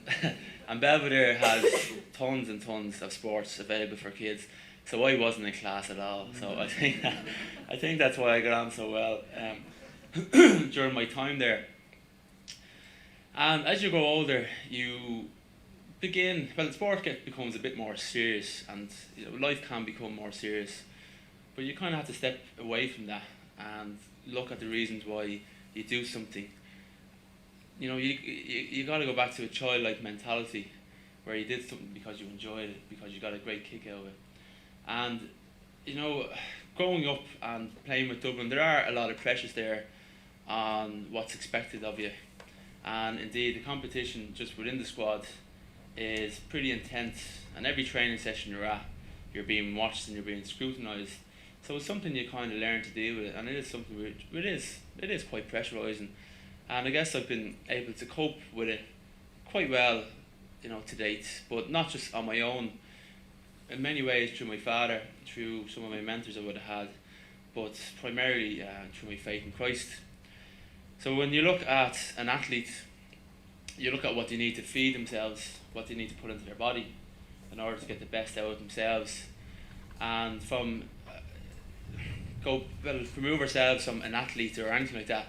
and Belvedere has tons and tons of sports available for kids. So I wasn't in class at all. So I think that's why I got on so well during my time there. And as you grow older, you begin, well, sport becomes a bit more serious, and you know, life can become more serious. But you kind of have to step away from that and look at the reasons why you do something. You know, you got to go back to a childlike mentality where you did something because you enjoyed it, because you got a great kick out of it. And, you know, growing up and playing with Dublin, there are a lot of pressures there on what's expected of you. And indeed, the competition just within the squad is pretty intense, and every training session you're at, you're being watched and you're being scrutinised. So it's something you kind of learn to deal with, and it is something which it is quite pressurising. And I guess I've been able to cope with it quite well, you know, to date, but not just on my own. In many ways through my father, through some of my mentors I would have had, but primarily through my faith in Christ. So when you look at an athlete, you look at what they need to feed themselves, what they need to put into their body in order to get the best out of themselves. And remove ourselves from an athlete or anything like that.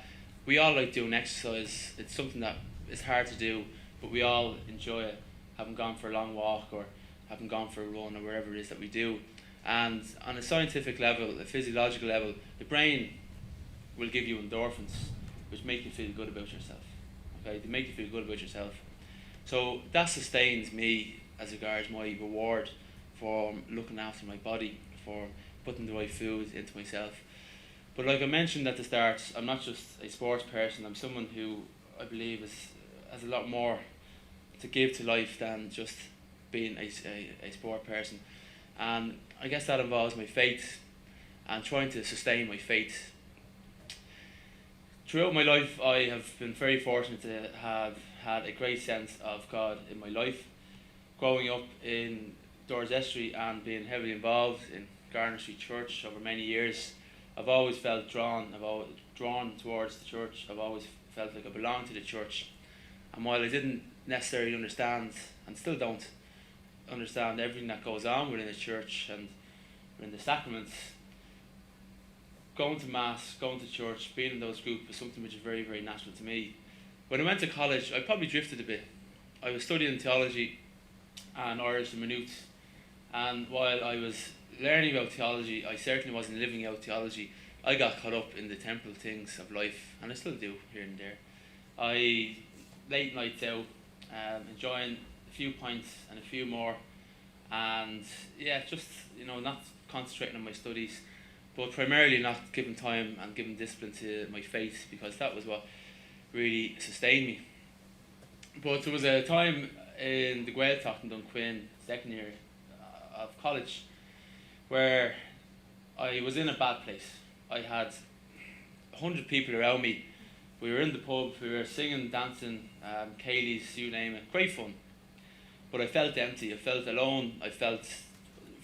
We all like doing exercise. It's something that is hard to do, but we all enjoy it, having gone for a long walk or having gone for a run or wherever it is that we do. And on a scientific level, a physiological level, the brain will give you endorphins, which make you feel good about yourself. Okay, they make you feel good about yourself. So that sustains me as regards my reward for looking after my body, for putting the right food into myself. But like I mentioned at the start, I'm not just a sports person. I'm someone who I believe has a lot more to give to life than just being a sport person. And I guess that involves my faith and trying to sustain my faith. Throughout my life, I have been very fortunate to have had a great sense of God in my life. Growing up in Dorsetry and being heavily involved in Garner Street Church over many years, I've always felt drawn towards the church. I've always felt like I belonged to the church. And while I didn't necessarily understand, and still don't understand everything that goes on within the church and within the sacraments, going to Mass, going to church, being in those groups is something which is very, very natural to me. When I went to college, I probably drifted a bit. I was studying theology and Irish hermeneutics, and while I was learning about theology, I certainly wasn't living out theology. I got caught up in the temporal things of life, and I still do here and there. I late nights out, enjoying a few pints and a few more, and yeah, just not concentrating on my studies, but primarily not giving time and giving discipline to my faith, because that was what really sustained me. But there was a time in the Gaeltacht in Dunquin, second year of college, where I was in a bad place. I had 100 people around me. We were in the pub, we were singing, dancing, Kayleys, you name it, great fun. But I felt empty, I felt alone, I felt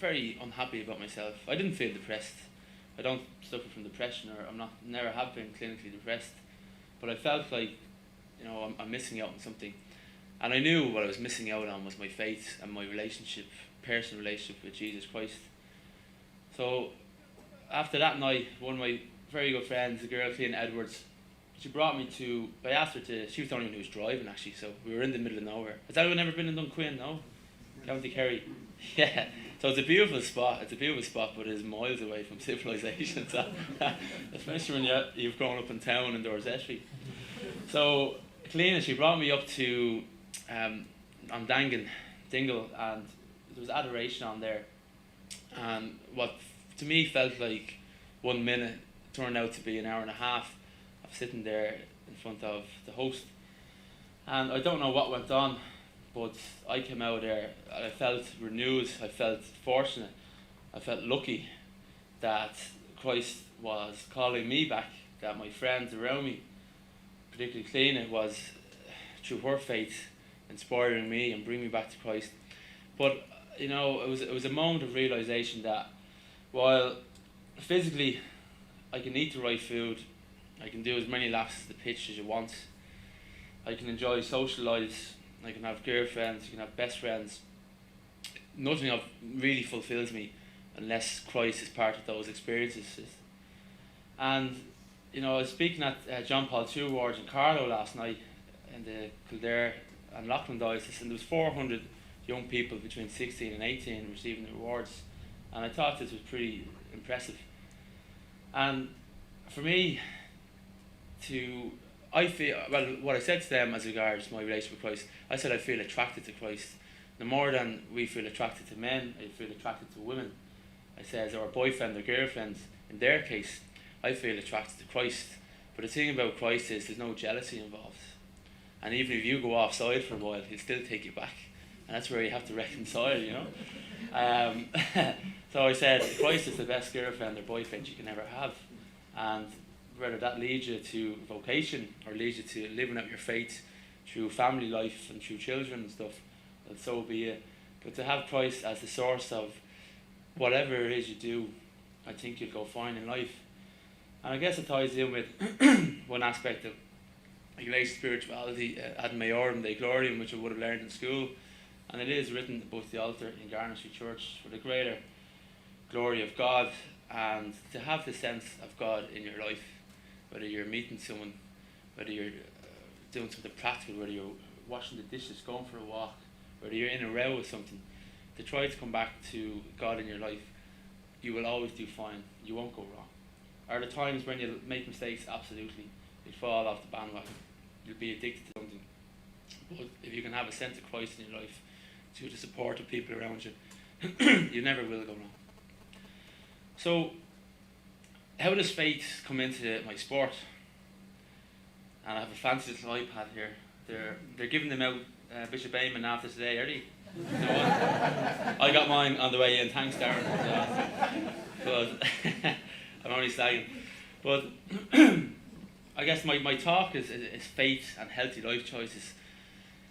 very unhappy about myself. I didn't feel depressed. I don't suffer from depression, or never have been clinically depressed. But I felt like, I'm missing out on something. And I knew what I was missing out on was my faith and my personal relationship with Jesus Christ. So after that night, one of my very good friends, the girl Clean Edwards, she asked her to, she was the only one who was driving actually, so we were in the middle of nowhere. Has anyone ever been in Dunquin? No? County Kerry? Yeah. So it's a beautiful spot, but it's miles away from civilization, so especially when you've grown up in town in Dorsetry. So Clean, she brought me up to Dingle, and there was adoration on there. And what to me felt like 1 minute turned out to be an hour and a half of sitting there in front of the host. And I don't know what went on, but I came out there and I felt renewed, I felt fortunate, I felt lucky that Christ was calling me back, that my friends around me, particularly Clean, it was through her faith inspiring me and bringing me back to Christ. But it was a moment of realisation that while physically I can eat the right food, I can do as many laps as the pitch as you want, I can enjoy social lives, I can have girlfriends, you can have best friends. Nothing of really fulfills me unless Christ is part of those experiences. And you know, I was speaking at John Paul II Awards in Carlow last night in the Kildare and Loughlin diocese, and there was 400 young people between 16 and 18 receiving the awards, and I thought this was pretty impressive. And for me, I feel, well, what I said to them as regards my relationship with Christ, I said I feel attracted to Christ. No more than we feel attracted to men, I feel attracted to women. I said, or boyfriend or girlfriend, in their case, I feel attracted to Christ. But the thing about Christ is there's no jealousy involved. And even if you go offside for a while, he'll still take you back. And that's where you have to reconcile, you know. So I said, Christ is the best girlfriend or boyfriend you can ever have. And whether that leads you to vocation or leads you to living out your faith through family life and through children and stuff, well, so be it. But to have Christ as the source of whatever it is you do, I think you'll go fine in life. And I guess it ties in with one aspect of English spirituality, ad maiorem Dei gloriam, which I would have learned in school. And it is written above the altar in Garnetry Church for the greater glory of God, and to have the sense of God in your life, whether you're meeting someone, whether you're doing something practical, whether you're washing the dishes, going for a walk, whether you're in a row with something, to try to come back to God in your life, you will always do fine. You won't go wrong. Are there times when you'll make mistakes? Absolutely. You'll fall off the bandwagon. You'll be addicted to something. But if you can have a sense of Christ in your life, to the support of people around you, you never will go wrong. So, how does faith come into my sport? And I have a fancy little iPad here. They're giving them out, Bishop Eamon, after today, are they? No, I got mine on the way in, thanks Darren. But I'm only slagging. But I guess my talk is faith and healthy life choices.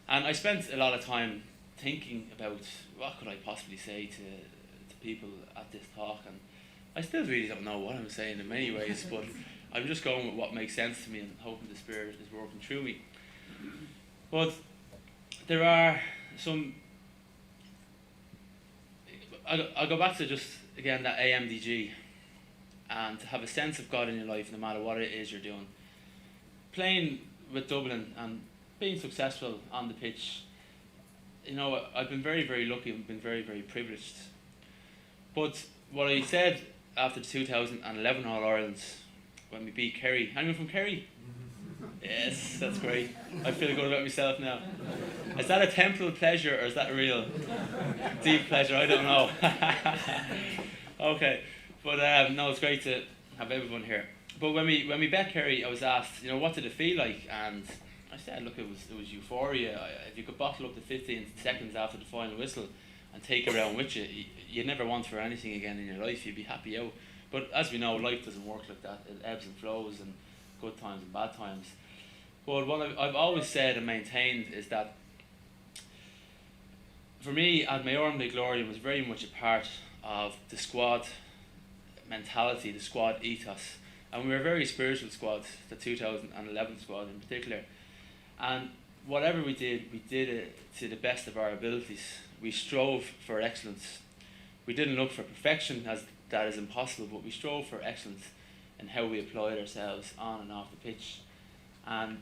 And I spent a lot of time thinking about what could I possibly say to people at this talk, and I still really don't know what I'm saying in many ways, but I'm just going with what makes sense to me and hoping the Spirit is working through me. But there are some, I'll go back to just, again, that AMDG, and to have a sense of God in your life no matter what it is you're doing. Playing with Dublin and being successful on the pitch, you know, I've been very, very lucky, I've been very, very privileged. But what I said after the 2011 All-Irelands, when we beat Kerry, anyone from Kerry? Yes, that's great. I feel good about myself now. Is that a temporal pleasure or is that a real deep pleasure? I don't know. Okay, but no, it's great to have everyone here. But when we bet Kerry, I was asked, you know, what did it feel like? And I said, look, it was euphoria. If you could bottle up the 15 seconds after the final whistle and take it around with you, you'd never want for anything again in your life. You'd be happy out. But as we know, life doesn't work like that. It ebbs and flows, and good times and bad times. But what I've always said and maintained is that for me, Ad Maiorem Dei Gloriam was very much a part of the squad mentality, the squad ethos. And we were a very spiritual squad, the 2011 squad in particular. And whatever we did it to the best of our abilities. We strove for excellence. We didn't look for perfection, as that is impossible, but we strove for excellence in how we applied ourselves on and off the pitch. And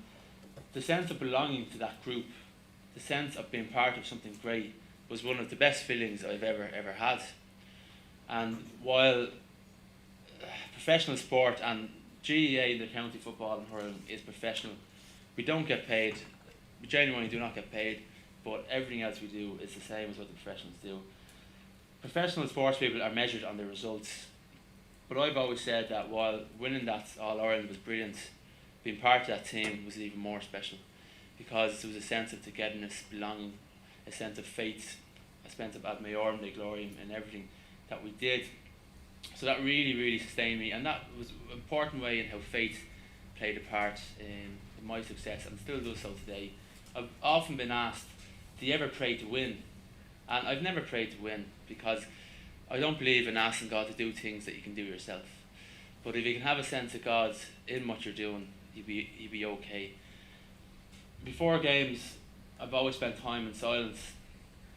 the sense of belonging to that group, the sense of being part of something great, was one of the best feelings I've ever had. And while professional sport and GEA, the county football and hurling, is professional, we don't get paid. We genuinely do not get paid, but everything else we do is the same as what the professionals do. Professional sports people are measured on their results, but I've always said that while winning that All-Ireland was brilliant, being part of that team was even more special, because there was a sense of togetherness, belonging, a sense of faith, a sense of Ad Maiorem Dei Gloriam in everything that we did. So that really, really sustained me, and that was an important way in how faith played a part in my success, and still does so today. I've often been asked, do you ever pray to win? And I've never prayed to win, because I don't believe in asking God to do things that you can do yourself. But if you can have a sense of God's in what you're doing, you'd be okay. Before games, I've always spent time in silence,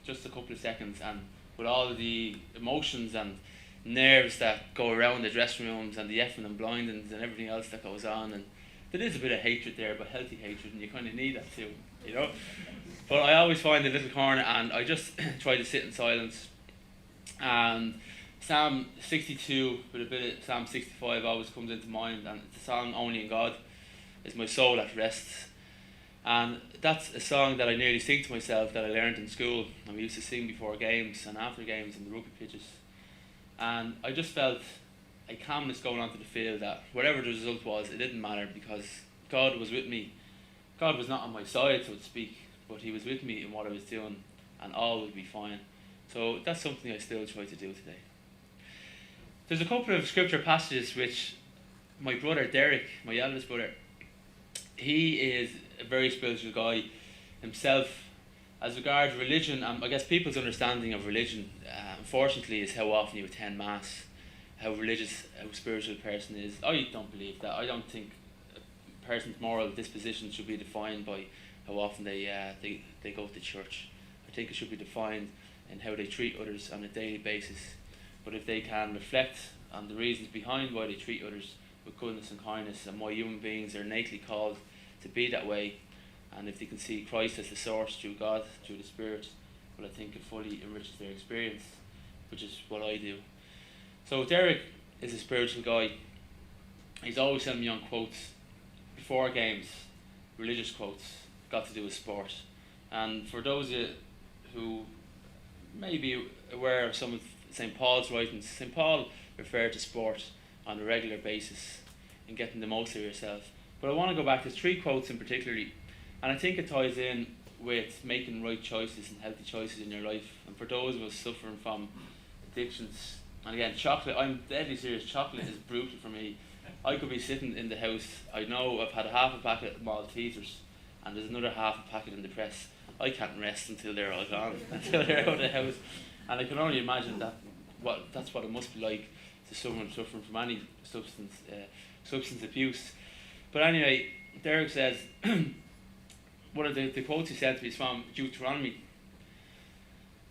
just a couple of seconds, and with all the emotions and nerves that go around the dressing rooms and the effing and blindings and everything else that goes on, and there is a bit of hatred there, but healthy hatred, and you kind of need that too, you know. But I always find a little corner and I just try to sit in silence. And Psalm 62 with a bit of Psalm 65 always comes into mind, and the song Only in God is my soul at rest. And that's a song that I nearly sing to myself, that I learned in school, and we used to sing before games and after games in the rugby pitches. And I just felt a calmness going onto the field that whatever the result was, it didn't matter, because God was with me. God was not on my side, so to speak, but he was with me in what I was doing, and all would be fine. So that's something I still try to do today. There's a couple of scripture passages which my brother Derek, my eldest brother, he is a very spiritual guy himself. As regards religion, I guess people's understanding of religion, unfortunately, is how often you attend mass, how religious, how spiritual a person is. I don't believe that. I don't think a person's moral disposition should be defined by how often they go to church. I think it should be defined in how they treat others on a daily basis. But if they can reflect on the reasons behind why they treat others with goodness and kindness, and why human beings are innately called to be that way, and if they can see Christ as the source through God, through the Spirit, well, I think it fully enriches their experience, which is what I do. So Derek is a spiritual guy. He's always sending me on quotes before games, religious quotes, got to do with sport. And for those of you who may be aware of some of St. Paul's writings, St. Paul referred to sport on a regular basis and getting the most of yourself. But I want to go back to 3 quotes in particularly, and I think it ties in with making right choices and healthy choices in your life. And for those of us suffering from addictions, and again, chocolate, I'm deadly serious, chocolate is brutal for me. I could be sitting in the house, I know I've had half a packet of Maltesers, and there's another half a packet in the press. I can't rest until they're all gone, until they're out of the house. And I can only imagine that's what it must be like to someone suffering from any substance abuse. But anyway, Derek says, one of the quotes he sent to me is from Deuteronomy.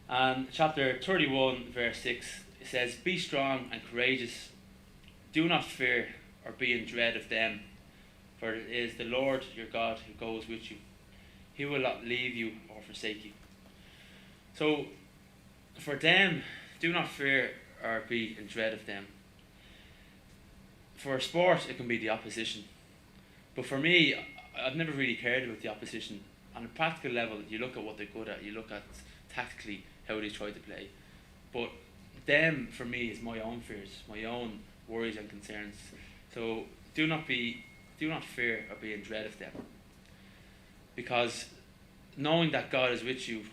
And chapter 31, verse 6, it says, "Be strong and courageous. Do not fear or be in dread of them, for it is the Lord your God who goes with you. He will not leave you or forsake you." So, for them, do not fear or be in dread of them. For a sport, it can be the opposition. But for me, I've never really cared about the opposition. On a practical level, you look at what they're good at, you look at tactically how they try to play. But them, for me, is my own fears, my own worries and concerns. So do not fear or be in dread of them. Because knowing that God is with you,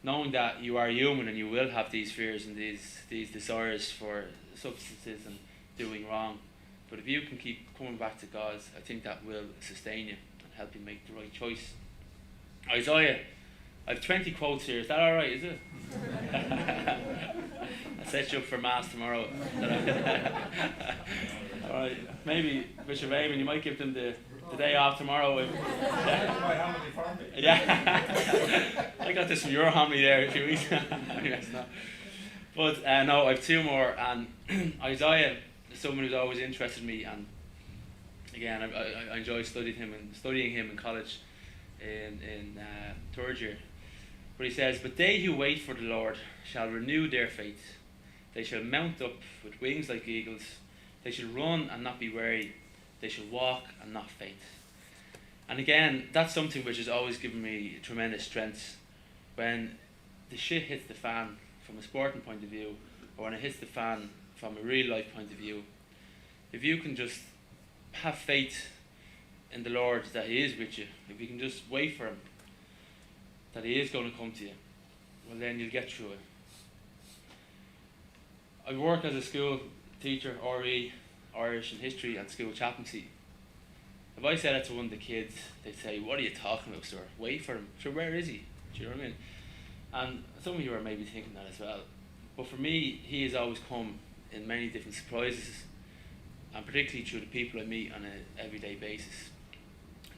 knowing that you are human and you will have these fears and these desires for substances and doing wrong, but if you can keep coming back to God, I think that will sustain you and help you make the right choice. Isaiah, I have 20 quotes here. Is that all right? Is it? I'll set you up for mass tomorrow. All right. Maybe Bishop Raymond, you might give them the day off tomorrow. Yeah. I got this from your homily there a few weeks. Yes, no. But no, I have 2 more. And Isaiah is someone who's always interested me, and again, I enjoy studying him in college in 3rd year. But he says, "But they who wait for the Lord shall renew their faith. They shall mount up with wings like eagles. They shall run and not be weary. They shall walk and not faint." And again, that's something which has always given me tremendous strength. When the shit hits the fan from a sporting point of view, or when it hits the fan from a real life point of view, if you can just have faith in the Lord that He is with you, if you can just wait for Him, that He is going to come to you, well then you'll get through it. I work as a school teacher, RE, Irish and History, and school chaplaincy. If I said that to one of the kids, they'd say, "What are you talking about, sir? Wait for him. Sure, where is he?" Do you know what I mean? And some of you are maybe thinking that as well. But for me, He has always come in many different surprises and particularly through the people I meet on an everyday basis,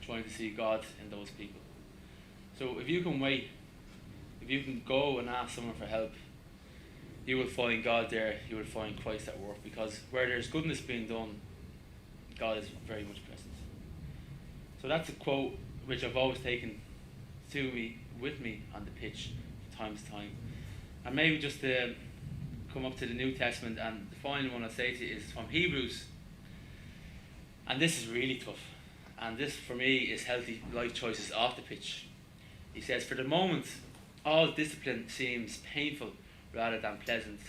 trying to see God in those people. So if you can wait, if you can go and ask someone for help, you will find God there, you will find Christ at work, because where there's goodness being done, God is very much present. So that's a quote which I've always taken with me on the pitch from time to time. And maybe just to come up to the New Testament, and the final one I'll say to you is from Hebrews. And this is really tough. And this for me is healthy life choices off the pitch. He says, "For the moment, all discipline seems painful rather than pleasant,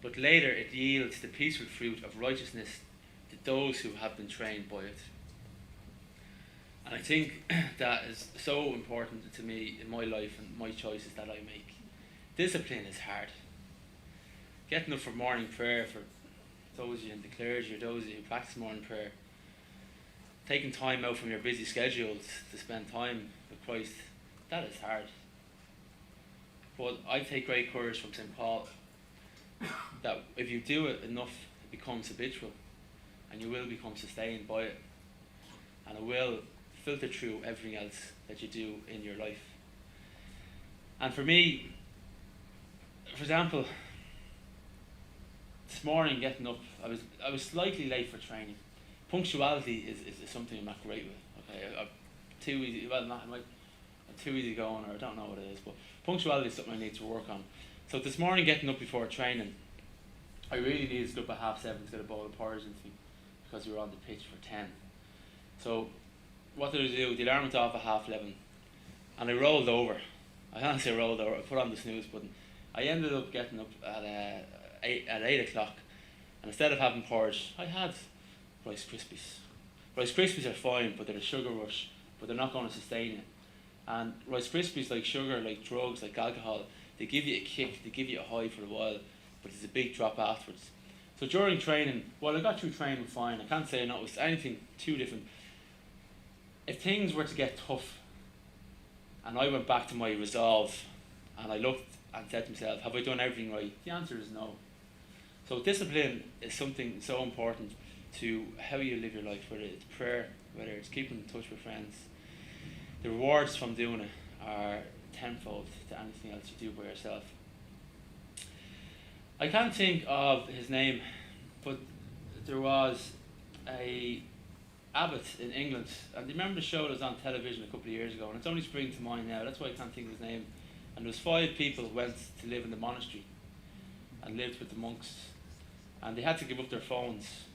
but later it yields the peaceful fruit of righteousness to those who have been trained by it." And I think that is so important to me in my life and my choices that I make. Discipline is hard. Getting up for morning prayer, for those of you in the clergy or those of you who practice morning prayer, taking time out from your busy schedules to spend time with Christ, that is hard. But I take great courage from St. Paul that if you do it enough, it becomes habitual, and you will become sustained by it, and it will filter through everything else that you do in your life. And for me, for example, this morning getting up, I was slightly late for training. Punctuality is something I'm not great with. Okay, I'm too easy. Well, I'm too easy going, or I don't know what it is, but punctuality is something I need to work on. So this morning getting up before training, I really needed to get up at 7:30 to get a bowl of porridge into me, because we were on the pitch for 10. So what did I do? The alarm went off at 11:30, and I rolled over. I honestly rolled over. I put on the snooze button. I ended up getting up at 8 o'clock, and instead of having porridge, I had Rice Krispies. Rice Krispies are fine, but they're a sugar rush, but they're not going to sustain you. And Rice Krispies, like sugar, like drugs, like alcohol, they give you a kick, they give you a high for a while, but it's a big drop afterwards. So during training, well, I got through training fine. I can't say it was anything too different. If things were to get tough, and I went back to my resolve, and I looked and said to myself, have I done everything right? The answer is no. So discipline is something so important to how you live your life, whether it's prayer, whether it's keeping in touch with friends. The rewards from doing it are tenfold to anything else you do by yourself. I can't think of his name, but there was a abbot in England, and do you remember the show that was on television a couple of years ago? And it's only springing to mind now, that's why I can't think of his name. And there was 5 people who went to live in the monastery and lived with the monks, and they had to give up their phones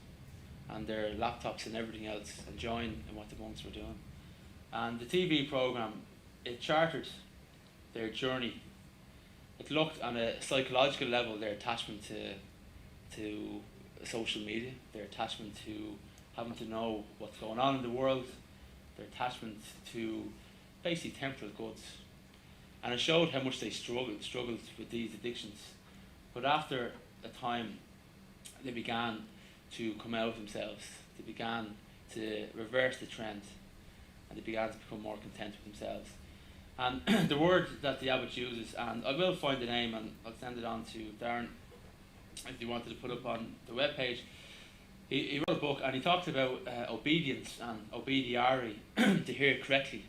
and their laptops and everything else and join in what the monks were doing. And the TV program, it charted their journey. It looked on a psychological level their attachment to social media, their attachment to having to know what's going on in the world, their attachment to basically temporal goods. And it showed how much they struggled with these addictions. But after a time, they began to come out of themselves. They began to reverse the trend, and they began to become more content with themselves. And the word that the abbot uses, and I will find the name and I'll send it on to Darren if you wanted to put up on the webpage. He wrote a book and he talks about obedience and obediare, to hear correctly.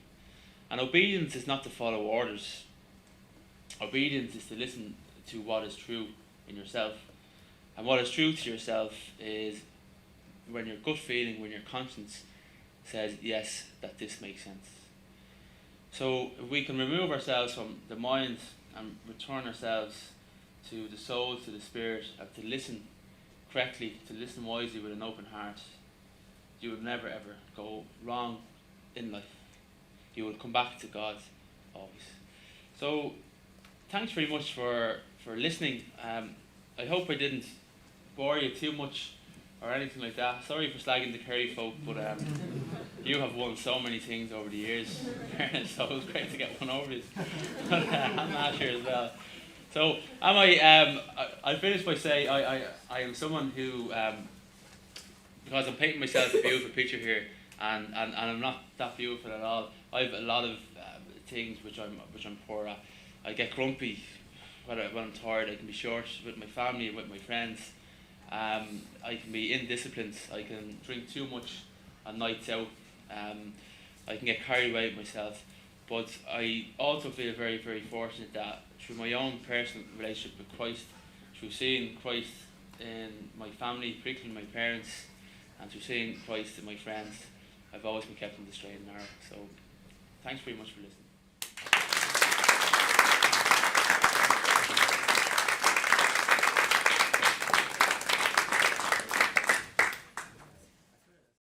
And obedience is not to follow orders. Obedience is to listen to what is true in yourself. And what is true to yourself is when your gut feeling, when your conscience says, yes, that this makes sense. So if we can remove ourselves from the mind and return ourselves to the soul, to the spirit, and to listen correctly, to listen wisely with an open heart, you will never ever go wrong in life. You will come back to God always. So thanks very much for listening. I hope I didn't bore you too much or anything like that. Sorry for slagging the Kerry folk, but you have won so many things over the years, so it was great to get one over this. But I'm not sure as well. So I finish by saying I am someone who, because I'm painting myself a beautiful picture here, and I'm not that beautiful at all. I have a lot of things which I'm poor at. I get grumpy when I'm tired. I can be short with my family and with my friends. I can be indisciplined. I can drink too much on nights out. I can get carried away with myself. But I also feel very, very fortunate that through my own personal relationship with Christ, through seeing Christ in my family, particularly my parents, and through seeing Christ in my friends, I've always been kept on the straight and narrow. So thanks very much for listening.